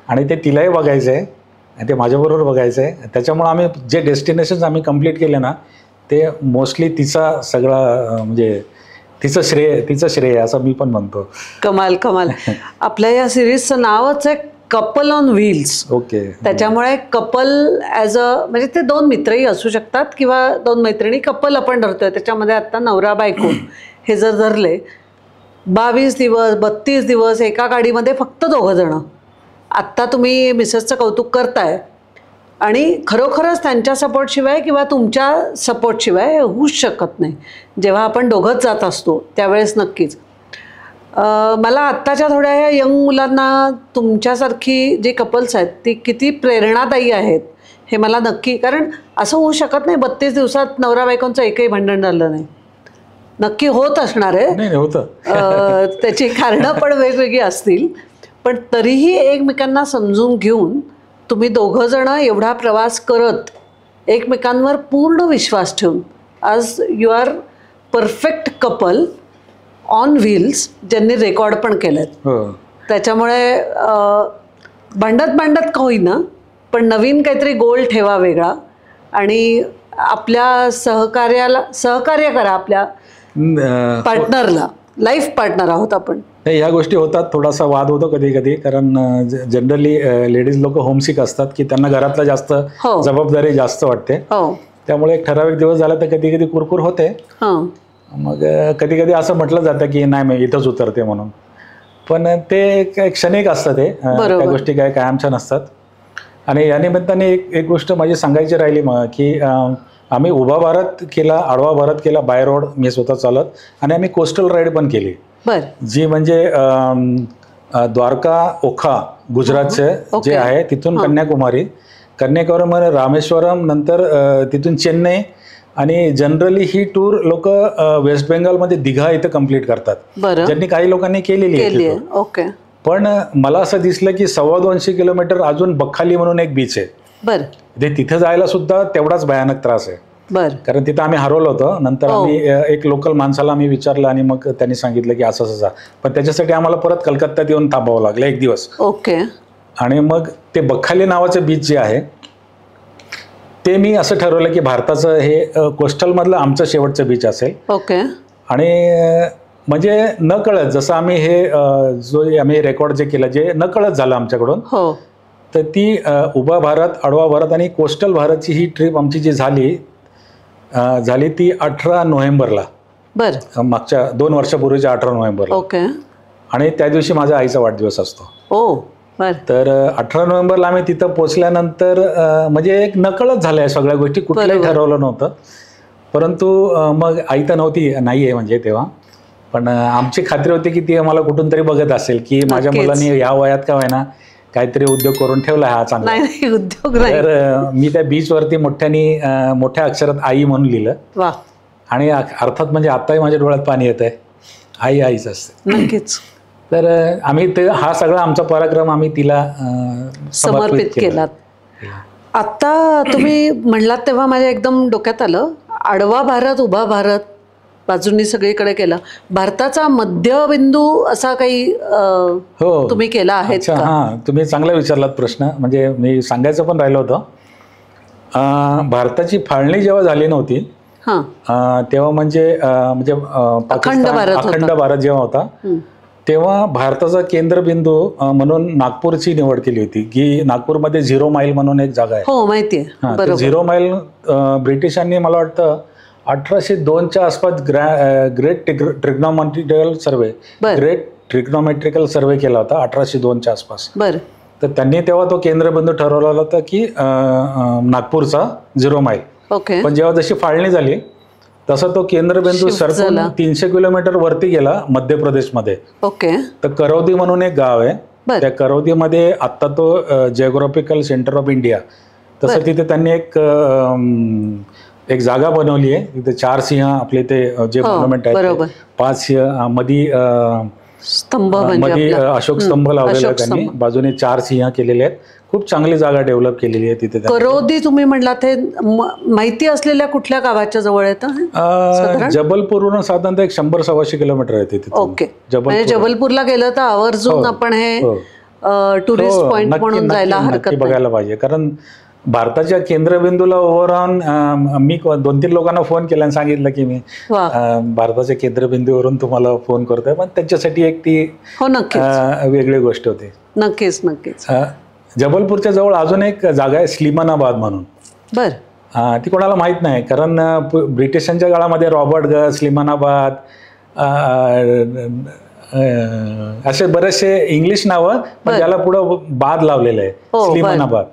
आणि ते तिलाही बघायचं आहे आणि ते माझ्याबरोबर बघायचं आहे. त्याच्यामुळं आम्ही जे डेस्टिनेशन्स आम्ही कंप्लीट केले ना, ते मोस्टली तिचा सगळा म्हणजे तिचं श्रेय असं मी पण म्हणतो. कमाल. आपल्या या सिरीजचं नावच आहे कपल ऑन व्हील्स. त्याच्यामुळे कपल ॲज म्हणजे ते 2 मित्रही असू शकतात किंवा 2 मैत्रिणी, कपल आपण धरतोय. त्याच्यामध्ये आता नवरा बायको हे जर धरले, 22 दिवस 32 दिवस एका गाडीमध्ये फक्त 2 जण. आत्ता तुम्ही मिसेसचं कौतुक करताय आणि खरोखरच त्यांच्या सपोर्टशिवाय किंवा तुमच्या सपोर्टशिवाय होऊच शकत नाही. जेव्हा आपण दोघंच जात असतो त्यावेळेस नक्कीच. मला आत्ताच्या थोड्या ह्या यंग मुलांना तुमच्यासारखी जी कपल्स आहेत ती किती प्रेरणादायी आहेत हे मला नक्की, कारण असं होऊ शकत नाही 32 दिवसात नवरा बायकोंचं एकही भांडण झालं नाही. नक्की होत असणार आहे, त्याची कारणं पण वेगवेगळी असतील, पण तरीही एकमेकांना समजून घेऊन तुम्ही 2 जण एवढा प्रवास करत एकमेकांवर पूर्ण विश्वास ठेवून आज you are perfect couple on wheels, ज्यांनी रेकॉर्ड पण केलेत. त्याच्यामुळे भांडत का होईना पण नवीन काहीतरी गोल ठेवा वेगळा आणि आपल्या सहकार्य करा, आपल्या पार्टनरला. लाईफ पार्टनर आहोत आपण. ह्या गोष्टी होतात, थोडासा वाद होतो कधी कधी, कारण जनरली लेडीज लोक होमसिक असतात की त्यांना घरातला जास्त जबाबदारी जास्त वाटते. त्यामुळे एक ठराविक दिवस झाला तर कधी कधी कुरकुर होते. मग कधी कधी असं म्हटलं जातं की नाही मी इथंच उतरते म्हणून, पण ते एक क्षणिक असतं, ते त्या गोष्टी काय कायमच्या नसतात. आणि या निमित्ताने एक गोष्ट माझी सांगायची राहिली की आम्ही उभा भारत केला, आडवा भारत केला, बाय रोड मी स्वतः चालत, आणि आम्ही कोस्टल राईड पण केली, जी म्हणजे द्वारका ओखा गुजरातचे जे आहे तिथून कन्याकुमारी रामेश्वरम, नंतर तिथून चेन्नई, आणि जनरली ही टूर लोक वेस्ट बेंगॉलमध्ये दिघा इथं कंप्लीट करतात, ज्यांनी काही लोकांनी केलेली आहे. पण मला असं दिसलं की 250 किलोमीटर अजून बखाली म्हणून एक बीच आहे, तिथे जायला सुद्धा तेवढाच भयानक त्रास आहे. कारण तिथं आम्ही हरवलं होतं. नंतर आम्ही एक लोकल माणसाला आम्ही विचारलं आणि मग त्यांनी सांगितलं की असं असं जा, पण त्याच्यासाठी आम्हाला परत कलकत्त्यात येऊन थांबावं लागलं 1 दिवस. आणि मग ते बखाली नावाचं बीच जे आहे ते मी असं ठरवलं की भारताचं हे कोस्टल मधलं आमचं शेवटचं बीच असेल. आणि म्हणजे न कळत जसं आम्ही हे आम्ही रेकॉर्ड जे केलं, जे न कळत झालं आमच्याकडून, तर ती उभा भारत, आडवा भारत आणि कोस्टल भारतची ही ट्रिप आमची जी झाली ती 18 नोव्हेंबरला, मागच्या 2 वर्षापूर्वीच्या 18 नोव्हेंबरला. आणि त्या दिवशी माझ्या आईचा वाढदिवस असतो. तर 18 नोव्हेंबरला आम्ही तिथं पोचल्यानंतर म्हणजे एक नकळत झालंय सगळ्या गोष्टी, कुठलंही ठरवलं नव्हतं. परंतु मग आई तर नाही आहे म्हणजे तेव्हा, पण आमची खात्री होती की ती आम्हाला कुठून तरी बघत असेल की माझ्या मुलांनी या वयात का व्हायना काहीतरी उद्योग करून ठेवला हा चांगला उद्योग. तर मी त्या बीचवरती मोठ्या अक्षरात आई म्हणून लिहिलं. आणि अर्थात म्हणजे आताही माझ्या डोळ्यात पाणी येत आहे, आईच असते नक्कीच. तर आम्ही हा सगळा आमचा पराक्रम आम्ही तिला समर्पित केला. आता तुम्ही म्हणलात तेव्हा माझ्या एकदम डोक्यात आलं, आडवा भारत, उभा भारत बाजूंनी सगळीकडे केला. भारताचा मध्यबिंदू असा काही हो तुम्ही केला आहे अच्छा का? हां, तुम्ही चांगला विचारलात प्रश्न. म्हणजे मी सांगायचं पण राहिलं होतं. भारताची फाळणी जेव्हा झाली नव्हती तेव्हा म्हणजे अखंड भारत जेव्हा होता तेव्हा भारताचा केंद्रबिंदू म्हणून नागपूरची निवड केली होती की नागपूरमध्ये 0 माईल म्हणून एक जागा आहे. हो माहिती आहे. 0 माईल ब्रिटिशांनी मला वाटतं 1802च्या आसपास ग्रेट ट्रिग्नोमेट्रिकल सर्वे केला होता 1802च्या आसपास. बरं. तर त्यांनी तेव्हा तो केंद्रबिंदू ठरवला होता की नागपूरचा 0 माईल. ओके. पण जेव्हा जशी फाळणी झाली तसा तो केंद्रबिंदू सरकून 300 किलोमीटर वरती गेला मध्य प्रदेशमध्ये. ओके. तर करौदी म्हणून एक गाव आहे. त्या करौदीमध्ये आत्ता तो जिओग्राफिकल सेंटर ऑफ इंडिया तसं तिथे त्यांनी एक जागा बनवली आहे. तिथे 4 सिंह आपले ते जे मॉन्युमेंट आहेत 5 सिंह मध्ये अशोक स्तंभ लावलेला आहे त्यांनी. बाजूने 4 सिंह केलेले आहेत. खूप चांगली जागा डेव्हलप केलेली आहे तिथे. करौदी तुम्ही म्हटलात हे माहिती असलेल्या कुठल्या गावाच्या जवळ येतं? जबलपूरवरून साधारणतः 100-125 किलोमीटर आहे तिथे. ओके. जबलपूरला गेलं तर आवर्जून आपण हे टुरिस्ट पॉइंट म्हणून जायला हरकत नाही. बघायला पाहिजे. कारण भारताच्या केंद्रबिंदूला ओव्हर ऑन मी 2-3 लोकांना फोन केला आणि सांगितलं की मी भारताच्या केंद्रबिंदूवरून तुम्हाला फोन करतोय. पण त्यांच्यासाठी एक ती वेगळी गोष्ट होती. नक्कीच नक्कीच. जबलपूरच्या जवळ अजून एक जागा आहे स्लिमानाबाद म्हणून. बरं. ती कोणाला माहित नाही कारण ब्रिटिशांच्या काळामध्ये रॉबर्ट गंज, स्लिमानाबाद असे बरेचसे इंग्लिश नावं पण त्याला पुढं बाद लावलेलं आहे स्लिमानाबाद.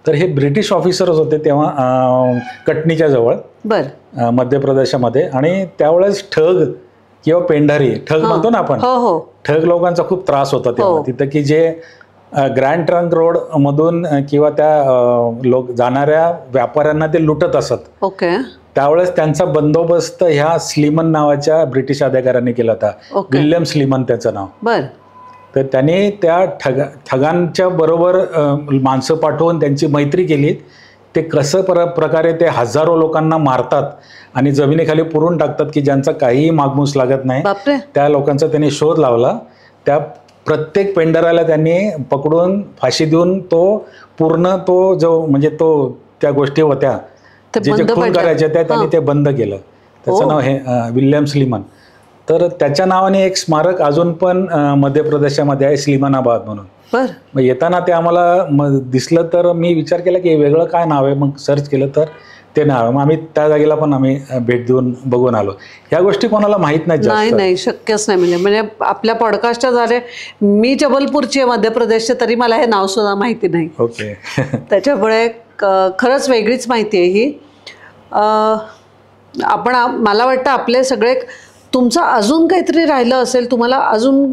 तर हे ब्रिटिश ऑफिसर्स होते तेव्हा कटनीच्या जवळ मध्य प्रदेशामध्ये. आणि त्यावेळेस ठग किंवा पेंढारी ठग म्हणतो ना आपण, ठग लोकांचा खूप त्रास होता तेव्हा तिथं की जे ग्रँड ट्रंक रोड मधून किंवा त्या जाणाऱ्या व्यापाऱ्यांना ते लुटत असत. त्यावेळेस त्यांचा बंदोबस्त ह्या स्लीमन नावाच्या ब्रिटिश अधिकाऱ्यांनी केला होता. विल्यम स्लीमन त्याचं नाव. तर त्यांनी त्या ठगांच्या बरोबर माणसं पाठवून त्यांची मैत्री केली. ते कसं प्रकारे ते हजारो लोकांना मारतात आणि जमिनीखाली पुरून टाकतात की ज्यांचा काहीही मागमूस लागत नाही. त्या लोकांचा त्यांनी शोध लावला. त्या प्रत्येक पेंडराला त्यांनी पकडून फाशी देऊन तो पूर्ण तो जो म्हणजे तो त्या गोष्टी होत्या जे खून करायच्या त्या त्यांनी ते बंद केलं. त्याचं नाव हे विल्यम स्लीमन. तर त्याच्या नावाने एक स्मारक अजून पण मध्य प्रदेशामध्ये आहे स्लिमानाबाद म्हणून. मग येताना ते आम्हाला दिसलं तर मी विचार केला की वेगळं काय नाव आहे. मग सर्च केलं तर ते नाव आहे. मग आम्ही त्या जागेला पण आम्ही भेट देऊन बघून आलो. ह्या गोष्टी कोणाला माहीत नाही. नाही शक्यच नाही. म्हणजे आपल्या पॉडकास्टच्या द्वारे मी जबलपूरची आहे मध्य प्रदेशचे तरी मला हे नाव सुद्धा माहिती नाही. ओके. त्याच्यामुळे खरंच वेगळीच माहिती आहे ही. आपण मला वाटतं आपले सगळे तुमचं अजून काहीतरी राहिलं असेल. तुम्हाला अजून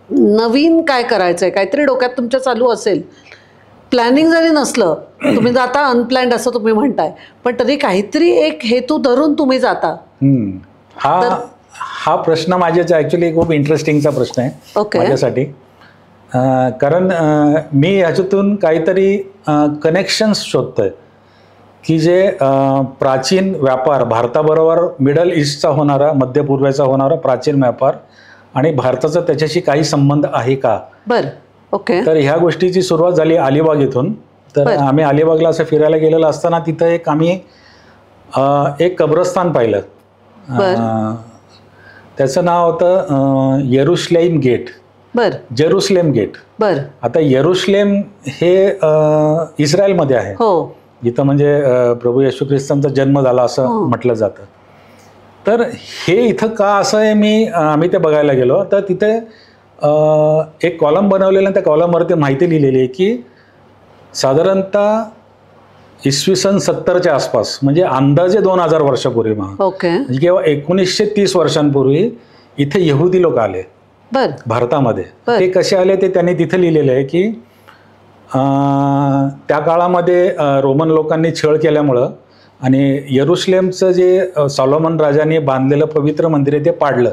नवीन काय करायचं आहे काहीतरी डोक्यात तुमच्या चालू असेल. प्लॅनिंग जरी नसलं तुम्ही जाता अनप्लॅन्ड असं तुम्ही म्हणताय पण तरी काहीतरी एक हेतू धरून तुम्ही जाता. हा प्रश्न माझ्याचा ॲक्च्युली खूप इंटरेस्टिंगचा प्रश्न आहे माझ्यासाठी. कारण मी ह्याच्यातून काहीतरी कनेक्शन्स शोधतोय की जे प्राचीन व्यापार भारताबरोबर मिडल ईस्टचा होणारा मध्य पूर्वेचा होणारा प्राचीन व्यापार आणि भारताचा त्याच्याशी काही संबंध आहे का. ओके. तर ह्या गोष्टीची सुरुवात झाली अलिबाग इथून. तर आम्ही अलिबागला असं फिरायला गेलेलो असताना तिथं आम्ही एक कब्रस्तान पाहिलं. त्याचं नाव होतं येरुशलेम गेट. Jerusalem gate. आता येरुशलेम हे इस्रायलमध्ये आहे. जिथं म्हणजे प्रभू येशू ख्रिस्तांचा जन्म झाला असं म्हटलं जातं. तर हे इथं का असं आहे आम्ही ते बघायला गेलो तर तिथे एक कॉलम बनवलेला त्या कॉलमवरती माहिती लिहिलेली आहे की साधारणतः इसवी सन 70च्या आसपास म्हणजे अंदाजे 2000 वर्षापूर्वी म्हणजे किंवा 1930 वर्षांपूर्वी इथे यहुदी लोक आले भारतामध्ये. ते कसे आले ते त्यांनी तिथे लिहिलेलं आहे की त्या काळामध्ये रोमन लोकांनी छळ केल्यामुळं आणि येरुशलेमचं जे सॉलोमन राजाने बांधलेलं पवित्र मंदिर आहे ते पाडलं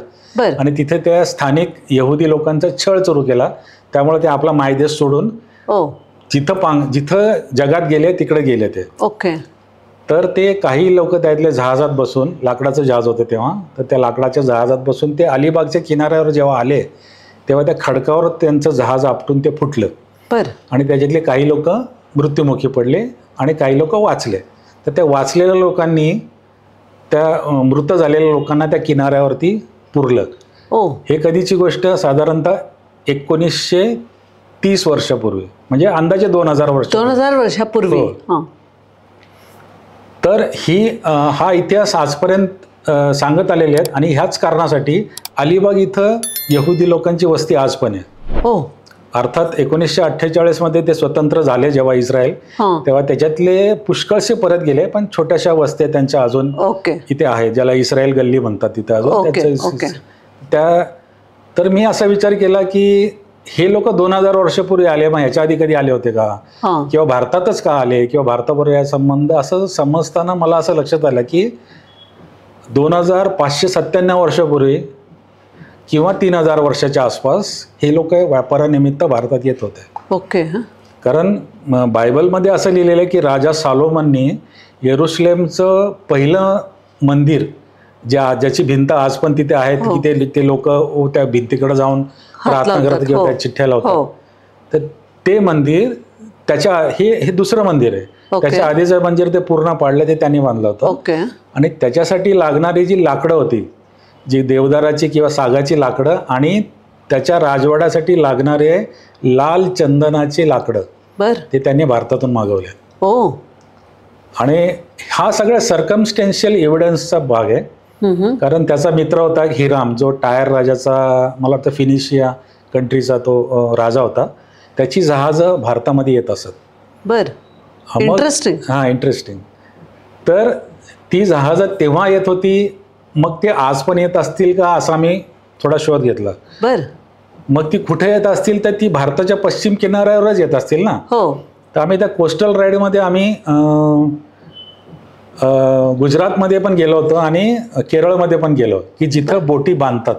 आणि तिथे त्या स्थानिक यहुदी लोकांचा छळ सुरू केला. त्यामुळे ते आपला मायदेश सोडून जिथं जिथं जगात गेले तिकडे गेले ते. तर ते काही लोक त्यातले जहाजात बसून, लाकडाचं जहाज होतं तेव्हा, तर त्या लाकडाच्या जहाजात बसून ते अलिबागच्या किनाऱ्यावर जेव्हा आले तेव्हा त्या खडकावर त्यांचं जहाज आपटून ते फुटलं. बर. आणि त्याच्यातले काही लोक मृत्युमुखी पडले आणि काही लोक वाचले. तर त्या वाचलेल्या लोकांनी त्या मृत झालेल्या लोकांना त्या किनाऱ्यावरती पुरलं. ओ. हे कधीची गोष्ट? साधारणतः 1930 वर्षापूर्वी, म्हणजे अंदाजे 2000 वर्ष. 2000 वर्षापूर्वी. हो. तर हा इतिहास आजपर्यंत सांगत आलेले आहेत. आणि ह्याच कारणासाठी अलिबाग इथं यहुदी लोकांची वस्ती आज पण आहे. हो. अर्थात 1948 मध्ये ते स्वतंत्र झाले जेव्हा इस्रायल, तेव्हा त्याच्यातले पुष्कळसे परत गेले, पण छोट्याशा वस्त्या त्यांच्या अजून इथे आहेत, ज्याला इस्रायल गल्ली म्हणतात तिथे अजून. तर मी असा विचार केला की हे लोक 2000 वर्षापूर्वी आले, मग ह्याच्या आधी कधी आले होते का, किंवा भारतातच का आले, किंवा भारताबरोबर या संबंध, असं समजताना मला असं लक्षात आलं की 2597 वर्षापूर्वी किंवा 3000 वर्षाच्या आसपास हे लोक व्यापारानिमित्त भारतात येत होते. ओके. कारण बायबलमध्ये असं लिहिलेलं आहे की राजा सालोमननी येरुशलेमचं पहिलं मंदिर, ज्याची भिंत आज पण तिथे आहेत, की ते लोक त्या भिंतीकडे जाऊन प्रार्थना करतात किंवा त्या चिठ्ठ्या लावतात, तर ते मंदिर हे दुसरं मंदिर आहे. त्याच्या आधीचं मंदिर ते पूर्ण पाडलं, ते त्यांनी बांधलं होतं. आणि त्याच्यासाठी लागणारी जी लाकडं होती, जी देवदाराची किंवा सागाची लाकडं, आणि त्याच्या राजवाड्यासाठी लागणारे लाल चंदनाची लाकडं, ते त्यांनी भारतातून मागवले. आणि हा सगळ्या सर्कमस्टेन्शियल एव्हिडन्सचा भाग आहे. कारण त्याचा मित्र होता हिराम, जो टायर राजाचा, मला वाटतं फिनिशिया कंट्रीचा तो राजा होता, त्याची जहाजं भारतामध्ये येत असत. इंटरेस्टिंग. इंटरेस्टिंग. तर ती जहाजं तेव्हा येत होती, मग ते आज पण येत असतील का असा मी थोडा शोध घेतला. मग ती कुठे येत असतील, तर ती भारताच्या पश्चिम किनाऱ्यावरच येत असतील ना. तर आम्ही त्या कोस्टल राईडमध्ये आम्ही गुजरातमध्ये पण गेलो होतो आणि केरळमध्ये पण गेलो, की जिथं बोटी बांधतात.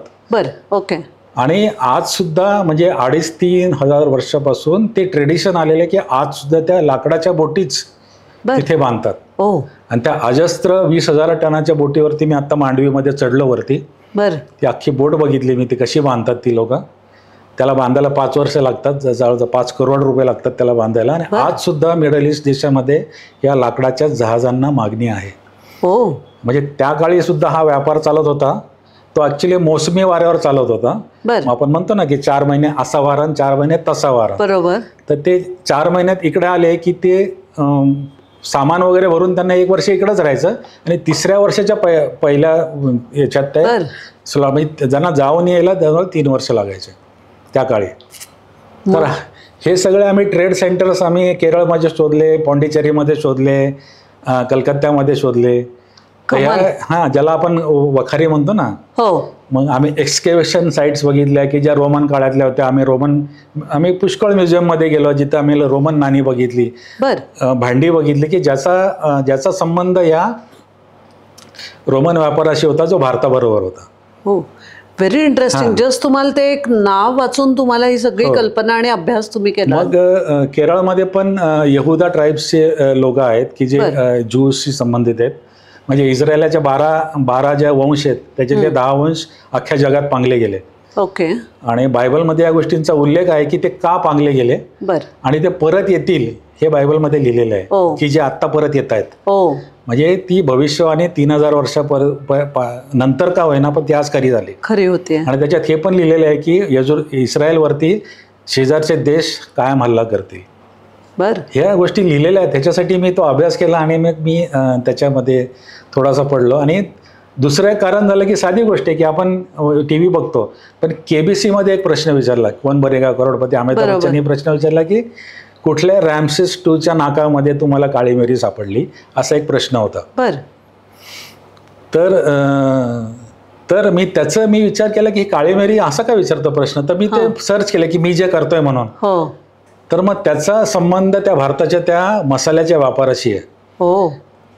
आणि आज सुद्धा, म्हणजे 2500-3000 हजार वर्षापासून ते ट्रेडिशन आलेलं आहे की आज सुद्धा त्या लाकडाच्या बोटीच तिथे बांधतात. आणि त्या अजस्त्र 20,000 टनाच्या बोटीवरती मी आता मांडवीमध्ये चढलो वरती. ती अख्खी बोट बघितली मी, ती कशी बांधतात ती लोक. त्याला बांधायला 5 वर्ष लागतात, जवळजवळ 5 करोड रुपये लागतात त्याला बांधायला. आणि आज सुद्धा मिडल ईस्ट देशामध्ये या लाकडाच्या जहाजांना मागणी आहे. म्हणजे त्या काळी सुद्धा हा व्यापार चालत होता. तो ऍक्च्युली मोसमी वाऱ्यावर चालत होता. आपण म्हणतो ना की 4 महिने असा वारा, 4 महिने तसा वारा. बरोबर. तर ते 4 महिन्यात इकडे आले की ते सामान वगैरे भरून त्यांना 1 वर्ष इकडेच राहायचं, आणि 3ऱ्या वर्षाच्या पहिल्या याच्यात ज्यांना जाऊन यायला जवळ 3 वर्ष लागायचे त्या काळी. तर हे सगळे आम्ही ट्रेड सेंटर्स आम्ही केरळमध्ये शोधले, पॉंडिचेरीमध्ये शोधले, कलकत्त्यामध्ये शोधले. ज्याला आपण वखारी म्हणतो ना. मग आम्ही एक्सकेव्हेशन साईट्स बघितल्या की ज्या रोमन काळातल्या होत्या. आम्ही पुष्कळ म्युझियममध्ये गेलो, जिथं आम्ही रोमन नाणी बघितली, भांडी बघितली, की ज्याचा संबंध या रोमन व्यापाराशी होता, जो भारताबरोबर होता. Very interesting. जस्ट तुम्हाला ते एक नाव वाचून तुम्हाला ही सगळी कल्पना आणि अभ्यास तुम्ही केला. मग केरळमध्ये पण यहुदा ट्राईब्सचे लोक आहेत की जे ज्यूशी संबंधित आहेत. म्हणजे इस्रायलाच्या 12 ज्या वंश आहेत त्याच्यातले 10 वंश अख्ख्या जगात पांगले गेले. आणि बायबलमध्ये या गोष्टींचा उल्लेख आहे की ते का पांगले गेले आणि ते परत येतील हे बायबलमध्ये लिहिलेलं आहे, की जे आत्ता परत येत आहेत. म्हणजे ती भविष्यवाणी 3000 वर्षानंतर का होईना, पण ती आज खरी होती. आणि त्याच्यात हे पण लिहिलेलं आहे की इस्रायलवरती शेजारचे देश कायम हल्ला करतील. ह्या गोष्टी लिहिलेल्या आहेत. त्याच्यासाठी मी तो अभ्यास केला आणि मग मी त्याच्यामध्ये थोडासा पडलो. आणि दुसरं कारण झालं की साधी गोष्ट आहे की आपण TV बघतो, पण KBC मध्ये एक प्रश्न विचारला, कोण बनेगा करोडपती, अमिताभ बच्चननी प्रश्न विचारला की कुठल्या रॅम्सेस 2च्या नाकामध्ये तुम्हाला काळी मिरी सापडली, असा एक प्रश्न होता. तर मी विचार केला की काळी मिरी असा का विचारतो प्रश्न. तर मी ते सर्च केलं की मी जे करतोय म्हणून. तर मग त्याचा संबंध त्या भारताच्या त्या मसाल्याच्या व्यापाराशी आहे.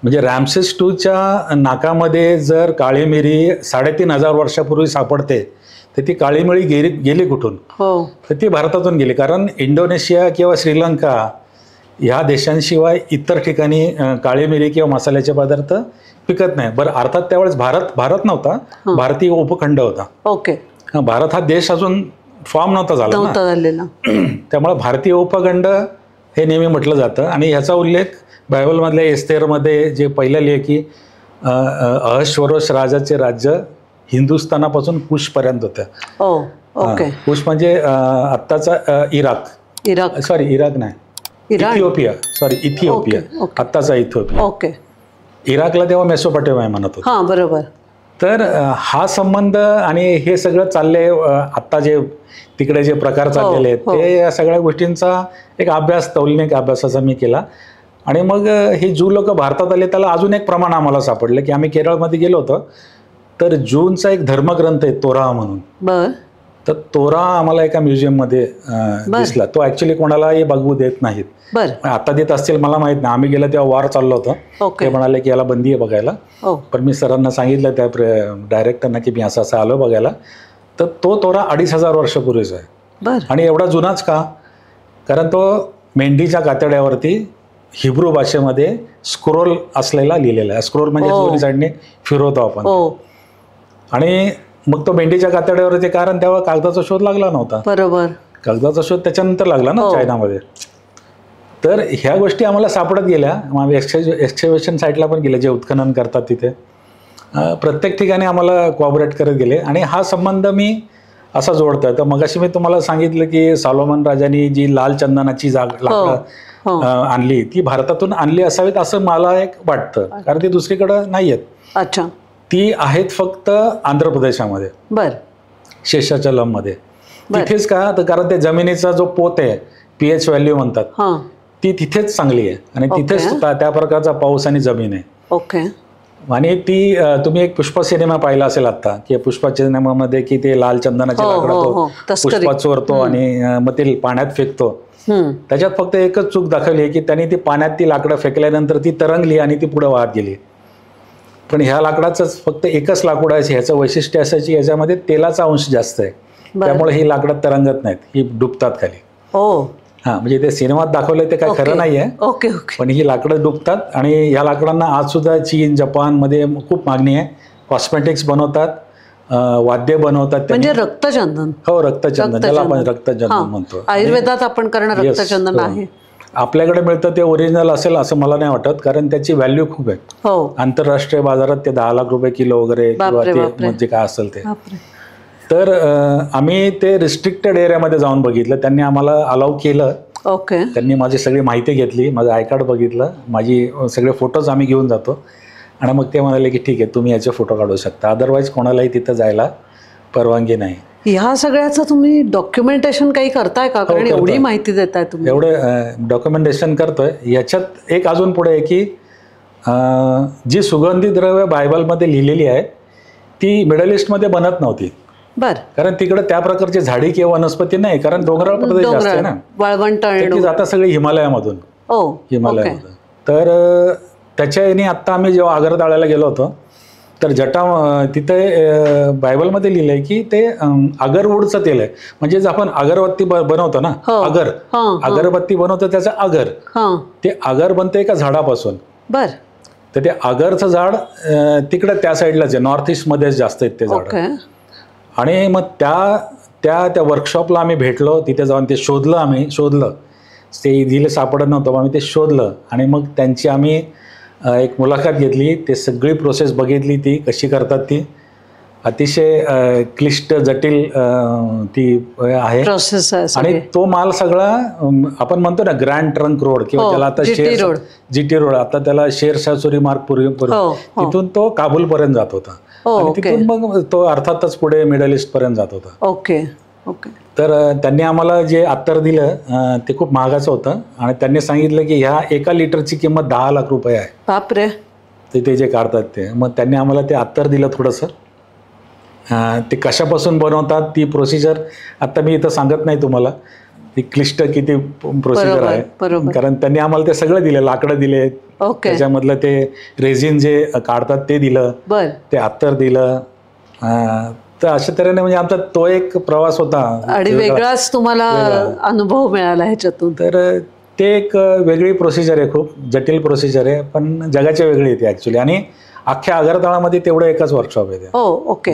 म्हणजे रॅम्सेस 2च्या नाकामध्ये जर काळी मिरी 3500 वर्षापूर्वी सापडते, तर ती काळी मिरी गेली कुठून? तर ती भारतातून गेली. कारण इंडोनेशिया किंवा श्रीलंका ह्या देशांशिवाय इतर ठिकाणी काळी मिरी किंवा मसाल्याचे पदार्थ पिकत नाही. बरं, अर्थात त्यावेळेस भारत नव्हता, भारतीय उपखंड होता. ओके. भारत हा देश अजून फॉर्म नव्हता झालेला. त्यामुळे भारतीय उपखंड हे नेहमी म्हटलं जातं. आणि ह्याचा उल्लेख बायबलमधल्या एस्थेरमध्ये जे पहिलं लिहे की अहश्वरोष राजाचे राज्य हिंदुस्थानापासून कुशपर्यंत होतं. कुश म्हणजे आत्ताचा इराक नाही, इथिओपिया, आत्ताचा इथिओपिया. इराकला तेव्हा मेसोपोटेमिया म्हणत होतं. बरोबर. तर हा संबंध आणि हे सगळं चालले, आत्ता जे तिकडे जे प्रकार चाललेले आहेत ते या सगळ्या गोष्टींचा एक अभ्यास, तौलनिक अभ्यासाचा मी केला. आणि मग हे ज्यू लोक भारतात आले, त्याला अजून एक प्रमाण आम्हाला सापडलं की आम्ही केरळमध्ये गेलो होतो, तर ज्यूंचा एक धर्मग्रंथ आहे तोरा म्हणून. तर तोरा आम्हाला एका म्युझियममध्ये दिसला. तो ऍक्च्युली कोणालाही बघू देत नाहीत. आता देत असतील मला माहित नाही. आम्ही गेलो तेव्हा वार चाललो होतं. ते म्हणाले की याला बंदी आहे बघायला. पण मी सरांना सांगितलं त्या डायरेक्टरना की मी असं आलो बघायला. तर तो तोरा 2500 वर्षापूर्वीचा आहे. आणि एवढा जुनाच का? कारण तो मेंढीच्या कातड्यावरती हिब्रू भाषेमध्ये स्क्रोल असलेला लिहिलेला आहे. स्क्रोल म्हणजे दोन्ही साईडने फिरवतो आपण. आणि मग तो मेंढीच्या कातड्यावरती, कारण तेव्हा कागदाचा शोध लागला नव्हता. बरोबर. कागदाचा शोध त्याच्यानंतर लागला ना चायनामध्ये. तर ह्या गोष्टी आम्हाला सापडत गेल्या. आम्ही एक्सकेव्हेशन साईटला पण गेले, जे उत्खनन करतात तिथे. प्रत्येक ठिकाणी आम्हाला कोऑपरेट करत गेले. आणि हा संबंध मी असा जोडतोय. तर मगाशी मी तुम्हाला सांगितलं की सॉलोमन राजांनी जी लाल चंदनाची लाकडं आणली, ती भारतातून आणली असावीत असं मला एक वाटतं, कारण ती दुसरीकडं नाही आहेत. अच्छा. ती आहेत फक्त आंध्र प्रदेशामध्ये, शेषाचलममध्ये. तिथेच का? तर कारण ते जमिनीचा जो पोत आहे, pH व्हॅल्यू म्हणतात, ती तिथेच चांगली आहे. आणि तिथेच त्या प्रकारचा पाऊस आणि जमीन आहे. ओके. आणि ती तुम्ही एक पुष्पा सिनेमा पाहिला असेल आता, की पुष्पा सिनेमामध्ये की ते लाल चंदनाचे लाकडं तो पुष्पा चोरतो आणि मग ते पाण्यात फेकतो. त्याच्यात फक्त एकच चूक दाखवली आहे की त्यांनी ती पाण्यात ती लाकडं फेकल्यानंतर ती तरंगली आणि ती पुढे वाहत गेली. पण ह्या लाकडाचंच फक्त एकच लाकूड आहे, ह्याचं वैशिष्ट्य असायची याच्यामध्ये तेलाचा अंश जास्त आहे. त्यामुळे ही लाकडं तरंगत नाहीत, ही डुबतात खाली. म्हणजे ते सिनेमात दाखवलंय ते काय खरं नाहीये. पण ही लाकडं डुबतात. आणि ह्या लाकडांना आज सुद्धा चीन, जपानमध्ये खूप मागणी आहे. कॉस्मेटिक्स बनवतात, वाद्य बनवतात. म्हणजे रक्तचंदन. रक्तचंदन, त्याला आपण रक्तचंदन म्हणतो. आयुर्वेदात आपण करणं रक्तचंदन आहे. आपल्याकडे मिळतं ते ओरिजिनल असेल असं मला नाही वाटत, कारण त्याची व्हॅल्यू खूप आहे. आंतरराष्ट्रीय बाजारात ते 10 लाख रुपये किलो वगैरे किंवा ते म्हणजे काय असेल ते. तर आम्ही ते रिस्ट्रिक्टेड एरियामध्ये जाऊन बघितलं. त्यांनी आम्हाला अलाउ केलं. त्यांनी माझी सगळी माहिती घेतली, माझं आय कार्ड बघितलं, माझी सगळे फोटोज आम्ही घेऊन जातो. आणि मग ते म्हणाले की ठीक आहे, तुम्ही याचे फोटो काढू शकता, अदरवाईज कोणालाही तिथं जायला परवानगी नाही. ह्या सगळ्याचं तुम्ही डॉक्युमेंटेशन काही करताय का? कारण एवढी माहिती देताय तुम्ही. एवढं डॉक्युमेंटेशन करतोय. याच्यात एक अजून पुढे आहे की जी सुगंधी द्रव्य बायबलमध्ये लिहिलेली आहे ती मिडल ईस्टमध्ये बनत नव्हती. कारण तिकडे त्या प्रकारची झाडी किंवा वनस्पती नाही, कारण डोंगराळ प्रदेश जास्त आहे ना, वाळवंट. ती जातात सगळी हिमालयामधून. तर त्याच्या याने आत्ता आम्ही जेव्हा आगरताळ्याला गेलो होतो, तर तिथे बायबलमध्ये लिहिलंय की ते अगरवूडचं तेल आहे. म्हणजे आपण अगरबत्ती बनवतो ना, अगरबत्ती बनवतो त्याचं अगर, ते अगर बनते एका झाडापासून. तर ते अगरचं झाड तिकडे त्या साईडलाच आहे, नॉर्थ ईस्ट मध्येच जास्त आहेत ते झाड. आणि मग त्या वर्कशॉपला आम्ही भेटलो. तिथे जाऊन ते शोधलं ते इझिली सापडत नव्हतं. आम्ही ते शोधलं आणि मग त्यांची आम्ही एक मुलाखत घेतली. ते सगळी प्रोसेस बघितली, ती कशी करतात. ती अतिशय क्लिष्ट जटिल ती आहे प्रोसेस. आणि तो माल सगळा आपण म्हणतो ना ग्रँड ट्रंक रोड किंवा त्याला आता जीटी रोड, आता त्याला शेरशाह सुरी मार्ग पूर्वी तिथून तो काबूलपर्यंत जात होता. आणि तिथून मग तो अर्थातच पुढे मिडल ईस्ट पर्यंत जात होता. तर त्यांनी आम्हाला जे अत्तर दिलं ते खूप महागाचं होतं. आणि त्यांनी सांगितलं की ह्या 1 लिटरची किंमत 10 लाख रुपये आहे. बापरे. ते जे काढतात ते. मग त्यांनी आम्हाला ते अत्तर दिलं थोडंसं. ते कशापासून बनवतात ती प्रोसिजर आता मी इथं सांगत नाही तुम्हाला, ती क्लिष्ट किती प्रोसिजर आहे. कारण त्यांनी आम्हाला ते सगळं दिलं, लाकडं दिले, त्याच्यामधलं ते रेझिन जे काढतात ते दिलं, ते अत्तर दिलं. तर अशा तऱ्हेने म्हणजे आमचा तो एक प्रवास होता आणि वेगळाच तुम्हाला अनुभव मिळाला ह्याच्यातून. तर ते एक वेगळी प्रोसिजर आहे, खूप जटिल प्रोसिजर आहे, पण जगाच्या वेगळी येते ॲक्च्युली. आणि अख्ख्या आगरताळामध्ये तेवढं एकच वर्कशॉप आहे ते. हो, ओके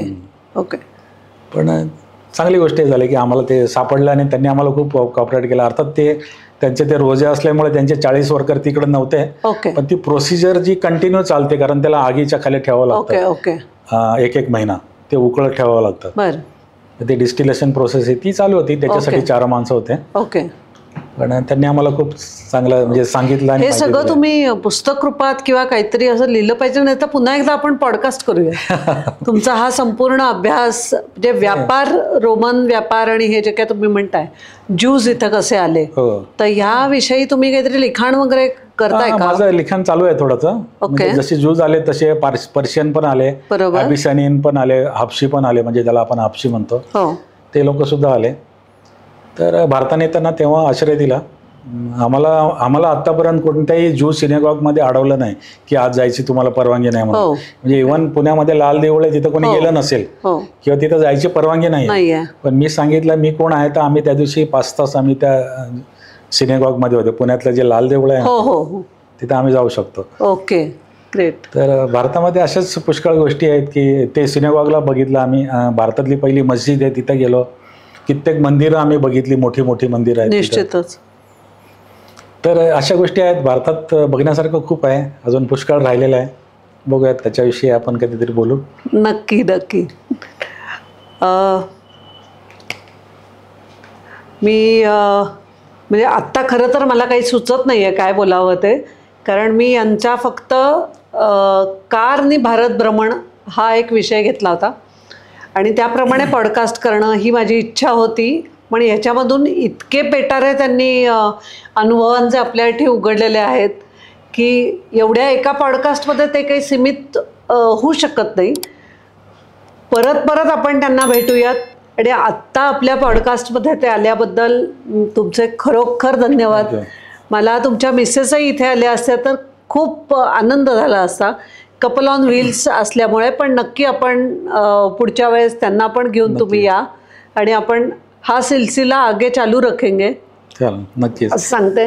ओके. पण चांगली गोष्ट हे झाली की आम्हाला ते सापडलं आणि त्यांनी आम्हाला खूप कॉपरेट केलं. अर्थात त्यांचे ते रोजे असल्यामुळे त्यांचे 40 वर्कर तिकडे नव्हते, ओके पण ती प्रोसिजर जी कंटिन्यू चालते, कारण त्याला आगीच्या खाली ठेवावं ओके लागतं. ओके. एक महिना ते उकळत ठेवावं लागतं. बरं. ते डिस्टिलेशन प्रोसेस आहे ती चालू होती, त्याच्यासाठी 4 माणसं होते. ओके. पण त्यांनी आम्हाला खूप चांगलं म्हणजे सांगितलं. आणि हे सगळं तुम्ही पुस्तक रूपात किंवा काहीतरी असं लिहिलं पाहिजे, नाही तर पुन्हा एकदा आपण पॉडकास्ट करूया. तुमचा हा संपूर्ण अभ्यास म्हणजे व्यापार, रोमन व्यापार आणि हे जे काय तुम्ही म्हणताय ज्यूज इथं कसे आले, तर ह्याविषयी तुम्ही काहीतरी लिखाण वगैरे करताय का? माझं लिखाण चालू आहे थोडंसं. ओके. जसे ज्यूज आले तसे पर्शियन पण आले, बरोबर. अबिसिनियन पण आले, हापशी पण आले, म्हणजे ज्याला आपण हापशी म्हणतो, हो, ते लोक सुद्धा आले. तर भारताने त्यांना तेव्हा आश्रय दिला. आम्हाला आतापर्यंत कोणत्याही ज्यू सिनेगॉगमध्ये अडवलं नाही की आज जायची तुम्हाला परवानगी नाही म्हणून. म्हणजे इव्हन पुण्यामध्ये लाल देऊळ आहे, तिथं कोणी गेलं नसेल किंवा तिथं जायची परवानगी नाही, पण मी सांगितलं मी कोण आहे, तर आम्ही त्या दिवशी 5 तास आम्ही त्या सिनेगॉगमध्ये होते. पुण्यातलं जे लाल देऊळ आहे तिथं आम्ही जाऊ शकतो. Okay, great. तर भारतामध्ये अशाच पुष्कळ गोष्टी आहेत की ते सिनेगॉगला बघितलं आम्ही. भारतातली पहिली मस्जिद आहे तिथं गेलो. कित्येक मंदिरं आम्ही बघितली, मोठी मोठी मंदिरं आहेत निश्चितच. तर अशा गोष्टी आहेत भारतात, बघण्यासारखं खूप आहे, अजून पुष्कळ राहिलेलं आहे. बघूयात त्याच्याविषयी आपण कधीतरी बोलू. नक्की नक्की. मी म्हणजे आत्ता खरं तर मला काही सुचत नाही आहे काय बोलावं ते, कारण मी यांचा फक्त कारनी भारत भ्रमण हा एक विषय घेतला होता आणि त्याप्रमाणे पॉडकास्ट करणं ही माझी इच्छा होती. पण याच्यामधून इतके पेटारे त्यांनी अनुभवांचे आपल्यासाठी उघडलेले आहेत की एवढ्या एका पॉडकास्टमध्ये ते काही सीमित होऊ शकत नाही. परत आपण त्यांना भेटूयात. आणि आत्ता आपल्या पॉडकास्टमध्ये ते आल्याबद्दल तुमचे खरोखर धन्यवाद. मला तुमच्या मिसेसही इथे आल्या असत्या तर खूप आनंद झाला असता, कपल ऑन व्हील्स असल्यामुळे. पण नक्की आपण पुढच्या वेळेस त्यांना पण घेऊन तुम्ही या आणि आपण हा सिलसिला आगे चालू रखेंगे, नक्कीच असं सांगते.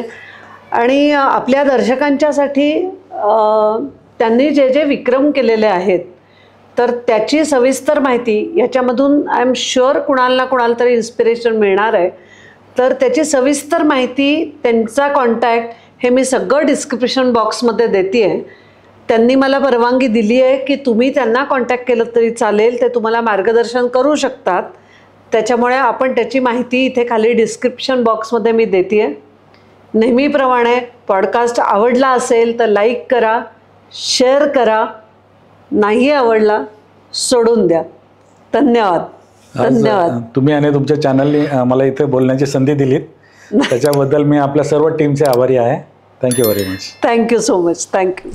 आणि आपल्या दर्शकांच्यासाठी त्यांनी जे जे विक्रम केलेले आहेत तर त्याची सविस्तर माहिती याच्यामधून आय एम शुअर कुणाला तरी इन्स्पिरेशन मिळणार आहे. तर त्याची सविस्तर माहिती, त्यांचा कॉन्टॅक्ट हे मी सगळं डिस्क्रिप्शन बॉक्समध्ये देते आहे. त्यांनी मला परवानगी दिली आहे की तुम्ही त्यांना कॉन्टॅक्ट केलं तरी चालेल, ते तुम्हाला मार्गदर्शन करू शकतात. त्याच्यामुळे आपण त्याची माहिती इथे खाली डिस्क्रिप्शन बॉक्समध्ये मी देते आहे. नेहमीप्रमाणे पॉडकास्ट आवडला असेल तर लाईक करा, शेअर करा, नाही आवडला सोडून द्या. धन्यवाद. धन्यवाद. तुम्ही आणि तुमच्या चॅनलने मला इथे बोलण्याची संधी दिलीत, त्याच्याबद्दल मी आपल्या सर्व टीमचे आभारी आहे. Thank you very much. Thank you so much. Thank you.